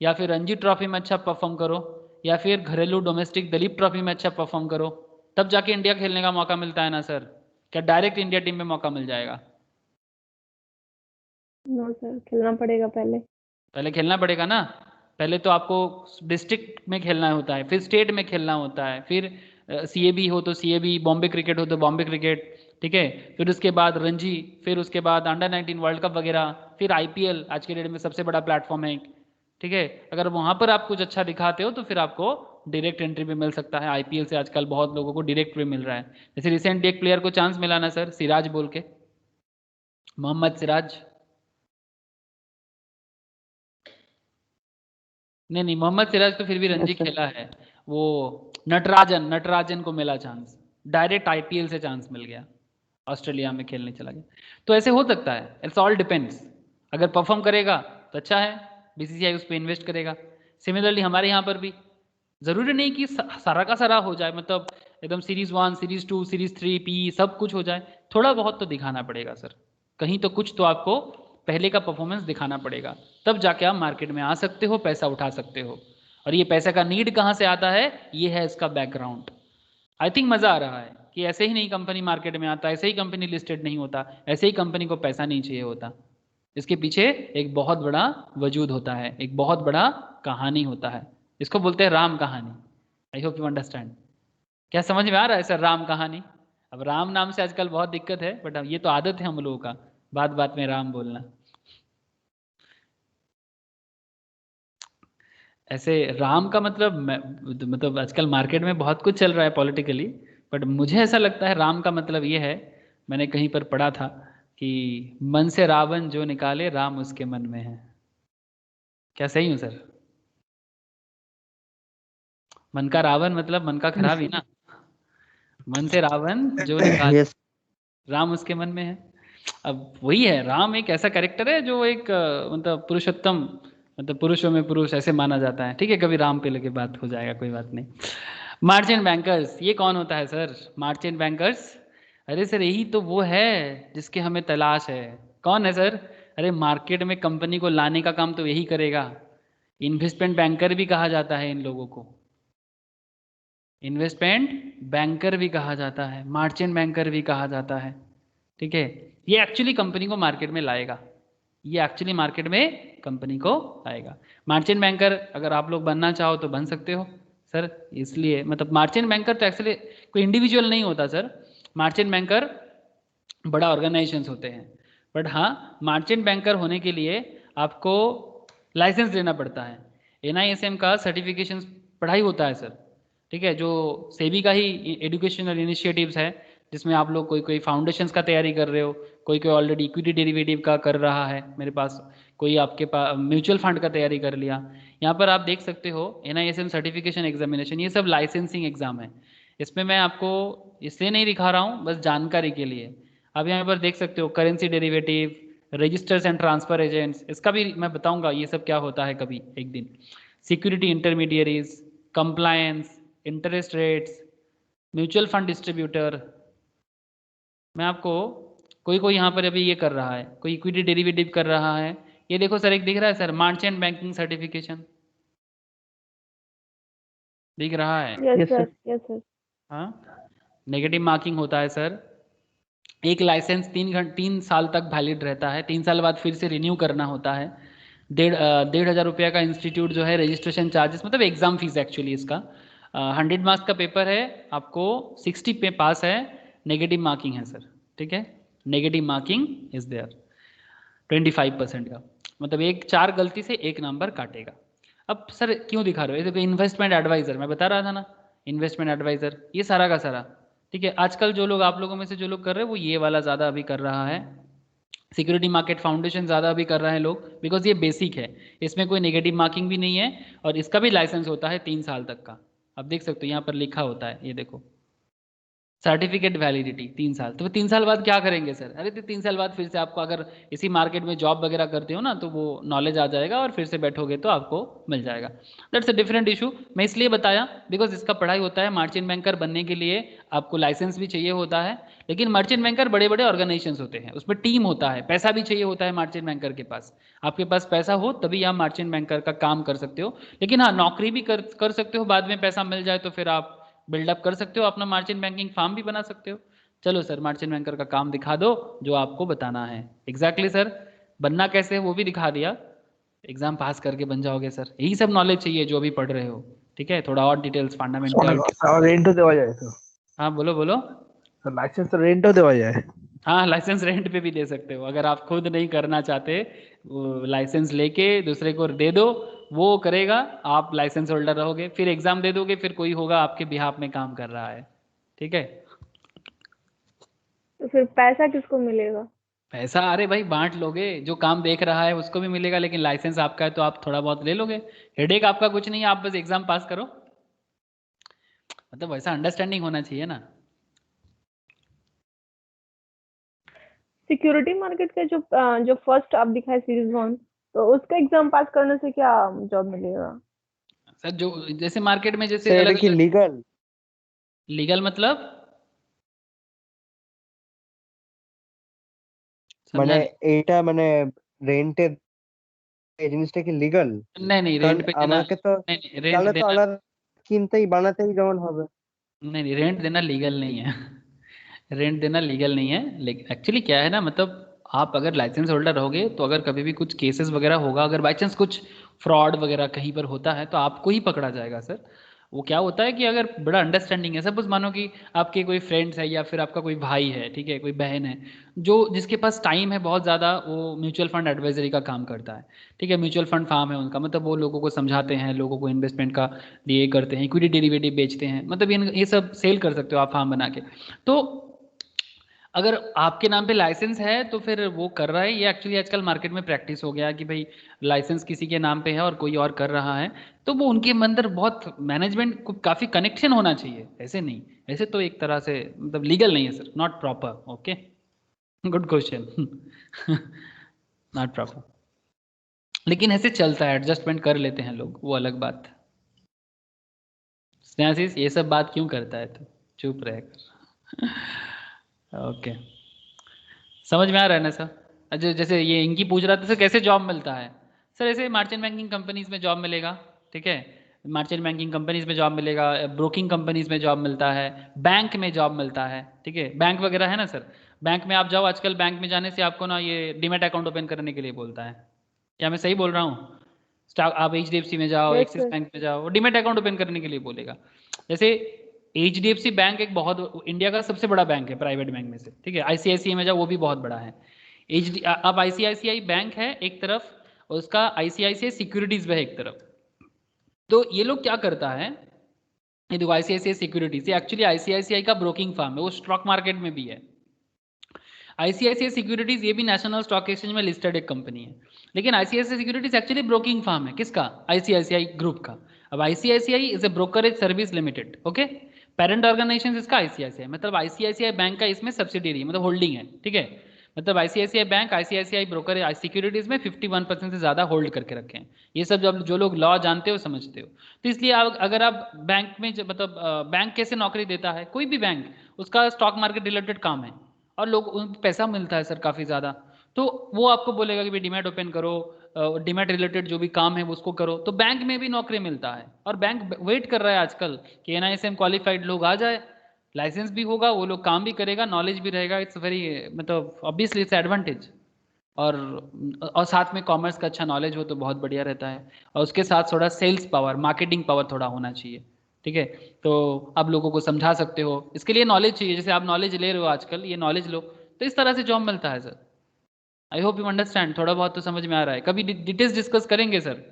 या फिर रणजी ट्रॉफी में अच्छा परफॉर्म करो, या फिर घरेलू डोमेस्टिक दलीप ट्रॉफी में अच्छा परफॉर्म करो, तब जाके इंडिया खेलने का मौका मिलता है ना सर। क्या डायरेक्ट इंडिया टीम में मौका मिल जाएगा? नो सर, खेलना पड़ेगा पहले खेलना पड़ेगा ना। पहले तो आपको डिस्ट्रिक्ट में खेलना होता है, फिर स्टेट में खेलना होता है, फिर सीएबी हो तो सीएबी, बॉम्बे क्रिकेट हो तो बॉम्बे क्रिकेट, ठीक है, फिर उसके बाद रणजी, फिर उसके बाद अंडर 19 वर्ल्ड कप वगैरह, फिर आईपीएल आज के डेट में सबसे बड़ा प्लेटफॉर्म है, ठीक है। अगर वहां पर आप कुछ अच्छा दिखाते हो तो फिर आपको डायरेक्ट एंट्री भी मिल सकता है। आईपीएल से आजकल बहुत लोगों को डायरेक्ट भी मिल रहा है। जैसे रिसेंटली एक प्लेयर को चांस मिला ना सर, सिराज बोल के, मोहम्मद सिराज। नहीं, मोहम्मद सिराज तो फिर भी रणजी अच्छा। खेला है। वो नटराजन को मिला चांस, डायरेक्ट आईपीएल से चांस मिल गया, ऑस्ट्रेलिया में खेलने चला गया। तो ऐसे हो सकता है, इट्स ऑल डिपेंड्स। अगर परफॉर्म करेगा तो अच्छा है, बीसीसीआई उस पर इन्वेस्ट करेगा। सिमिलरली हमारे यहाँ पर भी जरूरी नहीं कि सारा का सारा हो जाए, मतलब एकदम सीरीज 1 सीरीज 2 सीरीज 3 पी सब कुछ हो जाए। थोड़ा बहुत तो दिखाना पड़ेगा सर, कहीं तो कुछ तो आपको पहले का परफॉर्मेंस दिखाना पड़ेगा, तब जाके आप मार्केट में आ सकते हो, पैसा उठा सकते हो। और ये पैसे का नीड कहाँ से आता है, ये है इसका बैकग्राउंड। आई थिंक मजा आ रहा है कि ऐसे ही नहीं कंपनी मार्केट में आता, ऐसे ही कंपनी लिस्टेड नहीं होता, ऐसे ही कंपनी को पैसा नहीं चाहिए होता। इसके पीछे एक बहुत बड़ा वजूद होता है, एक बहुत बड़ा कहानी होता है। इसको बोलते हैं राम कहानी। आई होप यू अंडरस्टैंड। क्या समझ में आ रहा है सर राम कहानी? अब राम नाम से आजकल बहुत दिक्कत है, बट अब ये तो आदत है हम लोगों का, बात बात में राम बोलना। ऐसे राम का मतलब आजकल मार्केट में बहुत कुछ चल रहा है पॉलिटिकली, बट मुझे ऐसा लगता है राम का मतलब ये है, मैंने कहीं पर पढ़ा था कि मन से रावण जो निकाले राम उसके मन में है। क्या सही हूँ सर? मन का रावण मतलब मन का खराब ही ना, मन से रावण जो निकाले यस राम उसके मन में है। अब वही है, राम एक ऐसा कैरेक्टर है जो एक मतलब पुरुषोत्तम, मतलब पुरुषों में पुरुष ऐसे माना जाता है। ठीक है, कभी राम पे लेके बात हो जाएगा, कोई बात नहीं। मार्चेंट बैंकर्स, ये कौन होता है सर मार्चेंट बैंकर्स? अरे सर यही तो वो है जिसके हमें तलाश है। कौन है सर? अरे मार्केट में कंपनी को लाने का काम तो यही करेगा। इन्वेस्टमेंट बैंकर भी कहा जाता है इन लोगों को, इन्वेस्टमेंट बैंकर भी कहा जाता है, मार्चेंट बैंकर भी कहा जाता है। ठीक है, ये एक्चुअली कंपनी को मार्केट में लाएगा, ये एक्चुअली मार्केट में कंपनी को आएगा। मार्चेंट बैंकर अगर आप लोग बनना चाहो तो बन सकते हो सर। इसलिए मतलब मार्चेंट बैंकर तो एक्चुअली कोई इंडिविजुअल नहीं होता सर, मार्चेंट बैंकर बड़ा ऑर्गेनाइजेशंस होते हैं। बट हाँ, मार्चेंट बैंकर होने के लिए आपको लाइसेंस लेना पड़ता है। NISM का सर्टिफिकेशन पढ़ाई होता है सर। ठीक है, जो सेबी का ही एजुकेशनल इनिशिएटिव्स है, जिसमें आप लोग कोई कोई फाउंडेशंस का तैयारी कर रहे हो, कोई कोई ऑलरेडी इक्विटी डेरिवेटिव का कर रहा है मेरे पास, कोई आपके पास म्यूचुअल फंड का तैयारी कर लिया। यहाँ पर आप देख सकते हो NISM सर्टिफिकेशन एग्जामिनेशन, ये सब लाइसेंसिंग एग्जाम है। इसमें मैं आपको इसलिए नहीं दिखा रहा हूँ, बस जानकारी के लिए। आप यहाँ पर देख सकते हो currency derivative, registers and transfer agents, इसका भी मैं बताऊंगा ये सब क्या होता है कभी एक दिन। Security intermediaries, compliance, interest rates, mutual fund distributor. मैं आपको कोई कोई यहाँ पर अभी ये कर रहा है, कोई इक्विटी डेरिवेटिव कर रहा है। ये देखो सर, एक दिख रहा है सर मार्चेंट बैंकिंग सर्टिफिकेशन, दिख रहा है? Yes sir, yes sir. हाँ, नेगेटिव मार्किंग होता है सर। एक लाइसेंस 3 साल तक वैलिड रहता है, 3 साल बाद फिर से रिन्यू करना होता है। 1,500 रुपये का इंस्टीट्यूट जो है रजिस्ट्रेशन चार्जेस, मतलब एग्जाम फीस एक्चुअली इसका। 100 मार्क्स का पेपर है, आपको 60 पे पास है, नेगेटिव मार्किंग है सर। ठीक है, नेगेटिव मार्किंग इज देयर 25% का, मतलब 4 गलती से 1 नंबर काटेगा। अब सर क्यों दिखा रहे हो? ये देखो इन्वेस्टमेंट एडवाइजर, मैं बता रहा था ना, इन्वेस्टमेंट एडवाइजर, ये सारा का सारा। ठीक है, आजकल जो लोग आप लोगों में से जो लोग कर रहे हैं वो ये वाला ज़्यादा अभी कर रहा है। सिक्योरिटी मार्केट फाउंडेशन ज़्यादा अभी कर रहे हैं लोग, बिकॉज ये बेसिक है, इसमें कोई नेगेटिव मार्किंग भी नहीं है, और इसका भी लाइसेंस होता है 3 साल तक का। आप देख सकते हो यहाँ पर लिखा होता है, ये देखो सर्टिफिकेट वैलिडिटी 3 साल। तो 3 साल बाद क्या करेंगे सर? अरे तो 3 साल बाद फिर से आपको अगर इसी मार्केट में जॉब वगैरह करते हो ना, तो वो नॉलेज आ जाएगा और फिर से बैठोगे तो आपको मिल जाएगा। That's a different issue. मैं इसलिए बताया बिकॉज इसका पढ़ाई होता है। मार्चेंट बैंकर बनने के लिए आपको लाइसेंस भी चाहिए होता है, लेकिन मर्चेंट बैंकर बड़े बड़े ऑर्गेनाइजेशन होते हैं, उसमें टीम होता है, पैसा भी चाहिए होता है मार्चेंट बैंकर के पास। आपके पास पैसा हो तभी आप मार्चेंट बैंकर का काम कर सकते हो, लेकिन हाँ नौकरी भी कर सकते हो, बाद में पैसा मिल जाए तो फिर आप बिल्डअप कर सकते हो, अपना मार्चेंट बैंकिंग फार्म भी बना सकते हो। चलो सर, मार्चेंट बैंकर का काम दिखा दो जो आपको बताना है। एग्जैक्टली सर, बनना कैसे है वो भी दिखा दिया, एग्जाम पास करके बन जाओगे सर। यही सब नॉलेज चाहिए जो अभी पढ़ रहे हो। ठीक है, थोड़ा और डिटेल्स फंडामेंटल। रेंट देवा जाए तो हाँ बोलो बोलो। लाइसेंस रेंट देवा जाए। हाँ, लाइसेंस रेंट पे भी दे सकते हो, अगर आप खुद नहीं करना चाहते, लाइसेंस लेके दूसरे को दे दो, वो करेगा, आप लाइसेंस होल्डर रहोगे, फिर एग्जाम दे दोगे, फिर कोई होगा आपके बिहाफ में काम कर रहा है। ठीक है, तो फिर पैसा किसको मिलेगा? पैसा अरे भाई बांट लोगे, जो काम देख रहा है उसको भी मिलेगा, लेकिन लाइसेंस आपका है तो आप थोड़ा बहुत ले लोगे। हेडेक आपका कुछ नहीं है, आप बस एग्जाम पास करो, मतलब वैसा अंडरस्टैंडिंग होना चाहिए ना। सिक्योरिटी मार्केट का जो फर्स्ट आप दिखाए सीरीज 1, तो उसका एग्जाम पास करने से क्या जॉब मिलेगा? सर जो जैसे मार्केट में जैसे সে এটা अलग কি अलग লিগাল? लीगल मतलब समझा মানে नहीं। এইটা মানে রেন্টে এই জিনিসটা কি লিগাল? नहीं नहीं কারণ रेंट पे देना, আমাকে तो नहीं नहीं रेंट তাহলে তো देना, আলাদা কিনতেই বানাতেই যেমন হবে। नहीं नहीं रेंट देना लीगल नहीं है। रेंट देना लीगल नहीं है, लेकिन एक्चुअली क्या है ना, मतलब आप अगर लाइसेंस होल्डर रहोगे तो अगर कभी भी कुछ केसेस वगैरह होगा, अगर बाई चांस कुछ फ्रॉड वगैरह कहीं पर होता है तो आपको ही पकड़ा जाएगा सर। वो क्या होता है कि अगर बड़ा अंडरस्टैंडिंग है, सपोज मानो कि आपके कोई फ्रेंड्स है या फिर आपका कोई भाई है, ठीक है, कोई बहन है जो जिसके पास टाइम है बहुत ज़्यादा, वो म्यूचुअल फंड एडवाइजरी का काम करता है, ठीक है, म्यूचुअल फंड फार्म है उनका, मतलब वो लोगों को समझाते हैं, लोगों को इन्वेस्टमेंट का लिए करते हैं, इक्विटी डेरिवेटिव बेचते हैं, मतलब ये सब सेल कर सकते हो आप फार्म बना के। तो अगर आपके नाम पे लाइसेंस है तो फिर वो कर रहा है, ये एक्चुअली आजकल मार्केट में प्रैक्टिस हो गया कि भाई लाइसेंस किसी के नाम पे है और कोई और कर रहा है, तो वो उनके अंदर बहुत मैनेजमेंट को काफ़ी कनेक्शन होना चाहिए, ऐसे नहीं, ऐसे तो एक तरह से मतलब लीगल नहीं है sir, not proper. Okay, good question. Not proper, लेकिन ऐसे चलता है, एडजस्टमेंट कर लेते हैं लोग, वो अलग बात। स्नेहाशीष ये सब बात क्यों करता है तो चुप रहेगा। ओके, समझ में आ रहा है ना सर? अच्छा, जैसे ये इनकी पूछ रहा था सर कैसे जॉब मिलता है, सर ऐसे मार्चेंट बैंकिंग कंपनीज में जॉब मिलेगा, ठीक है, मार्चेंट बैंकिंग कंपनीज में जॉब मिलेगा, ब्रोकिंग कंपनीज में जॉब मिलता है, बैंक में जॉब मिलता है, ठीक है, बैंक वगैरह है ना सर, बैंक में आप जाओ, आजकल बैंक में जाने से आपको ना ये डीमैट अकाउंट ओपन करने के लिए बोलता है, क्या मैं सही बोल रहा हूँ? आप HDFC में जाओ, Yes, एक्सिस sir. बैंक में जाओ, वो डीमैट अकाउंट ओपन करने के लिए बोलेगा। जैसे HDFC बैंक एक बहुत इंडिया का सबसे बड़ा बैंक है प्राइवेट बैंक में से, ठीक है, ICICI में जाओ वो भी बहुत बड़ा है। अब ICICI बैंक है एक तरफ, और उसका ICICI सिक्योरिटीज है एक तरफ। तो ये लोग क्या करता है, ये देखो ICICI सिक्योरिटीज, ये एक्चुअली ICICI का ब्रोकिंग फर्म है, वो स्टॉक मार्केट में भी है। ICICI सिक्योरिटीज ये भी नेशनल स्टॉक एक्सचेंज में लिस्टेड एक कंपनी है, लेकिन ICICI securities actually broking firm है, किसका? ICICI ग्रुप का। अब ICICI is a brokerage service limited, okay, parent organization इसका ICICI, मतलब ICICI बैंक का इसमें सब्सिडरी मतलब होल्डिंग है, ठीक है, मतलब ICICI bank ICICI broker securities में 51% से ज़्यादा होल्ड करके रखे हैं। ये सब जब जो लोग लॉ जानते हो समझते हो, तो इसलिए अगर आप बैंक में मतलब बैंक कैसे नौकरी देता है, कोई भी बैंक, उसका स्टॉक मार्केट रिलेटेड काम है और लोग उनको पैसा मिलता है सर काफ़ी ज़्यादा, तो वो आपको बोलेगा कि भाई डीमैट ओपन करो, डीमैट रिलेटेड जो भी काम है वो उसको करो, तो बैंक में भी नौकरी मिलता है। और बैंक वेट कर रहा है आजकल कि NISM क्वालिफाइड लोग आ जाए, लाइसेंस भी होगा, वो लोग काम भी करेगा, नॉलेज भी रहेगा, इट्स वेरी मतलब ऑब्वियसली इट्स एडवांटेज। और साथ में कॉमर्स का अच्छा नॉलेज हो तो बहुत बढ़िया रहता है, और उसके साथ थोड़ा सेल्स पावर, मार्केटिंग पावर थोड़ा होना चाहिए, ठीक है, तो आप लोगों को समझा सकते हो, इसके लिए नॉलेज चाहिए, जैसे आप नॉलेज ले रहे हो आजकल, ये नॉलेज लो, तो इस तरह से जॉब मिलता है sir. I hope you understand, थोड़ा बहुत तो समझ में आ रहा है। कभी डिटेल्स डिस्कस करेंगे सर,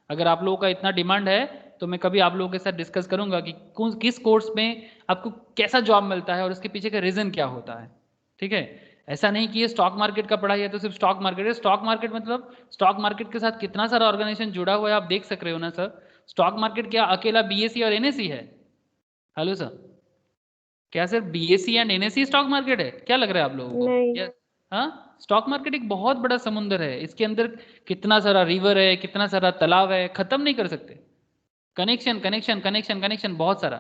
अगर आप लोगों का इतना डिमांड है तो मैं कभी आप लोगों के साथ डिस्कस करूंगा कि किस कोर्स में आपको कैसा जॉब मिलता है और उसके पीछे का रीज़न क्या होता है, ठीक है। ऐसा नहीं कि ये स्टॉक मार्केट का पढ़ाई है तो सिर्फ स्टॉक मार्केट है, स्टॉक मार्केट मतलब स्टॉक मार्केट के साथ कितना सारा ऑर्गेनाइजेशन जुड़ा हुआ है आप देख सक रहे हो ना सर। स्टॉक मार्केट क्या अकेला BSE और NSE है? हेलो सर, क्या sir BSE and NSE stock market है? क्या लग रहा है आप लोगों को? नहीं। हाँ, स्टॉक मार्केट एक बहुत बड़ा समुंदर है, इसके अंदर कितना सारा रिवर है, कितना सारा तालाब है, खत्म नहीं कर सकते। कनेक्शन कनेक्शन कनेक्शन कनेक्शन बहुत सारा,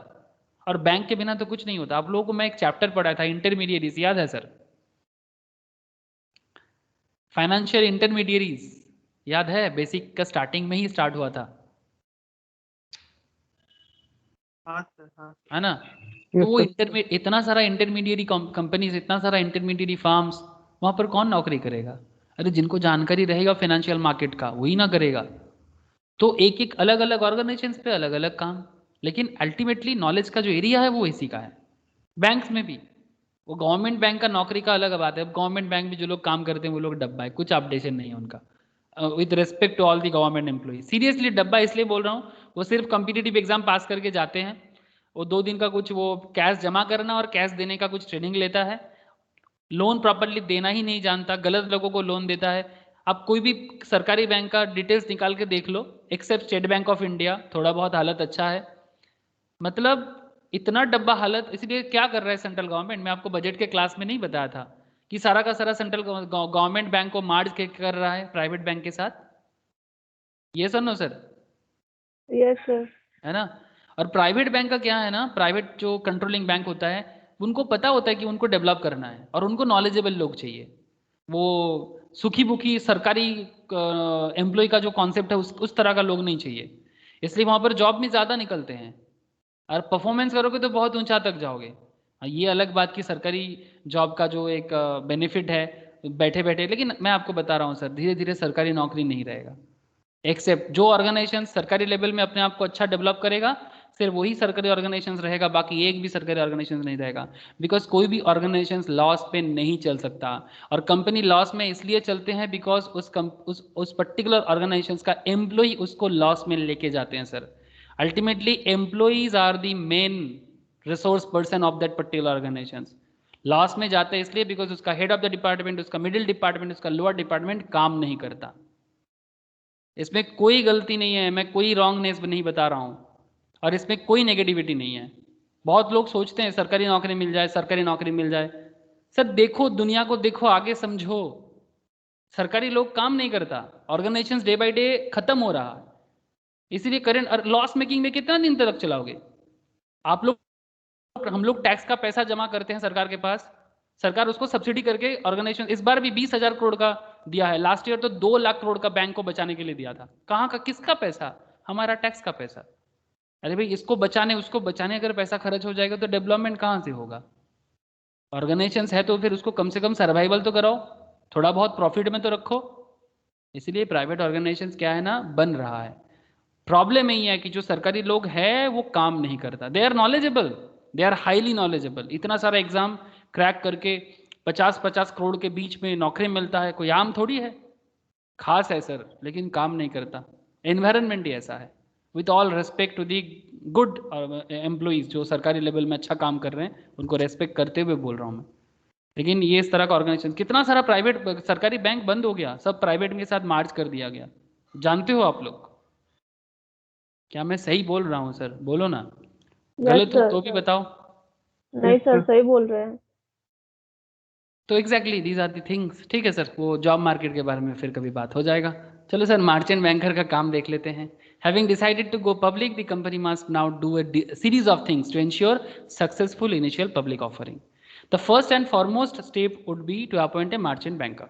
और बैंक के बिना तो कुछ नहीं होता। आप लोगों को मैं एक चैप्टर पढ़ाया था इंटरमीडिएरीज, याद है सर? फाइनेंशियल इंटरमीडिएरीज याद है? बेसिक का स्टार्टिंग में ही स्टार्ट हुआ था, हाँ सर, हाँ है ना? तो वो इतना सारा इंटरमीडिएरी कंपनीज, इतना सारा इंटरमीडिएरी फार्म्स, वहां पर कौन नौकरी करेगा? अरे जिनको जानकारी रहेगा फाइनेंशियल मार्केट का वही ना करेगा। तो एक एक अलग अलग ऑर्गेनाइजेशन पे अलग अलग काम, लेकिन अल्टीमेटली नॉलेज का जो एरिया है वो इसी का है। बैंक्स में भी वो गवर्नमेंट बैंक का नौकरी का अलग बात है, अब गवर्नमेंट बैंक में जो लोग काम करते हैं वो लोग डब्बा है, कुछ अपडेशन नहीं है उनका, with respect to all the government employee. Seriously डब्बा इसलिए बोल रहा हूँ, वो सिर्फ कम्पिटिटिव एग्जाम पास करके जाते हैं, वो 2 दिन का कुछ वो कैश जमा करना और कैश देने का कुछ ट्रेनिंग लेता है, लोन प्रॉपरली देना ही नहीं जानता, गलत लोगों को लोन देता है। आप कोई भी सरकारी बैंक का डिटेल्स निकाल के देख लो, except State Bank of India, थोड़ा बहुत हालत अच्छा है, मतलब इतना डब्बा हालत। इसलिए क्या कर रहा है सेंट्रल गवर्नमेंट, मैं आपको बजट के क्लास में नहीं बताया था कि सारा का सारा सेंट्रल गवर्नमेंट बैंक को मार्ज कर रहा है प्राइवेट बैंक के साथ, ये sir no sir? Yes sir. है ना? और प्राइवेट बैंक का क्या है ना, प्राइवेट जो कंट्रोलिंग बैंक होता है उनको पता होता है कि उनको डेवलप करना है और उनको नॉलेजेबल लोग चाहिए। वो सुखी बुखी सरकारी एम्प्लॉय का जो कॉन्सेप्ट है उस तरह का लोग नहीं चाहिए, इसलिए वहां पर जॉब में ज़्यादा निकलते हैं और परफॉर्मेंस करोगे तो बहुत ऊंचा तक जाओगे। ये अलग बात की सरकारी जॉब का जो एक बेनिफिट है बैठे बैठे, लेकिन मैं आपको बता रहा हूँ सर धीरे धीरे सरकारी नौकरी नहीं रहेगा, एक्सेप्ट जो ऑर्गेनाइजेशन सरकारी लेवल में अपने आप को अच्छा डेवलप करेगा सिर्फ वही सरकारी ऑर्गेनाइजेशन रहेगा, बाकी एक भी सरकारी ऑर्गेनाइजेशन नहीं रहेगा। बिकॉज कोई भी ऑर्गेनाइजेशन लॉस पे नहीं चल सकता, और कंपनी लॉस में इसलिए चलते हैं बिकॉज उस पर्टिकुलर ऑर्गेनाइजेशन का एम्प्लॉय उसको लॉस में लेके जाते हैं सर। Ultimately employees are the main resource person of that particular organization. Loss में जाते हैं इसलिए बिकॉज उसका हेड ऑफ द डिपार्टमेंट, उसका मिडिल डिपार्टमेंट, उसका लोअर डिपार्टमेंट काम नहीं करता। इसमें कोई गलती नहीं है, मैं कोई रॉन्गनेस नहीं बता रहा हूँ, और इसमें कोई नेगेटिविटी नहीं है। बहुत लोग सोचते हैं सरकारी नौकरी मिल जाए, सरकारी नौकरी मिल जाए। सर देखो दुनिया को, देखो आगे समझो, सरकारी लोग काम नहीं करता, ऑर्गेनाइजेशन डे बाय डे खत्म हो रहा है। इसीलिए करंट लॉस मेकिंग में कितना दिन तक चलाओगे आप लोग? हम लोग टैक्स का पैसा जमा करते हैं सरकार के पास, सरकार उसको सब्सिडी करके ऑर्गेनाइजेशन, इस बार भी 20,000 करोड़ का दिया है, लास्ट ईयर तो 2 लाख करोड़ का बैंक को बचाने के लिए दिया था। कहाँ का, किसका पैसा? हमारा टैक्स का पैसा। अरे भाई इसको बचाने उसको बचाने अगर पैसा खर्च हो जाएगा तो डेवलपमेंट कहाँ से होगा? ऑर्गेनाइजेशन है तो फिर उसको कम से कम सर्वाइवल तो कराओ, थोड़ा बहुत प्रॉफिट में तो रखो। इसलिए प्राइवेट ऑर्गेनाइजेशन क्या है ना, बन रहा है। प्रॉब्लम यही है कि जो सरकारी लोग हैं वो काम नहीं करता। They are knowledgeable, they are highly knowledgeable, इतना सारा एग्जाम क्रैक करके 50-50 करोड़ के बीच में नौकरी मिलता है, कोई आम थोड़ी है, खास है सर, लेकिन काम नहीं करता। एनवायरनमेंट ही ऐसा है। With all respect to the good employees जो सरकारी लेवल में अच्छा काम कर रहे हैं, उनको रेस्पेक्ट करते हुए बोल रहा हूँ मैं। लेकिन ये इस तरह का ऑर्गेनाइजेशन, कितना सारा प्राइवेट सरकारी बैंक बंद हो गया, सब प्राइवेट के साथ मार्च कर दिया गया, जानते हो आप लोग? क्या मैं सही बोल रहा हूँ सर? बोलो ना, गलत हो तो भी बताओ। नहीं सर सही बोल रहे हैं। तो exactly these are the things. ठीक है सर, वो जॉब मार्केट के बारे में फिर कभी बात हो जाएगा। चलो सर मर्चेंट बैंकर का काम देख लेते हैं। Having decided to go public, the company must now do a series of things to ensure successful initial public offering. The first and foremost step would be to appoint a merchant banker.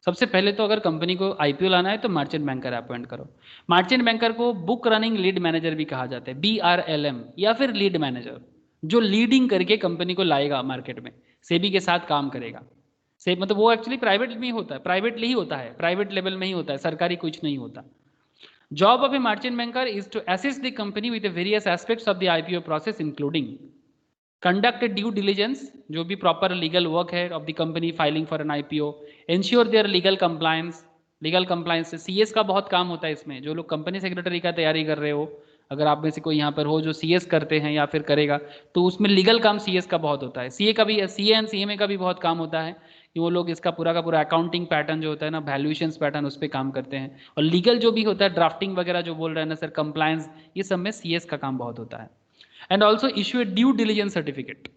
सबसे पहले तो अगर company को IPO लाना है तो merchant banker appoint करो। Merchant banker को बुक रनिंग लीड मैनेजर भी कहा जाता है, BRLM, या फिर लीड मैनेजर, जो लीडिंग करके कंपनी को लाएगा मार्केट में, सेबी के साथ काम करेगा। से मतलब वो एक्चुअली प्राइवेट में ही होता है, प्राइवेटली ही होता है, प्राइवेट लेवल में ही होता है, सरकारी कुछ नहीं होता। Job of a merchant banker is to assist the company with various aspects of the IPO process including conduct due diligence, जो भी प्रॉपर लीगल वर्क है of the company filing for an IPO, ensure their legal compliance. Legal compliance से CS का बहुत काम होता है इसमें। जो लोग कंपनी सेक्रेटरी का तैयारी कर रहे हो, अगर आप में से कोई यहाँ पर हो जो सीएस करते हैं या फिर करेगा, तो उसमें लीगल काम सीएस का बहुत होता है। सीए का भी, सीए एंड सीएमए का भी बहुत काम होता है कि वो लोग इसका पूरा का पूरा अकाउंटिंग पैटर्न जो होता है ना, वैल्यूएशंस पैटर्न, उस पर काम करते हैं। और लीगल जो भी होता है, ड्राफ्टिंग वगैरह जो बोल रहे हैं ना सर, कंप्लायंस, ये सब में सीएस का काम बहुत होता है। And also issue A due diligence certificate.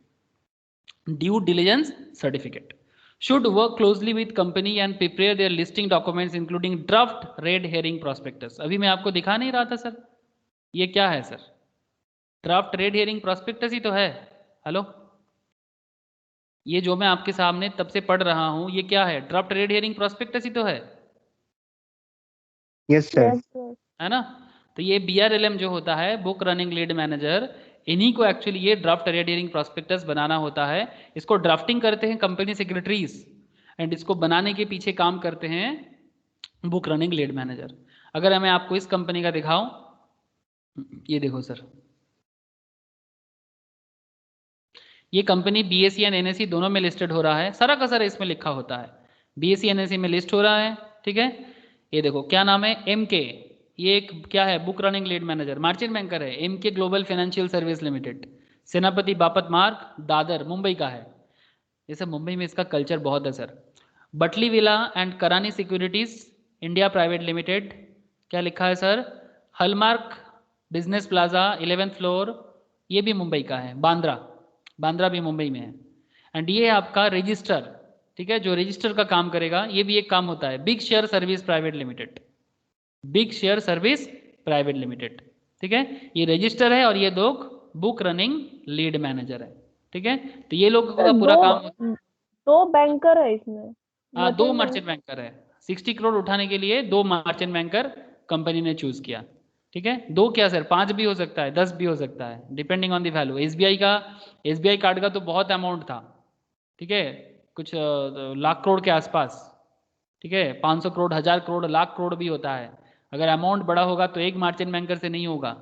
Due diligence certificate should work closely with company and prepare their listing documents including draft red herring prospectus। अभी मैं आपको दिखा नहीं रहा था सर, ये क्या है sir? Draft red herring prospectus ही तो है। हेलो, ये जो मैं आपके सामने तब से पढ़ रहा हूं, ये क्या है? ड्राफ्ट रेड हेयरिंग प्रोस्पेक्टस ही तो है। यस सर, है ना? तो ये BRLM जो होता है, बुक रनिंग लीड मैनेजर, इन्हीं को एक्चुअली ये ड्राफ्ट रेड हेयरिंग प्रोस्पेक्टस बनाना होता है। इसको ड्राफ्टिंग करते हैं कंपनी सेक्रेटरीज, एंड इसको बनाने के पीछे काम करते हैं बुक रनिंग लीड मैनेजर। अगर मैं आपको इस कंपनी का दिखाऊं, ये देखो सर, ये कंपनी BSE एंड NSE दोनों में लिस्टेड हो रहा है, सारा का सारा इसमें लिखा होता है, BSE NSE में लिस्ट हो रहा है। ठीक है, ये देखो क्या नाम है, MK, ये एक क्या है, book running lead manager, merchant banker है, MK global financial service limited, सेनापति बापत मार्ग, दादर, मुंबई का है। जैसे मुंबई में इसका कल्चर बहुत है सर। बटली विला एंड करानी सिक्योरिटीज इंडिया प्राइवेट लिमिटेड, क्या लिखा है sir, हलमार्क business plaza 11th floor, ये भी मुंबई का है। बांद्रा भी मुंबई में है। एंड ये आपका रजिस्टर, ठीक है, जो रजिस्टर का काम करेगा, ये भी एक काम होता है, big share service private limited, big share service private limited. ठीक है, ये रजिस्टर है और ये लोग बुक रनिंग लीड मैनेजर है। ठीक है, तो ये लोग का पूरा काम, 2 बैंकर है इसमें। हाँ 2 मर्चेंट बैंकर है। 60 करोड़ उठाने के लिए 2 मर्चेंट बैंकर कंपनी ने चूज किया, ठीक है। 2 क्या सर, 5 भी हो सकता है, 10 भी हो सकता है, depending on the value. SBI card का तो बहुत अमाउंट था, ठीक है, कुछ लाख करोड़ के आसपास, ठीक है। 500 करोड़, 1000 करोड़, लाख करोड़ भी होता है। अगर अमाउंट बड़ा होगा तो एक मर्चेंट बैंकर से नहीं होगा।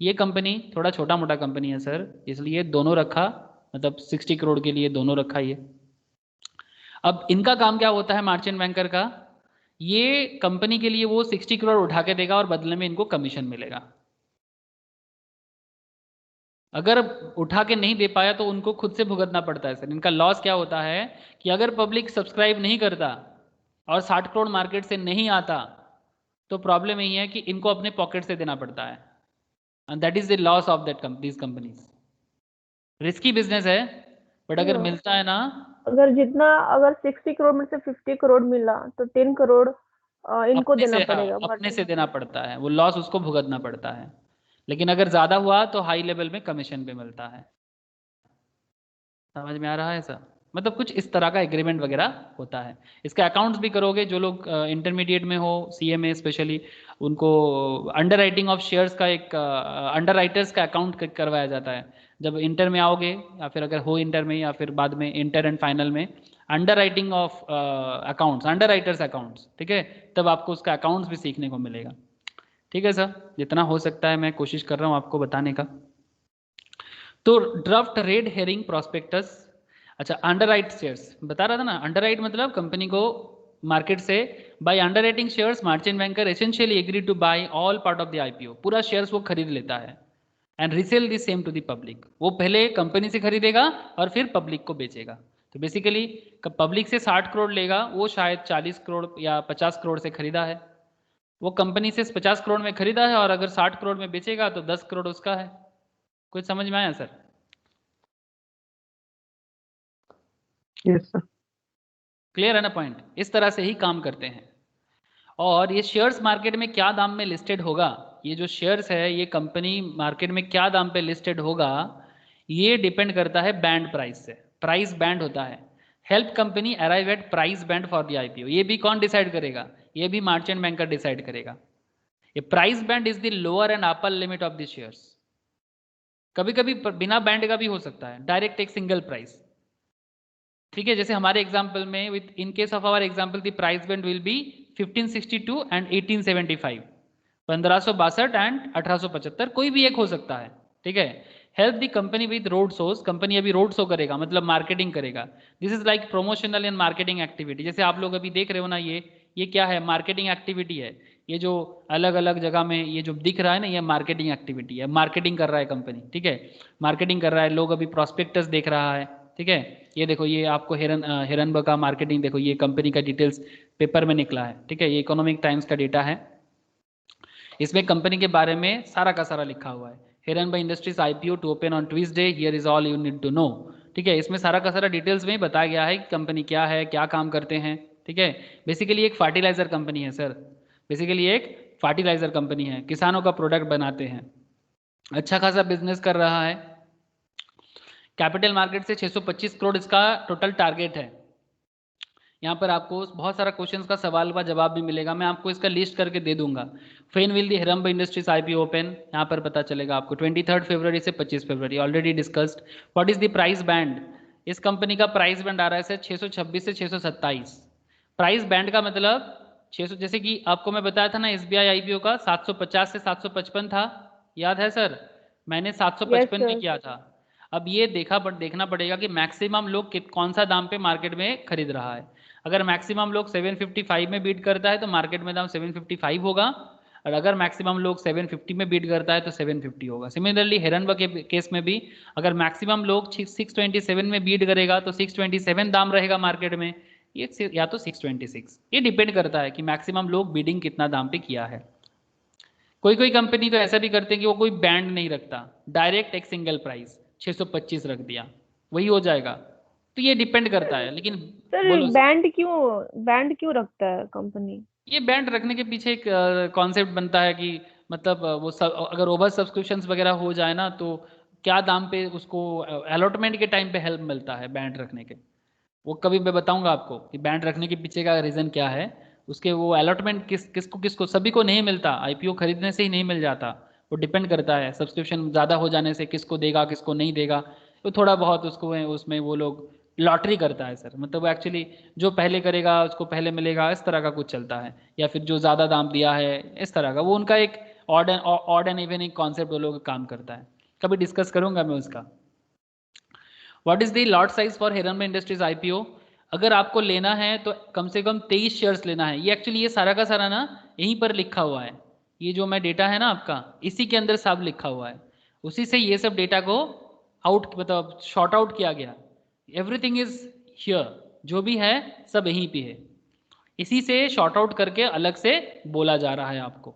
ये कंपनी थोड़ा छोटा मोटा कंपनी है सर, इसलिए दोनों रखा, मतलब 60 करोड़ के लिए दोनों रखा ये। अब इनका काम क्या होता है मर्चेंट बैंकर का, ये कंपनी के लिए वो 60 करोड़ उठा के देगा और बदले में इनको कमीशन मिलेगा। अगर उठा के नहीं दे पाया तो उनको खुद से भुगतना पड़ता है सर। इनका लॉस क्या होता है कि अगर पब्लिक सब्सक्राइब नहीं करता और 60 करोड़ मार्केट से नहीं आता तो प्रॉब्लम यही है कि इनको अपने पॉकेट से देना पड़ता है, and that is the loss of that these companies. Risky business है, बट अगर मिलता है ना, अगर 60 करोड़ में से 50 करोड़ मिला तो 10 करोड़ इनको अपने देना से, पड़ेगा, अपने से देना पड़ता है, वो लॉस उसको भुगतना पड़ता है। लेकिन अगर ज्यादा हुआ तो हाई लेवल में कमीशन पे मिलता है। समझ में आ रहा है सर? मतलब कुछ इस तरह का एग्रीमेंट वगैरह होता है। इसके अकाउंट्स भी करोगे, जो लोग इंटरमीडिएट में हो, सीएमए स्पेशली, उनको अंडर राइटिंग ऑफ शेयर्स का एक अंडर राइटर्स का अकाउंट करवाया जाता है। जब इंटर में आओगे या फिर अगर हो इंटर में या फिर बाद में इंटर एंड फाइनल में, under writing of accounts, under writers accounts, ठीक है, तब आपको उसका अकाउंट्स भी सीखने को मिलेगा। ठीक है सर, जितना हो सकता है मैं कोशिश कर रहा हूँ आपको बताने का। तो ड्राफ्ट रेड हेरिंग प्रोस्पेक्टस, अच्छा अंडरराइट शेयर्स बता रहा था ना। अंडरराइट मतलब कंपनी को मार्केट से, by underwriting shares merchant banker essentially agree to buy all part of the IPO, पूरा शेयर्स वो खरीद लेता है, and resell the same to the public. वो पहले कंपनी से खरीदेगा और फिर पब्लिक को बेचेगा। तो बेसिकली पब्लिक से 60 करोड़ लेगा, वो शायद 40 करोड़ या 50 करोड़ से खरीदा है, वो कंपनी से 50 करोड़ में खरीदा है, और अगर 60 करोड़ में बेचेगा तो 10 करोड़ उसका है। कुछ समझ में आया सर? Yes sir. क्लियर है ना पॉइंट? इस तरह से ही काम करते हैं। और ये शेयर्स मार्केट में क्या दाम में लिस्टेड होगा, ये जो शेयर्स है ये कंपनी मार्केट में क्या दाम पे लिस्टेड होगा, ये डिपेंड करता है बैंड प्राइस से। प्राइस बैंड होता है, help company arrive at price band for the IPO. ये भी कौन डिसाइड करेगा? ये भी मर्चेंट बैंकर डिसाइड करेगा। ये price band is the lower and upper limit of the shares. कभी कभी बिना बैंड का भी हो सकता है, डायरेक्ट एक सिंगल प्राइस, ठीक है। जैसे हमारे एग्जाम्पल में, with in case of our example the price band will be 1562 and 1875, 1562 and 1875, कोई भी एक हो सकता है, ठीक है। Help the company with road shows, company अभी रोड शो करेगा, मतलब मार्केटिंग करेगा। This is like promotional and marketing activity. जैसे आप लोग अभी देख रहे हो ना, ये क्या है? मार्केटिंग एक्टिविटी है। ये जो अलग अलग जगह में ये जो दिख रहा है ना, ये मार्केटिंग एक्टिविटी है, मार्केटिंग कर रहा है कंपनी, ठीक है, मार्केटिंग कर रहा है। लोग अभी प्रॉस्पेक्टस देख रहा है, ठीक है। ये देखो, ये आपको हिरनबर्ग का मार्केटिंग, देखो ये कंपनी का डिटेल्स पेपर में निकला है, ठीक है, ये इकोनॉमिक टाइम्स का डेटा है। इसमें कंपनी के बारे में सारा का सारा लिखा हुआ है। Hiranberg industries IPO to open on Tuesday, here is all you need to know, ठीक है। इसमें सारा का सारा डिटेल्स में ही बताया गया है कि कंपनी क्या है, क्या काम करते हैं, ठीक है। बेसिकली एक फर्टिलाइजर कंपनी है सर, बेसिकली एक फर्टिलाइजर कंपनी है, किसानों का प्रोडक्ट बनाते हैं, अच्छा खासा बिजनेस कर रहा है। कैपिटल मार्केट से 625 करोड़ इसका टोटल टारगेट है। यहाँ पर आपको बहुत सारा क्वेश्चंस का सवाल का जवाब भी मिलेगा, मैं आपको इसका लिस्ट करके दे दूंगा। When will the Hiranberg industries IPO open, यहाँ पर पता चलेगा आपको 23 फरवरी से 25 फरवरी, already discussed. What is the price band? इस कंपनी का प्राइस बैंड आ रहा है सर 626 से 627। प्राइस बैंड का मतलब 600, जैसे कि आपको मैं बताया था ना एसबीआई आईपीओ का 750 से 755 था, याद है सर? मैंने 755 में किया था। अब ये देखना पड़ेगा कि मैक्सिमम लोग कौन सा दाम पे मार्केट में खरीद रहा है। अगर मैक्सिमम लोग 755 में बीट करता है तो मार्केट में दाम 755 होगा, और अगर मैक्सिमम लोग 750 में बीट करता है तो 750 होगा। सिमिलरली हिरनबर्ग के केस में भी अगर मैक्सिमम लोग 627 में बीट करेगा तो 627 दाम रहेगा मार्केट में, ये या तो 626। ये डिपेंड करता है कि मैक्सिमम लोग बीडिंग कितना दाम पे किया है। कोई कंपनी तो ऐसा भी करते हैं कि वो कोई बैंड नहीं रखता, डायरेक्ट एक सिंगल प्राइस 625 रख दिया, वही हो जाएगा। तो ये डिपेंड करता है। लेकिन सर बैंड क्यों रखता है कंपनी? ये बैंड रखने के पीछे एक कॉन्सेप्ट बनता है कि मतलब अगर ओवर सब्सक्रिप्शंस वगैरह हो जाए ना तो क्या दाम पे उसको अलॉटमेंट के टाइम पे हेल्प मिलता है बैंड रखने के। वो कभी मैं बताऊंगा आपको कि बैंड रखने के पीछे का रीज़न क्या है, उसके वो अलॉटमेंट किसको सभी को नहीं मिलता, आईपीओ खरीदने से ही नहीं मिल जाता, वो डिपेंड करता है सब्सक्रिप्शन ज़्यादा हो जाने से किसको देगा किसको नहीं देगा, तो थोड़ा बहुत उसको उसमें वो लोग लॉटरी करता है सर, मतलब वो एक्चुअली जो पहले करेगा उसको पहले मिलेगा, इस तरह का कुछ चलता है, या फिर जो ज़्यादा दाम दिया है इस तरह का, वो उनका एक ऑड एंड इवन एक कॉन्सेप्ट वो लोग काम करता है, कभी डिस्कस करूंगा मैं उसका। What is the lot size for Hiranmay industries IPO? अगर आपको लेना है तो कम से कम 23 शेयर्स लेना है। ये एक्चुअली ये सारा का सारा ना यहीं पर लिखा हुआ है, ये जो मैं डेटा है ना आपका, इसी के अंदर सब लिखा हुआ है, उसी से ये सब डेटा को आउट मतलब शॉर्ट आउट किया गया। एवरीथिंग इज हियर, जो भी है सब यहीं पे है, इसी से शॉर्ट आउट करके अलग से बोला जा रहा है आपको।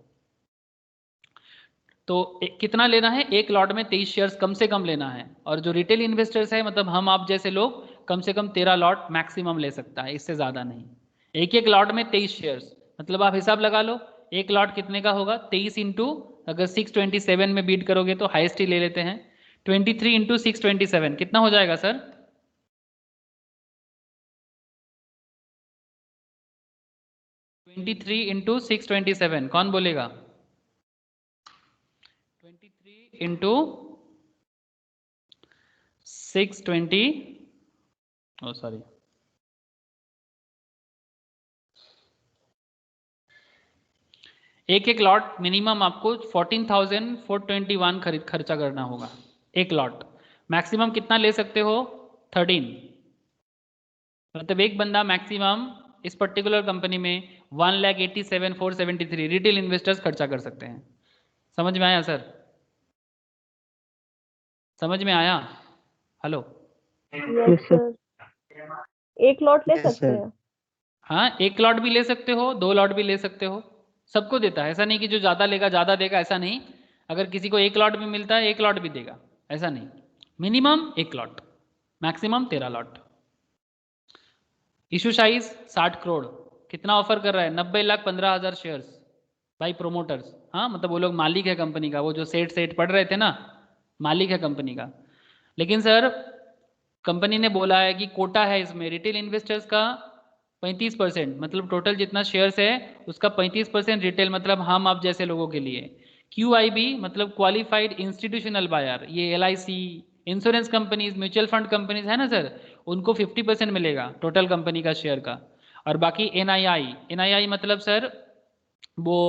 तो कितना लेना है? एक लॉट में 23 शेयर्स कम से कम लेना है, और जो रिटेल इन्वेस्टर्स है मतलब हम आप जैसे लोग कम से कम 13 लॉट मैक्सिमम ले सकता है, इससे ज़्यादा नहीं। एक एक लॉट में 23 शेयर्स, मतलब आप हिसाब लगा लो एक लॉट कितने का होगा, 23 इंटू अगर 627 में बीट करोगे तो हाईएस्ट ही ले लेते हैं, 23 इंटू 627 कितना हो जाएगा सर? ट्वेंटी इंटू 627 कौन बोलेगा? 23 इंटू 620 सॉरी एक एक लॉट मिनिमम आपको 14,421 खर्चा करना होगा एक लॉट। मैक्सिमम कितना ले सकते हो? 13, मतलब एक बंदा मैक्सिमम इस पर्टिकुलर कंपनी में 1,87,473 रिटेल इन्वेस्टर्स खर्चा कर सकते हैं। समझ में आया सर? समझ में आया? हेलो? यस सर, एक लॉट ले Yes, सकते sir. हैं। हाँ, एक लॉट भी ले सकते हो, 2 लॉट भी ले सकते हो, सबको देता है, ऐसा नहीं कि जो ज़्यादा लेगा ज़्यादा देगा, ऐसा नहीं। अगर किसी को एक लॉट भी मिलता है एक लॉट भी देगा, ऐसा नहीं। मिनिमम एक lot, maximum 13 lot. Issue size 60 crore. कितना ऑफर कर रहा है? 90,15,000 शेयर्स बाई प्रोमोटर्स। हाँ, मतलब वो लोग मालिक है कंपनी का, वो जो सेठ पढ़ रहे थे ना, मालिक है कंपनी का। लेकिन सर कंपनी ने बोला है कि कोटा है इसमें रिटेल इन्वेस्टर्स का 35%, मतलब टोटल जितना शेयर्स है उसका 35% रिटेल, मतलब हम आप जैसे लोगों के लिए। QIB मतलब क्वालिफाइड इंस्टीट्यूशनल बायर, ये LIC, insurance companies, mutual fund companies है ना सर, उनको 50% मिलेगा टोटल कंपनी का शेयर का। और बाकी NII मतलब सर वो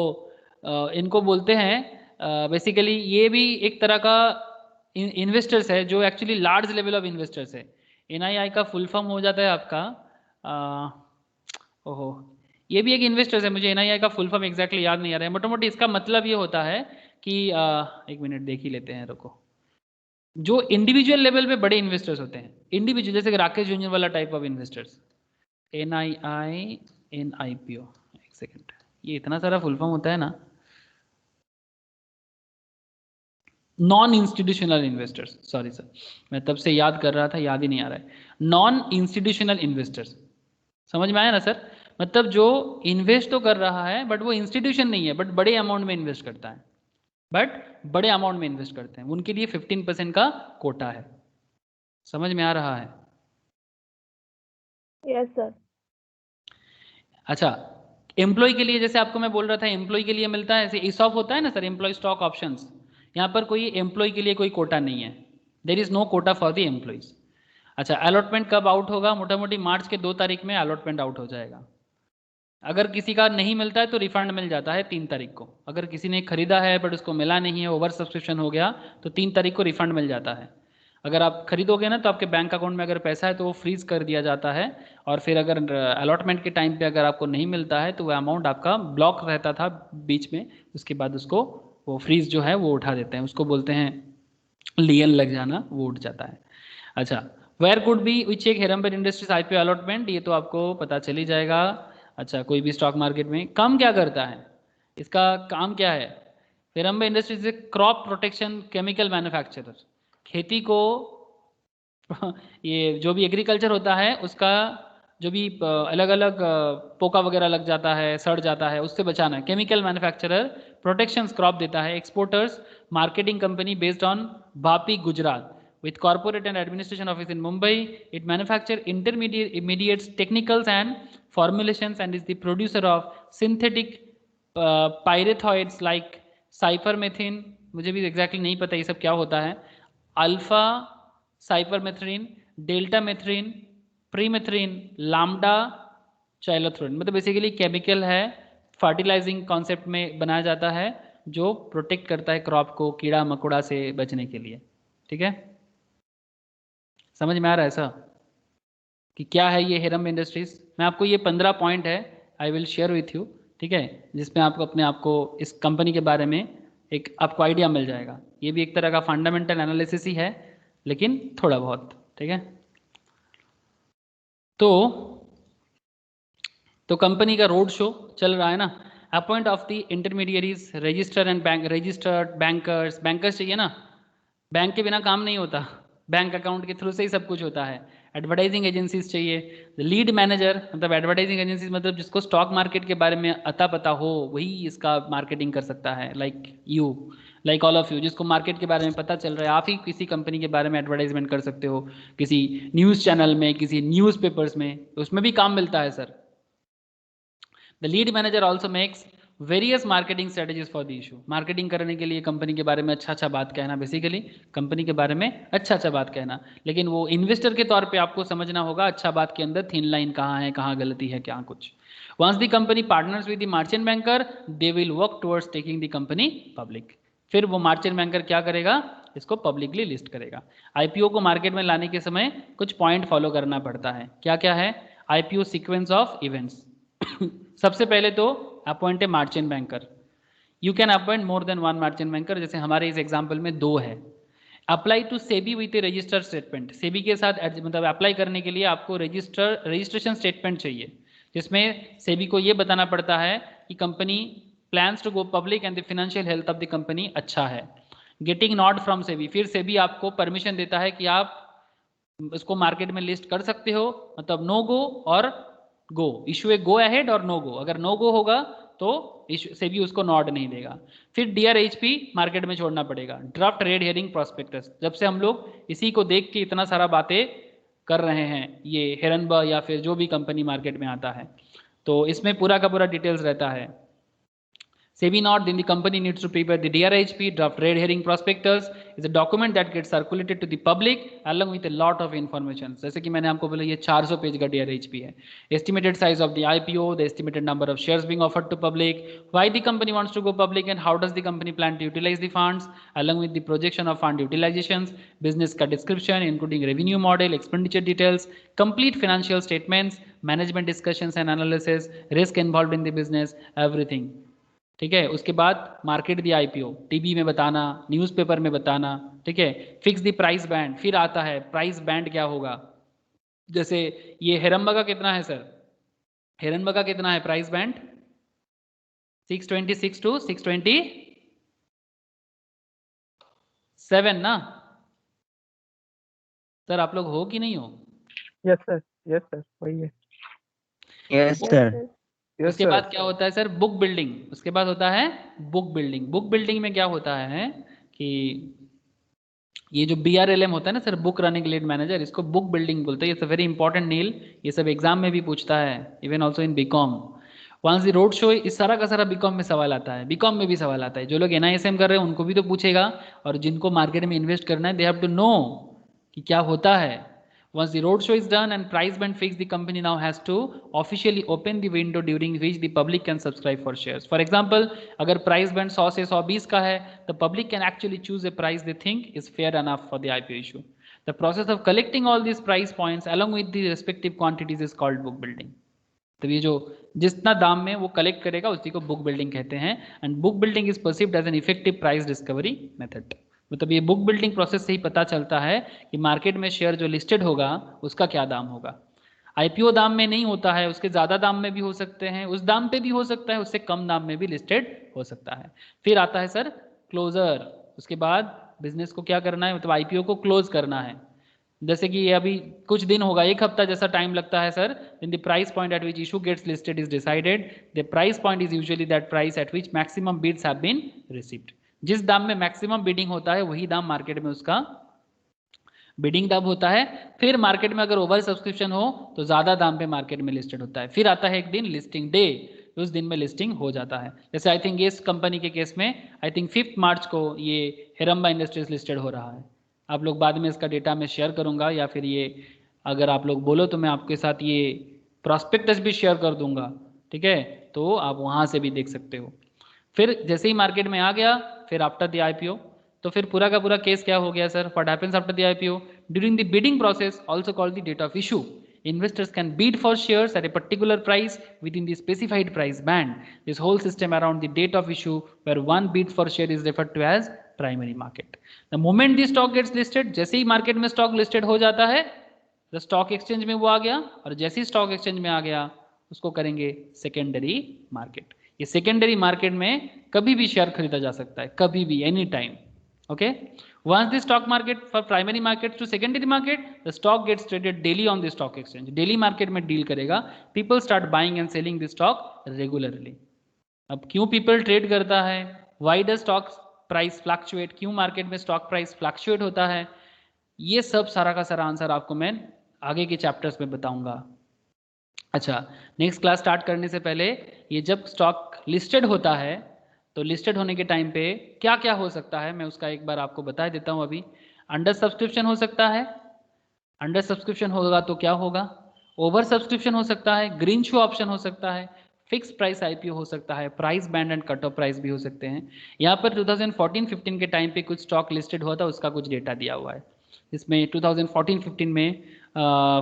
इनको बोलते हैं बेसिकली, ये भी एक तरह का इन्वेस्टर्स है जो actually large level of investors है। NII का फुल फॉर्म हो जाता है आपका ओहो, ये भी एक इन्वेस्टर्स है, मुझे NII का फुल फॉर्म एग्जैक्टली याद नहीं आ रहा है। मोटा मोटी इसका मतलब ये होता है कि एक मिनट देख ही लेते हैं, रुको। जो इंडिविजुअल लेवल पे बड़े इन्वेस्टर्स होते हैं, इंडिविजुअल जैसे कि Rakesh Jhunjhunwala type of investors, NII NIPO, एक सेकेंड, ये इतना सारा फुल फॉर्म होता है ना। Non institutional investors, sorry sir, मैं तब से याद कर रहा था, याद ही नहीं आ रहा है। नॉन इंस्टीट्यूशनल इन्वेस्टर्स, समझ में आया ना सर? मतलब जो इन्वेस्ट तो कर रहा है बट वो इंस्टीट्यूशन नहीं है, बट बड़े अमाउंट में इन्वेस्ट करता है, बड़े अमाउंट में इन्वेस्ट करते हैं, उनके लिए 15% का कोटा है। समझ में आ रहा है? Yes sir. अच्छा, एम्प्लॉय के लिए जैसे आपको मैं बोल रहा था, एम्प्लॉय के लिए मिलता है, ऐसे ESOP होता है ना सर, एम्प्लॉय स्टॉक ऑप्शंस, यहाँ पर कोई एम्प्लॉय के लिए कोई कोटा नहीं है, there is no quota for the employees. अच्छा, अलॉटमेंट कब आउट होगा? मोटा मोटी मार्च के 2 तारीख में अलॉटमेंट आउट हो जाएगा। अगर किसी का नहीं मिलता है तो रिफंड मिल जाता है 3 तारीख को। अगर किसी ने खरीदा है बट उसको मिला नहीं है, ओवर सब्सक्रिप्शन हो गया, तो 3 तारीख को रिफंड मिल जाता है। अगर आप खरीदोगे ना तो आपके बैंक अकाउंट में अगर पैसा है तो वो फ्रीज कर दिया जाता है, और फिर अगर अलॉटमेंट के टाइम पे अगर आपको नहीं मिलता है तो वो अमाउंट आपका ब्लॉक रहता था बीच में, उसके बाद उसको वो फ्रीज जो है वो उठा देते हैं, उसको बोलते हैं लियन लग जाना, वो उठ जाता है। अच्छा, वेयर कुड बी विच एक हिरण्मय इंडस्ट्रीज IPO अलॉटमेंट, ये तो आपको पता चल ही जाएगा। अच्छा, कोई भी स्टॉक मार्केट में काम क्या करता है, इसका काम क्या है? Hiranmay industries crop protection chemical manufacturer, खेती को ये जो भी एग्रीकल्चर होता है उसका जो भी अलग अलग पोका वगैरह लग जाता है, सड़ जाता है, उससे बचाना है। केमिकल मैन्युफैक्चरर प्रोटेक्शन क्रॉप देता है। Exporters marketing company based on Vapi Gujarat. with corporate and administration office in Mumbai. It manufactures intermediates, technicals and formulations, and is the producer of synthetic pyrethoids like cypermethrin, मुझे भी exactly नहीं पता ये सब क्या होता है, अल्फा साइपरमेथ्रिन, डेल्टा मेथ्रिन, प्रीमेथ्रिन, लाम्डा चाइलोथ्रिन, मतलब बेसिकली केमिकल है, फर्टिलाइजिंग कॉन्सेप्ट में बनाया जाता है जो प्रोटेक्ट करता है क्रॉप को कीड़ा मकोड़ा से बचने के लिए। ठीक है, समझ में आ रहा है ऐसा कि क्या है ये हेरम इंडस्ट्रीज? मैं आपको ये 15 पॉइंट है I will share with you, ठीक है, जिसमें आपको अपने आप को इस कंपनी के बारे में एक आपको आइडिया मिल जाएगा। ये भी एक तरह का फंडामेंटल एनालिसिस ही है, लेकिन थोड़ा बहुत। ठीक है, तो कंपनी का रोड शो चल रहा है ना। Appoint of the intermediaries, register and bank, registered bankers, bankers चाहिए ना, बैंक के बिना काम नहीं होता, बैंक अकाउंट के थ्रू से ही सब कुछ होता है। एडवर्टाइजिंग एजेंसीज चाहिए, लीड मैनेजर, मतलब एडवर्टाइजिंग एजेंसीज मतलब जिसको स्टॉक मार्केट के बारे में अता पता हो वही इसका मार्केटिंग कर सकता है, लाइक ऑल ऑफ यू, जिसको मार्केट के बारे में पता चल रहा है, आप ही किसी कंपनी के बारे में एडवर्टाइजमेंट कर सकते हो, किसी न्यूज़ चैनल में, किसी न्यूज़पेपर्स में, उसमें भी काम मिलता है sir. The lead manager also makes various marketing strategies for the issue. Marketing करने के लिए कंपनी के बारे में अच्छा बात कहना, बेसिकली कंपनी के बारे में अच्छा बात कहना, लेकिन वो इन्वेस्टर के तौर पे आपको समझना होगा अच्छा बात के अंदर थिन लाइन कहाँ है, कहाँ गलती है, क्या कुछ। Once the company partners with the merchant banker, they will work towards taking the company public. फिर वो मार्चेंट बैंकर क्या करेगा, इसको पब्लिकली लिस्ट करेगा। आईपीओ को मार्केट में लाने के समय कुछ पॉइंट फॉलो करना पड़ता है। क्या क्या है? IPO sequence of events. सबसे पहले तो appoint a merchant banker. You can appoint more than one merchant banker, जैसे हमारे इस एग्जाम्पल में 2 है। Apply to SEBI with a registered statement. SEBI के साथ मतलब अप्लाई करने के लिए आपको रजिस्ट्रेशन स्टेटमेंट चाहिए, जिसमें सेबी को ये बताना पड़ता है कि company plans to go public and the financial health of the company अच्छा है। गेटिंग नॉट फ्रॉम सेबी, फिर सेबी आपको परमिशन देता है कि आप इसको मार्केट में लिस्ट कर सकते हो, मतलब नो गो और गो, इशू ए गो अहेड और नो गो। अगर नो गो होगा तो सेबी उसको नॉट नहीं देगा। फिर DRHP मार्केट में छोड़ना पड़ेगा। ड्राफ्ट रेड हेयरिंग प्रोस्पेक्टस, जब से हम लोग इसी को देख के इतना सारा बातें कर रहे हैं, ये हेरनबा या फिर जो भी कंपनी मार्केट में आता है, तो इसमें पूरा का पूरा डिटेल्स रहता है। SEBI not, then the company needs to prepare the DRHP, draft red herring prospectus, is a document that gets circulated to the public along with a lot of information. जैसे कि मैंने आपको बोला ये 400 पेज का DRHP है। Estimated size of the IPO, the estimated number of shares being offered to public, why the company wants to go public and how does the company plan to utilize the funds, along with the projection of fund utilizations, business का description including revenue model, expenditure details, complete financial statements, management discussions and analysis, risk involved in the business, everything. ठीक है, उसके बाद market दी IPO, TV में बताना, newspaper में बताना। ठीक है, फिक्स दी प्राइस बैंड, फिर आता है प्राइस बैंड क्या होगा। जैसे ये हेरम्बा का कितना है सर, हेरम्बा का कितना है प्राइस बैंड? 626 टू 627 ना सर? आप लोग हो कि नहीं हो? यस सर, वही है। Yes sir. उसके बाद क्या होता है सर? Book building. उसके बाद होता है बुक बिल्डिंग। बुक बिल्डिंग में क्या होता है कि ये जो BRLM होता है ना sir, book running lead manager, इसको बुक बिल्डिंग बोलते हैं। इट्स अ वेरी इंपॉर्टेंट नील, ये सब एग्जाम में भी पूछता है, even also in BCom. Once the road show, इस सारा का सारा बीकॉम में सवाल आता है, बीकॉम में भी सवाल आता है। जो लोग NISM कर रहे हैं उनको भी तो पूछेगा, और जिनको मार्केट में इन्वेस्ट करना है दे हैव टू नो कि क्या होता है। Once the roadshow is done and price band fixed, the company now has to officially open the window during which the public can subscribe for shares. For example, अगर price band 100 से 120 का है, the public can actually choose a price they think is fair enough for the IPO issue. The process of collecting all these price points along with the respective quantities is called book building. तो ये जो जितना दाम में वो collect करेगा उसी को बुक बिल्डिंग कहते हैं। And book building is perceived as an effective price discovery method. मतलब ये बुक बिल्डिंग प्रोसेस से ही पता चलता है कि मार्केट में शेयर जो लिस्टेड होगा उसका क्या दाम होगा। आईपीओ दाम में नहीं होता है, उसके ज़्यादा दाम में भी हो सकते हैं, उस दाम पे भी हो सकता है, उससे कम दाम में भी लिस्टेड हो सकता है। फिर आता है सर क्लोजर। उसके बाद बिजनेस को क्या करना है, मतलब आईपीओ को क्लोज करना है। जैसे कि ये अभी कुछ दिन होगा, 1 हफ्ता जैसा टाइम लगता है sir. In the price point at which issue gets listed is decided. The price point is usually that price at which maximum bids have been received. जिस दाम में मैक्सिमम बिडिंग होता है वही दाम मार्केट में उसका बिडिंग तब होता है, फिर मार्केट में अगर ओवर सब्सक्रिप्शन हो तो ज़्यादा दाम पे मार्केट में लिस्टेड होता है, फिर आता है एक दिन लिस्टिंग डे, उस दिन में लिस्टिंग हो जाता है। जैसे आई थिंक इस कंपनी के केस में आई थिंक 5 मार्च को ये हिरम्बा इंडस्ट्रीज लिस्टेड हो रहा है। आप लोग बाद में इसका डेटा मैं शेयर करूंगा, या फिर ये अगर आप लोग बोलो तो मैं आपके साथ ये प्रॉस्पेक्टस भी शेयर कर दूंगा, ठीक है, तो आप वहाँ से भी देख सकते हो। फिर जैसे ही मार्केट में आ गया, फिर आफ्टर द आईपीओ, तो फिर पूरा का पूरा केस क्या हो गया sir? What happens after the IPO? During the bidding process, also called the date of issue, investors can bid for shares at a particular price within the specified price band. This whole system around the date of issue where one bid for share is referred to as primary market. The moment the stock gets listed, जैसे ही market में stock listed हो जाता है, the stock exchange में वो आ गया, और जैसे ही स्टॉक एक्सचेंज में आ गया उसको करेंगे सेकेंडरी मार्केट। ये सेकेंडरी मार्केट में कभी भी शेयर खरीदा जा सकता है, कभी भी, any time. Okay, once the stock market for primary market to secondary market, the stock gets traded daily on the stock exchange, daily market में डील करेगा, people start buying and selling the stock regularly। अब क्यों people trade करता है, why does stock price fluctuate, क्यों market में stock price fluctuate होता है, ये सब सारा का सारा आंसर आपको मैं आगे के चैप्टर्स में बताऊंगा। अच्छा, नेक्स्ट क्लास स्टार्ट करने से पहले, ये जब स्टॉक लिस्टेड होता है तो लिस्टेड होने के टाइम पे क्या क्या हो सकता है मैं उसका एक बार आपको बता देता हूँ। अभी अंडर सब्सक्रिप्शन हो सकता है, अंडर सब्सक्रिप्शन होगा तो क्या होगा, ओवर सब्सक्रिप्शन हो सकता है, ग्रीन शू ऑप्शन हो सकता है, फिक्स प्राइस आईपीओ हो सकता है, price band and cut off price भी हो सकते हैं। यहाँ पर 2014-15 के टाइम पे कुछ स्टॉक लिस्टेड हुआ था, उसका कुछ डेटा दिया हुआ है। इसमें 2014-15 में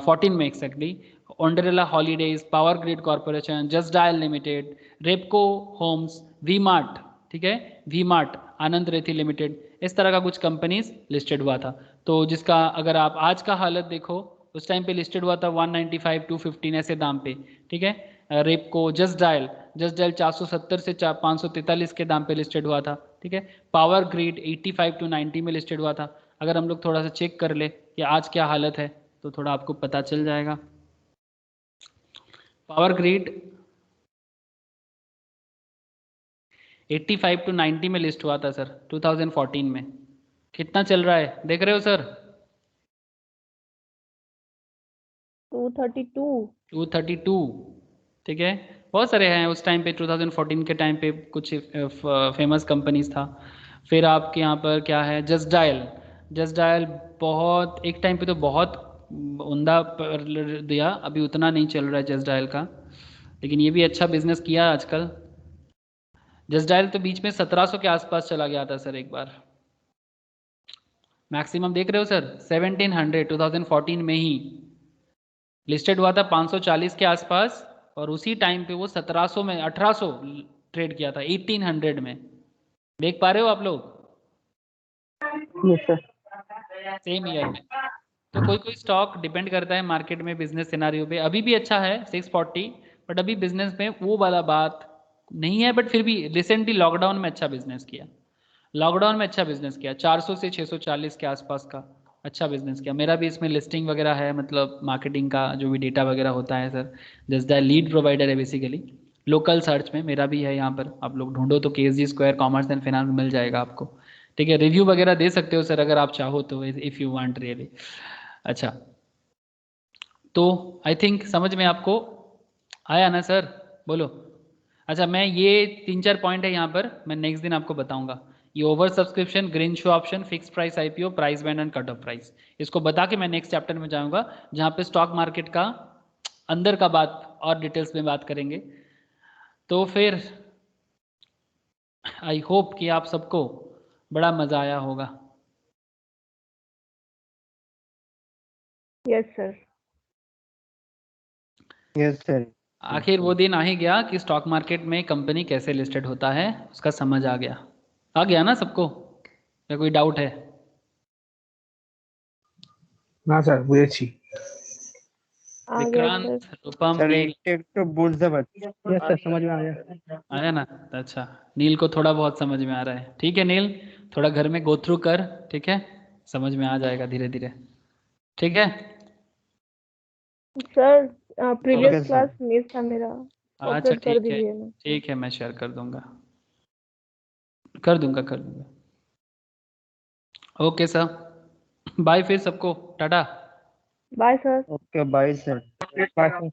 14 में exactly Wonderla holidays, power grid corporation, just dial limited, Repco homes, V mart, ठीक है, V mart, Anand Rathi limited, इस तरह का कुछ कंपनीज लिस्टेड हुआ था। तो जिसका अगर आप आज का हालत देखो, उस टाइम पे लिस्टेड हुआ था 195, 215 ऐसे दाम पे, ठीक है। रेपको, जस्ट डायल 470 से 543 के दाम पे लिस्टेड हुआ था, ठीक है। पावर ग्रिड 85 to 90 में लिस्टेड हुआ था। अगर हम लोग थोड़ा सा चेक कर ले कि आज क्या हालत है तो थोड़ा आपको पता चल जाएगा। पावर ग्रिड 85 to 90 में लिस्ट हुआ था सर 2014 में। कितना चल रहा है देख रहे हो सर? 232, ठीक है। बहुत सारे हैं उस टाइम पे, 2014 के टाइम पे कुछ फेमस कंपनीज था। फिर आपके यहाँ पर क्या है, जस्ट डायल बहुत एक टाइम पे तो बहुत उमदा दिया, अभी उतना नहीं चल रहा है जस्ट डायल का, लेकिन ये भी अच्छा बिजनेस किया आजकल। जस्ट डायल तो बीच में 1700 के आसपास चला गया था सर एक बार, मैक्सिमम देख रहे हो सर 1700 2014 में ही लिस्टेड हुआ था 540 के आसपास, और उसी टाइम पे वो 1700 में 1800 ट्रेड किया था 1800 में। देख पा रहे हो आप लोग? Yes sir. सेम ईयर में। तो कोई कोई स्टॉक डिपेंड करता है मार्केट में, बिजनेस सिनारियो पे। अभी भी अच्छा है 640, बट अभी बिजनेस में वो वाला बात नहीं है, बट फिर भी रिसेंटली लॉकडाउन में अच्छा बिजनेस किया, 400 से 640 के आसपास का अच्छा बिजनेस किया। मेरा भी इसमें लिस्टिंग वगैरह है, मतलब मार्केटिंग का जो भी डेटा वगैरह होता है sir, just the lead provider है बेसिकली। लोकल सर्च में मेरा भी है यहाँ पर, आप लोग ढूंढो तो KSG square commerce and finance मिल जाएगा आपको, ठीक है। रिव्यू वगैरह दे सकते हो सर अगर आप चाहो तो, इफ़ यू वांट रियली। अच्छा, तो आई थिंक समझ में आपको आया ना सर? बोलो। अच्छा, मैं ये 3-4 पॉइंट है यहाँ पर, मैं नेक्स्ट दिन आपको बताऊंगा। ये over subscription, green show option, fix price IPO, price band and cut off price, इसको बता के मैं नेक्स्ट चैप्टर में जाऊंगा जहाँ पे स्टॉक मार्केट का अंदर का बात और डिटेल्स में बात करेंगे। तो फिर आई होप कि आप सबको बड़ा मजा आया होगा। Yes sir. Yes sir. आखिर वो दिन आ ही गया कि स्टॉक मार्केट में कंपनी कैसे लिस्टेड होता है, उसका समझ आ गया ना सबको, या कोई डाउट है? না স্যার বুঝেছি। आ गया विक्रांत, सर। रूपम, सर नील, একটু বুঝতে পারছি। यस सर समझ में आ गया। आया ना? अच्छा, नील को थोड़ा बहुत समझ में आ रहा है, ठीक है नील, थोड़ा घर में गो थ्रू कर, ठीक है, समझ में आ जाएगा धीरे धीरे, ठीक है। Sir Okay, previous sir. Class miss था मेरा, अच्छा अपलोड कर ठीक है, दीजिए ना। ठीक है, मैं शेयर कर दूंगा। Okay sir. बाय फिर सबको, tata. Bye sir. Okay bye sir. Bye sir.